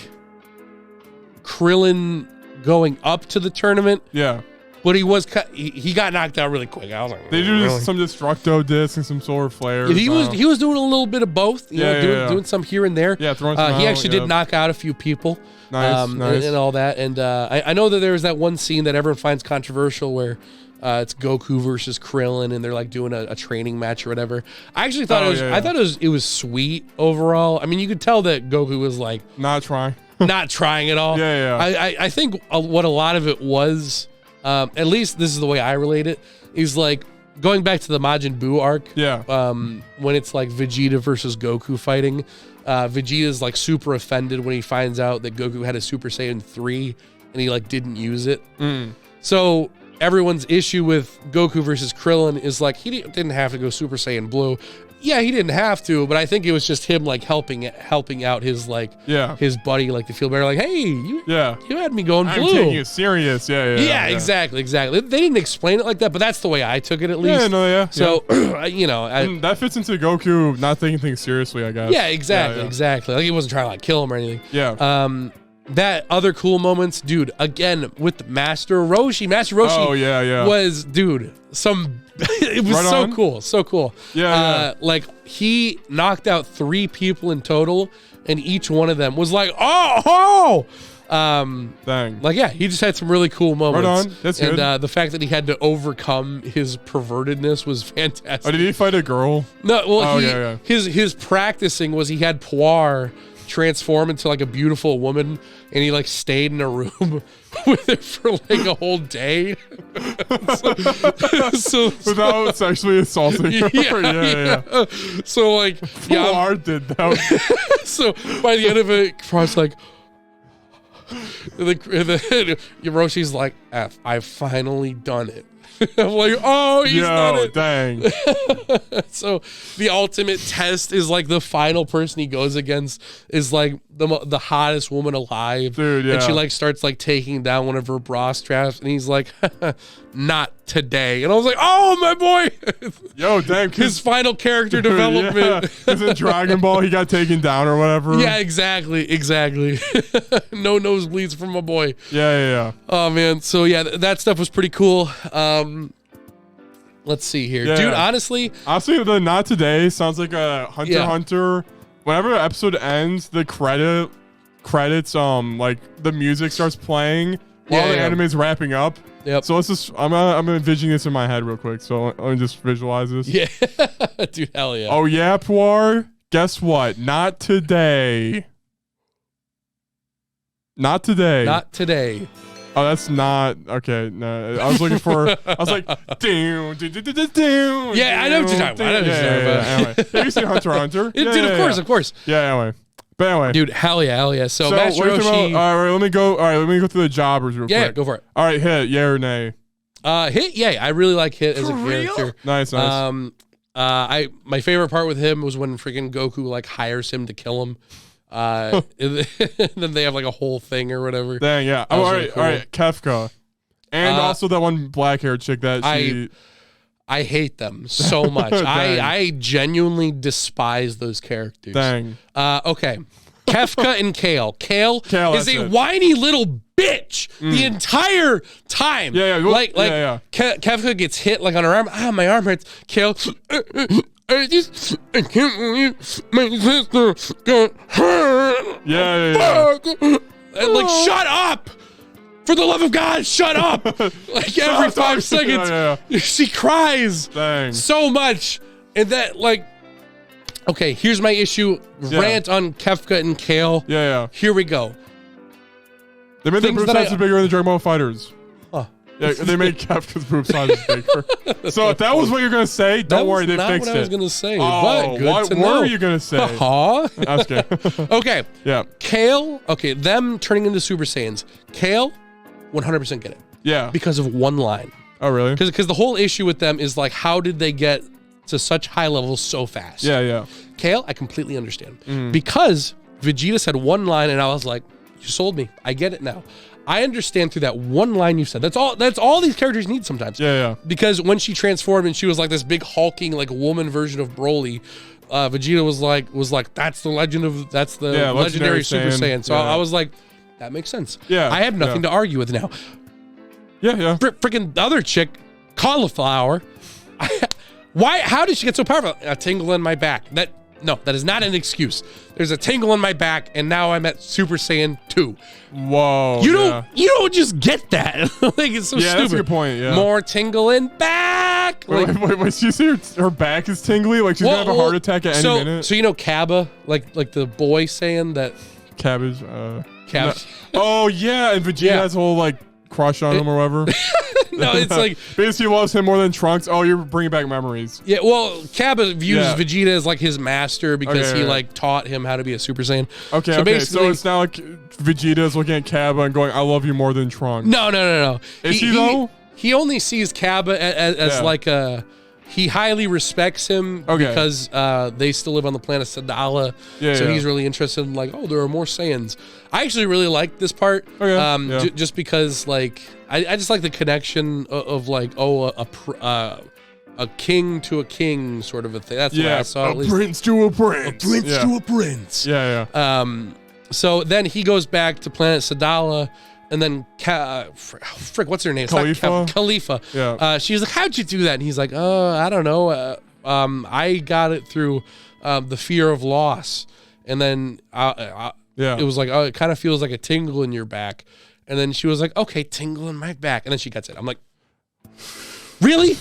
Krillin going up to the tournament. Yeah. But he got knocked out really quick. I was like, they do some Destructo discs and some solar flares. He was doing a little bit of both. Doing some here and there. Yeah, throwing he actually did knock out a few people. Nice. And all that. And I know that there was that one scene that everyone finds controversial where it's Goku versus Krillin and they're like doing a training match or whatever. I actually thought it was sweet overall. I mean, you could tell that Goku was like not trying at all. I think what a lot of it was, at least this is the way I relate it, is like going back to the Majin Buu arc. Yeah. When it's like Vegeta versus Goku fighting, Vegeta's like super offended when he finds out that Goku had a Super Saiyan 3 and he like didn't use it. So everyone's issue with Goku versus Krillin is like he didn't have to go Super Saiyan Blue. Yeah, he didn't have to, but I think it was just him like helping out his his buddy like to feel better. Like, hey, you had me going blue. I'm taking it serious. Yeah. Exactly. They didn't explain it like that, but that's the way I took it at least. So you know, that fits into Goku not taking things seriously, I guess. Yeah, exactly. Like he wasn't trying to like kill him or anything. Yeah. That other cool moments, dude. Again with Master Roshi. Master Roshi. Oh yeah. Was dude it was so cool. Yeah. Like he knocked out 3 people in total, and each one of them was like, oh. Dang. Like he just had some really cool moments. Right on. That's good. And the fact that he had to overcome his pervertedness was fantastic. Oh, did he fight a girl? No. Well, his practicing was he had Puar transform into like a beautiful woman, and he like stayed in a room with her for like a whole day. so without sexually assaulting her. Yeah. So like Puar did that. So by the end of it, Puar's like Yoroshi's like, I've finally done it. I'm like, oh, he's done it. Dang. So the ultimate test is like the final person he goes against is like the hottest woman alive. Dude, yeah. And she like starts like taking down one of her bra straps, and he's like, not today. And I was like, oh, my boy. Yo, damn. His final character development. Yeah, because in Dragon Ball, he got taken down or whatever. Yeah, exactly. No nosebleeds from my boy. Yeah. Oh, man. So, yeah, that stuff was pretty cool. Let's see here. Yeah. Dude, honestly, the Not Today sounds like a Hunter x Hunter. Whenever the episode ends, the credits, like the music starts playing while the anime's wrapping up. Yep. So let's just, I'm envisioning this in my head real quick. So let me just visualize this. Yeah. Dude, hell yeah. Oh, yeah, Puar. Guess what? Not today. Not today. Not today. Oh, that's not okay. No, I was looking for. I was like, down. Yeah, I know what you're talking about. Anyway, have you seen Hunter x Hunter? Dude, of course. Yeah, anyway. But anyway, dude, hell yeah. So Master Roshi. Roshi. Let me go through the jobbers real quick. Yeah, go for it. All right, hit, yeah or nay? Hit, yeah. I really like Hit as a character. Nice. My favorite part with him was when freaking Goku like hires him to kill him. And then they have like a whole thing or whatever. Dang, yeah. Oh, all right, Kefka, and also that one black-haired chick that I hate them so much. I genuinely despise those characters. Dang. Okay. Kefka and Kale. Kale is a whiny little bitch the entire time. Yeah. Kefka gets hit like on her arm. My arm hurts. Kale. I can't believe my sister got hurt. Yeah. Like, shut up! For the love of God, shut up! Like every 5 seconds, she cries so much, and that like. Okay, here's my issue. Rant on Kefka and Kale. Yeah. Here we go. They made their boob sizes bigger in the Dragon Ball Fighters. Huh. Yeah, they made Kefka's boob sizes bigger. So if that was what you're going to say, don't worry, they fixed it. That's not what I was going to say, but good to know. What were you going to say? That's good. Okay. Yeah. Kale, them turning into Super Saiyans. Kale, 100% get it. Yeah. Because of one line. Oh, really? Because the whole issue with them is like, how did they get to such high levels so fast? Yeah. Kale, I completely understand. Because Vegeta said one line and I was like, you sold me. I get it now. I understand through that one line you said. That's all these characters need sometimes. Yeah. Because when she transformed and she was like this big hulking like woman version of Broly, Vegeta was like that's the legendary Super Saiyan. So I was like, that makes sense. Yeah. I have nothing to argue with now. Yeah. Freaking other chick, Cauliflower. How did she get so powerful? A tingle in my back. That is not an excuse. There's a tingle in my back, and now I'm at Super Saiyan 2. Whoa. You don't just get that. Like, it's so stupid. Yeah, that's a good point. Yeah. More tingle in back. Wait, she see her back is tingly? Like she's gonna have a heart attack at any minute? So you know Cabba, like the boy saying that Cabbage. Cabbage. Oh yeah, and Vegeta has a whole like crush on him or whatever. No, it's like basically loves him more than Trunks. Oh, you're bringing back memories. Yeah, well, Cabba views Vegeta as like his master because he like taught him how to be a Super Saiyan. Okay. So it's not like Vegeta's looking at Cabba and going, "I love you more than Trunks." No. Is he though? He only sees Cabba as like a he highly respects him because they still live on the planet Sadala. So he's really interested in like, oh, there are more Saiyans. I actually really like this part. Just because like I just like the connection of like, a king to a king sort of a thing. That's what I saw. A prince to a prince. A prince to a prince. Yeah. So then he goes back to planet Sadala. And then, what's her name? Khalifa. Yeah. She's like, how'd you do that? And he's like, I don't know. I got it through the fear of loss. And then it was like, oh, it kind of feels like a tingle in your back. And then she was like, okay, tingle in my back. And then she gets it. I'm like, really?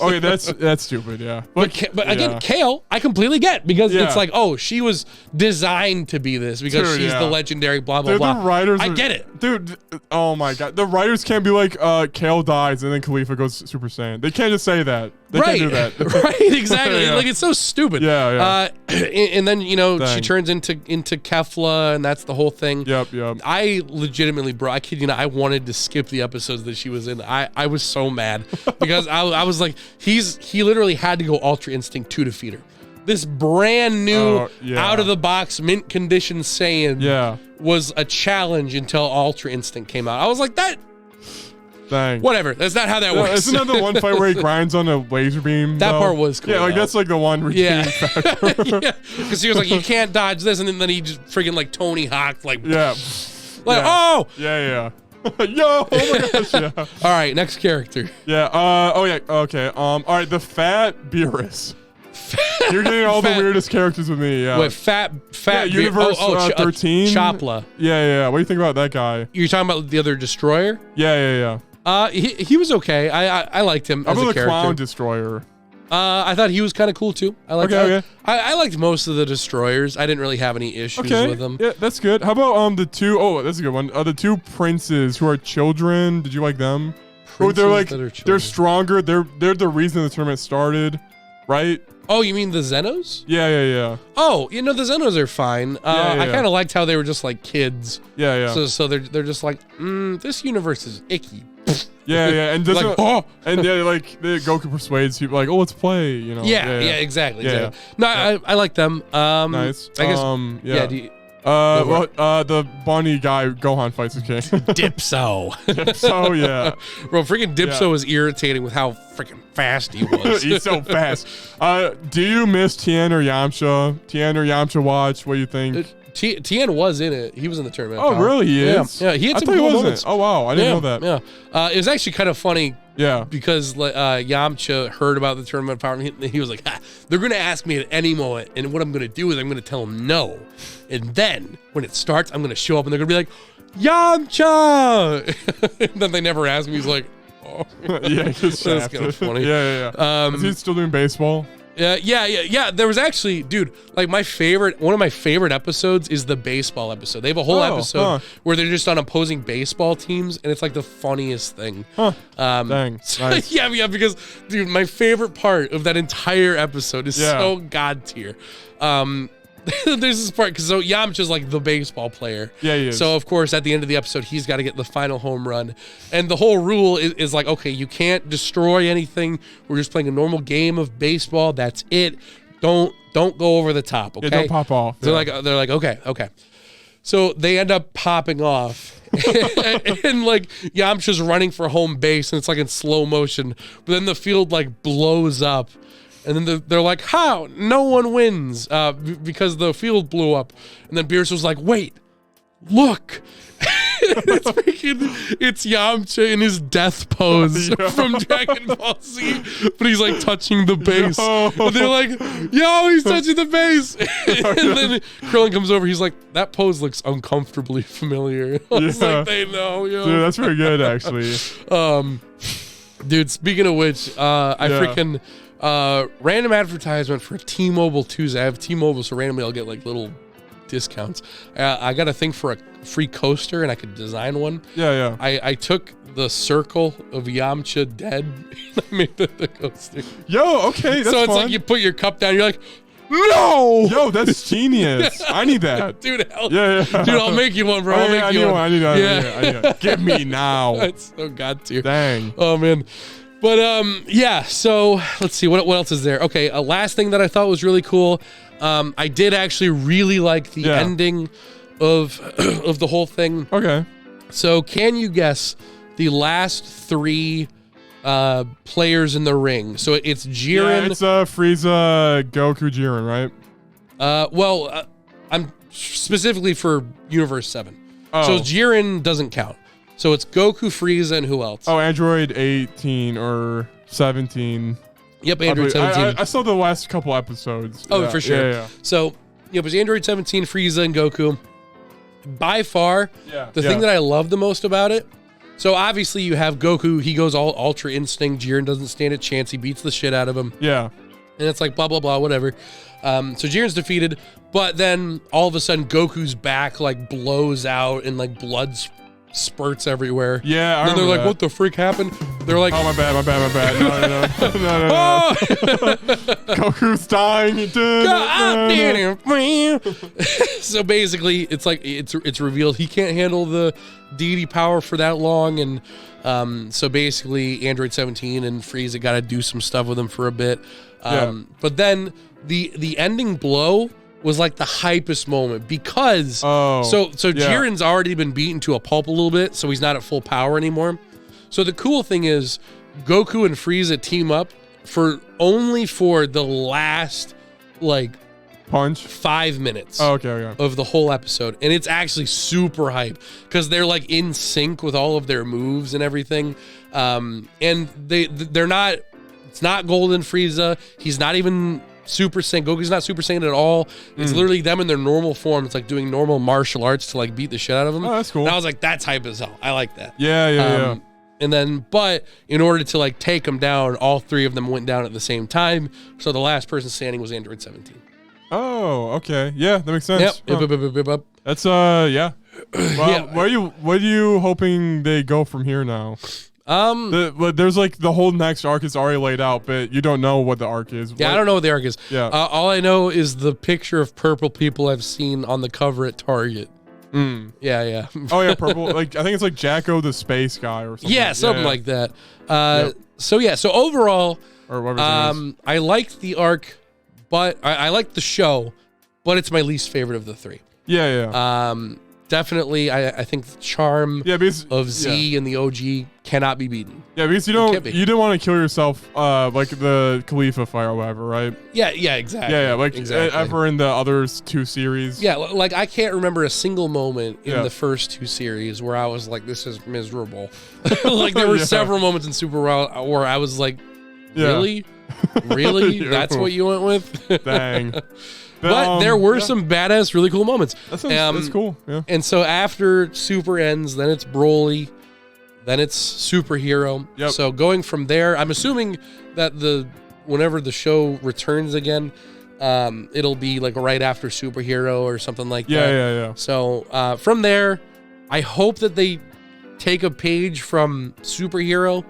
Okay, that's stupid, yeah. But again, Kale, I completely get because it's like, oh, she was designed to be this because she's the legendary blah, blah, blah. The writers I get it. Dude, oh my God. The writers can't be like, Kale dies and then Khalifa goes Super Saiyan. They can't just say that. They can't do that. Right, exactly. Like, it's so stupid. Yeah. And then, she turns into Kefla, and that's the whole thing. Yep. I legitimately, bro, I kid you not, I wanted to skip the episodes that she was in. I was so mad because I was like, he literally had to go Ultra Instinct to defeat her. This brand new, out of the box, mint condition Saiyan was a challenge until Ultra Instinct came out. I was like, that. Dang. Whatever. That's not how that works. Isn't that the one fight where he grinds on a laser beam? That part was cool. Yeah, like that's like the one redeeming factor. Because he was like, you can't dodge this, and then he just freaking like Tony Hawk, like, oh! Yeah. Yo, oh my gosh, yeah. All right, next character. Yeah, okay. All right, the fat Beerus. You're getting all the weirdest characters with me, yeah. Wait, fat Universe 13? Chopla. Yeah. What do you think about that guy? You're talking about the other Destroyer? Yeah. He was okay. I liked him as a character. How about the Clown Destroyer? I thought he was kind of cool too. I liked okay. I liked most of the Destroyers. I didn't really have any issues with them. Yeah, that's good. How about the two? Oh, that's a good one. The two princes who are children. Did you like them? They're stronger. They're the reason the tournament started, right? Oh, you mean the Zenos? Yeah. Oh, the Zenos are fine. I kind of liked how they were just like kids. Yeah. So they're just like, this universe is icky. Yeah, and like, and the Goku persuades people like, oh, let's play, Yeah, exactly. No, I like them. Nice. I guess. The bunny guy Gohan fights with King. Dipso. Dipso, yeah. Bro, freaking Dipso was irritating with how freaking fast he was. He's so fast. Do you miss Tien or Yamcha? Tien or Yamcha watch? What do you think? Tien was in it. He was in the tournament. Oh, really? He is? Yeah, he had some cool moments. Oh, wow. I didn't know that. Yeah. It was actually kind of funny. Yeah. Because Yamcha heard about the tournament power, and he was like, they're going to ask me at any moment, and what I'm going to do is I'm going to tell them no. And then, when it starts, I'm going to show up, and they're going to be like, Yamcha! And then they never ask me. He's like, oh. Yeah, that's kind of funny. Yeah. Is he still doing baseball? Yeah. There was actually, dude, like one of my favorite episodes is the baseball episode. They have a whole episode where they're just on opposing baseball teams, and it's like the funniest thing. Dang. Nice. Yeah, because, dude, my favorite part of that entire episode is so god tier. There's this part because Yamcha's like the baseball player. Yeah, he is. So of course at the end of the episode he's got to get the final home run, and the whole rule is like, okay, you can't destroy anything. We're just playing a normal game of baseball. That's it. Don't go over the top. Okay, don't pop off. They're like okay. So they end up popping off, and like Yamcha's running for home base, and it's like in slow motion. But then the field like blows up. And then they're like, how? No one wins because the field blew up. And then Beerus was like, wait, look. It's Yamcha in his death pose from Dragon Ball Z. But he's like touching the base. No. And they're like, yo, he's touching the base. And then Krillin comes over. He's like, that pose looks uncomfortably familiar. I was like, they know. Yo. Dude, that's pretty good, actually. Dude, speaking of which, freaking... random advertisement for T-Mobile Tuesday. I have T-Mobile, so randomly I'll get like little discounts. I got a thing for a free coaster, and I could design one. Yeah. I took the circle of Yamcha dead, and I made the coaster. Yo, okay, that's so it's fun. like you put your cup down, you're like, no! Yo, that's genius. I need that. Dude, hell. Yeah. Dude, I'll make you one, bro. I need one. Give me now. That's so god tier. Dang. Oh, man. Yeah. So let's see what else is there. Okay, last thing that I thought was really cool. I did actually really like the ending of the whole thing. Okay. So can you guess the last 3 players in the ring? So it's Jiren. Yeah, it's Frieza, Goku, Jiren, right? I'm specifically for Universe 7. Oh. So Jiren doesn't count. So it's Goku, Frieza, and who else? Oh, Android 18 or 17. Yep, Android 17. I saw the last couple episodes. Oh, for sure. Yeah. So it was Android 17, Frieza, and Goku. By far, the thing that I love the most about it. So obviously you have Goku. He goes all Ultra Instinct. Jiren doesn't stand a chance. He beats the shit out of him. Yeah. And it's like blah, blah, blah, whatever. So Jiren's defeated. But then all of a sudden Goku's back like blows out and like blood spurts everywhere. Yeah, and then they're like, what the freak happened? They're like, oh, my bad. No. Goku's dying. So basically, it's like it's revealed he can't handle the deity power for that long, and so basically, Android 17 and Frieza got to do some stuff with him for a bit. But then the ending blow was like the hypest moment because Jiren's already been beaten to a pulp a little bit, so he's not at full power anymore. So the cool thing is Goku and Frieza team up for the last like punch 5 minutes of the whole episode, and it's actually super hype because they're like in sync with all of their moves and everything, and they're not. It's not Golden Frieza. He's not even Super Saiyan. Goku's not Super Saiyan at all. It's literally them in their normal form. It's like doing normal martial arts to like beat the shit out of them. Oh, that's cool. And I was like, that's hype as hell. I like that. Yeah. And then, but in order to like take them down, all 3 of them went down at the same time. So the last person standing was Android 17. Oh, okay. Yeah, that makes sense. Yep. That's yeah. Well, what are you hoping they go from here now? There's like the whole next arc is already laid out, but you don't know what the arc is. Yeah, I don't know what the arc is. Yeah. All I know is the picture of purple people I've seen on the cover at Target. Yeah. Oh yeah, purple. Like I think it's like Jacko the space guy or something. Yeah, something like that. So overall, or whatever his name is. I liked the arc, but I liked the show, but it's my least favorite of the 3. Yeah. Definitely, I think the charm of Z and the OG cannot be beaten. Yeah, because you didn't want to kill yourself like the Khalifa fight or whatever, right? Yeah, exactly. Yeah, like ever in the other 2 series. Yeah, like I can't remember a single moment in the first 2 series where I was like, this is miserable. Like there were several moments in Super Wild where I was like, really? That's what you went with? Dang. But there were some badass, really cool moments. That's cool. Yeah. And so after Super ends, then it's Broly, then it's Superhero. Yep. So going from there, I'm assuming that whenever the show returns again, it'll be like right after Superhero or something like that. Yeah. So from there, I hope that they take a page from Superhero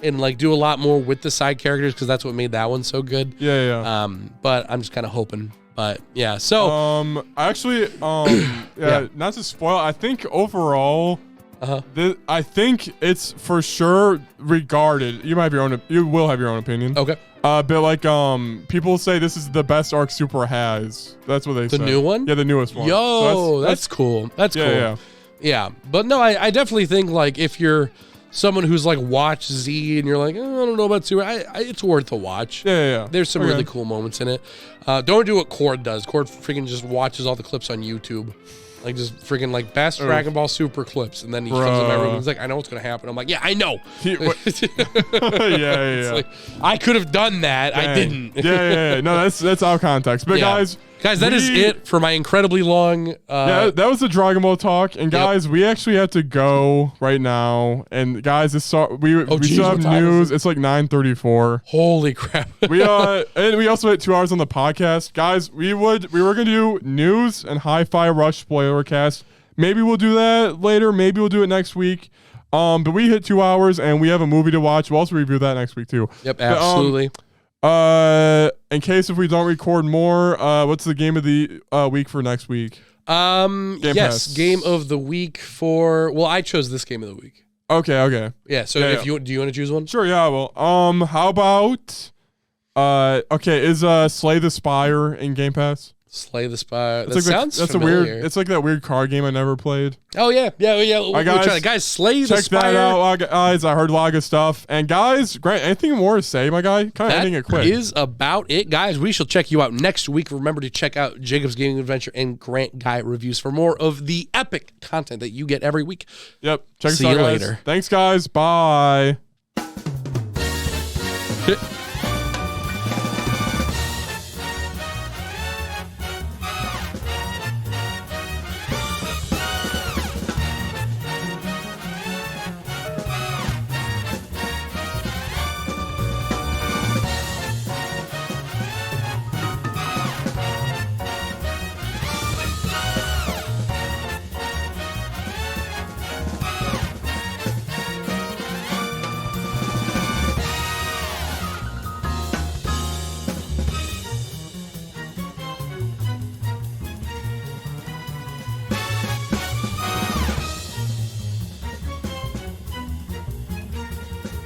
and like do a lot more with the side characters because that's what made that one so good. Yeah. But I'm just kind of hoping. But yeah, so actually, not to spoil, I think overall, I think it's for sure regarded. You will have your own opinion. Okay. But like, people say this is the best arc Super has. That's what they say. The new one? Yeah, the newest one. Yo, so that's cool. That's cool. Yeah. But no, I definitely think like if you're someone who's like watched Z and you're like, I don't know about Super, it's worth a watch. Yeah. There's some really cool moments in it. Don't do what Cord does. Cord freaking just watches all the clips on YouTube. Like just freaking like best Dragon Ball Super clips. And then he comes in my room and he's like, I know what's going to happen. I'm like, yeah, I know. Yeah. Like, I could have done that. Dang. I didn't. Yeah. No, that's out of context. But guys, that is it for my incredibly long. That was the Dragon Ball talk. And guys, we actually have to go right now. And guys, we still have news. It's like 9:34. Holy crap! And we also had 2 hours on the podcast, guys. We were gonna do news and Hi-Fi Rush spoiler cast. Maybe we'll do that later. Maybe we'll do it next week. But we hit 2 hours and we have a movie to watch. We'll also review that next week too. Yep, absolutely. In case if we don't record more, what's the game of the week for next week? Game of the week I chose this game of the week. Okay. Yeah. So do you want to choose one? Sure. Yeah. Well. How about? Okay. Is Slay the Spire in Game Pass? Slay the Spire. That like sounds that's familiar. a weird. It's like that weird card game I never played. Oh yeah. Guys, Slay the Spire. Check that out, guys. I heard a lot of good stuff. And guys, Grant, anything more to say, my guy? Kind of ending it quick. That is about it, guys. We shall check you out next week. Remember to check out Jacob's Gaming Adventure and Grant Guy Reviews for more of the epic content that you get every week. Yep. Check See us out, you guys. later. Thanks, guys. Bye.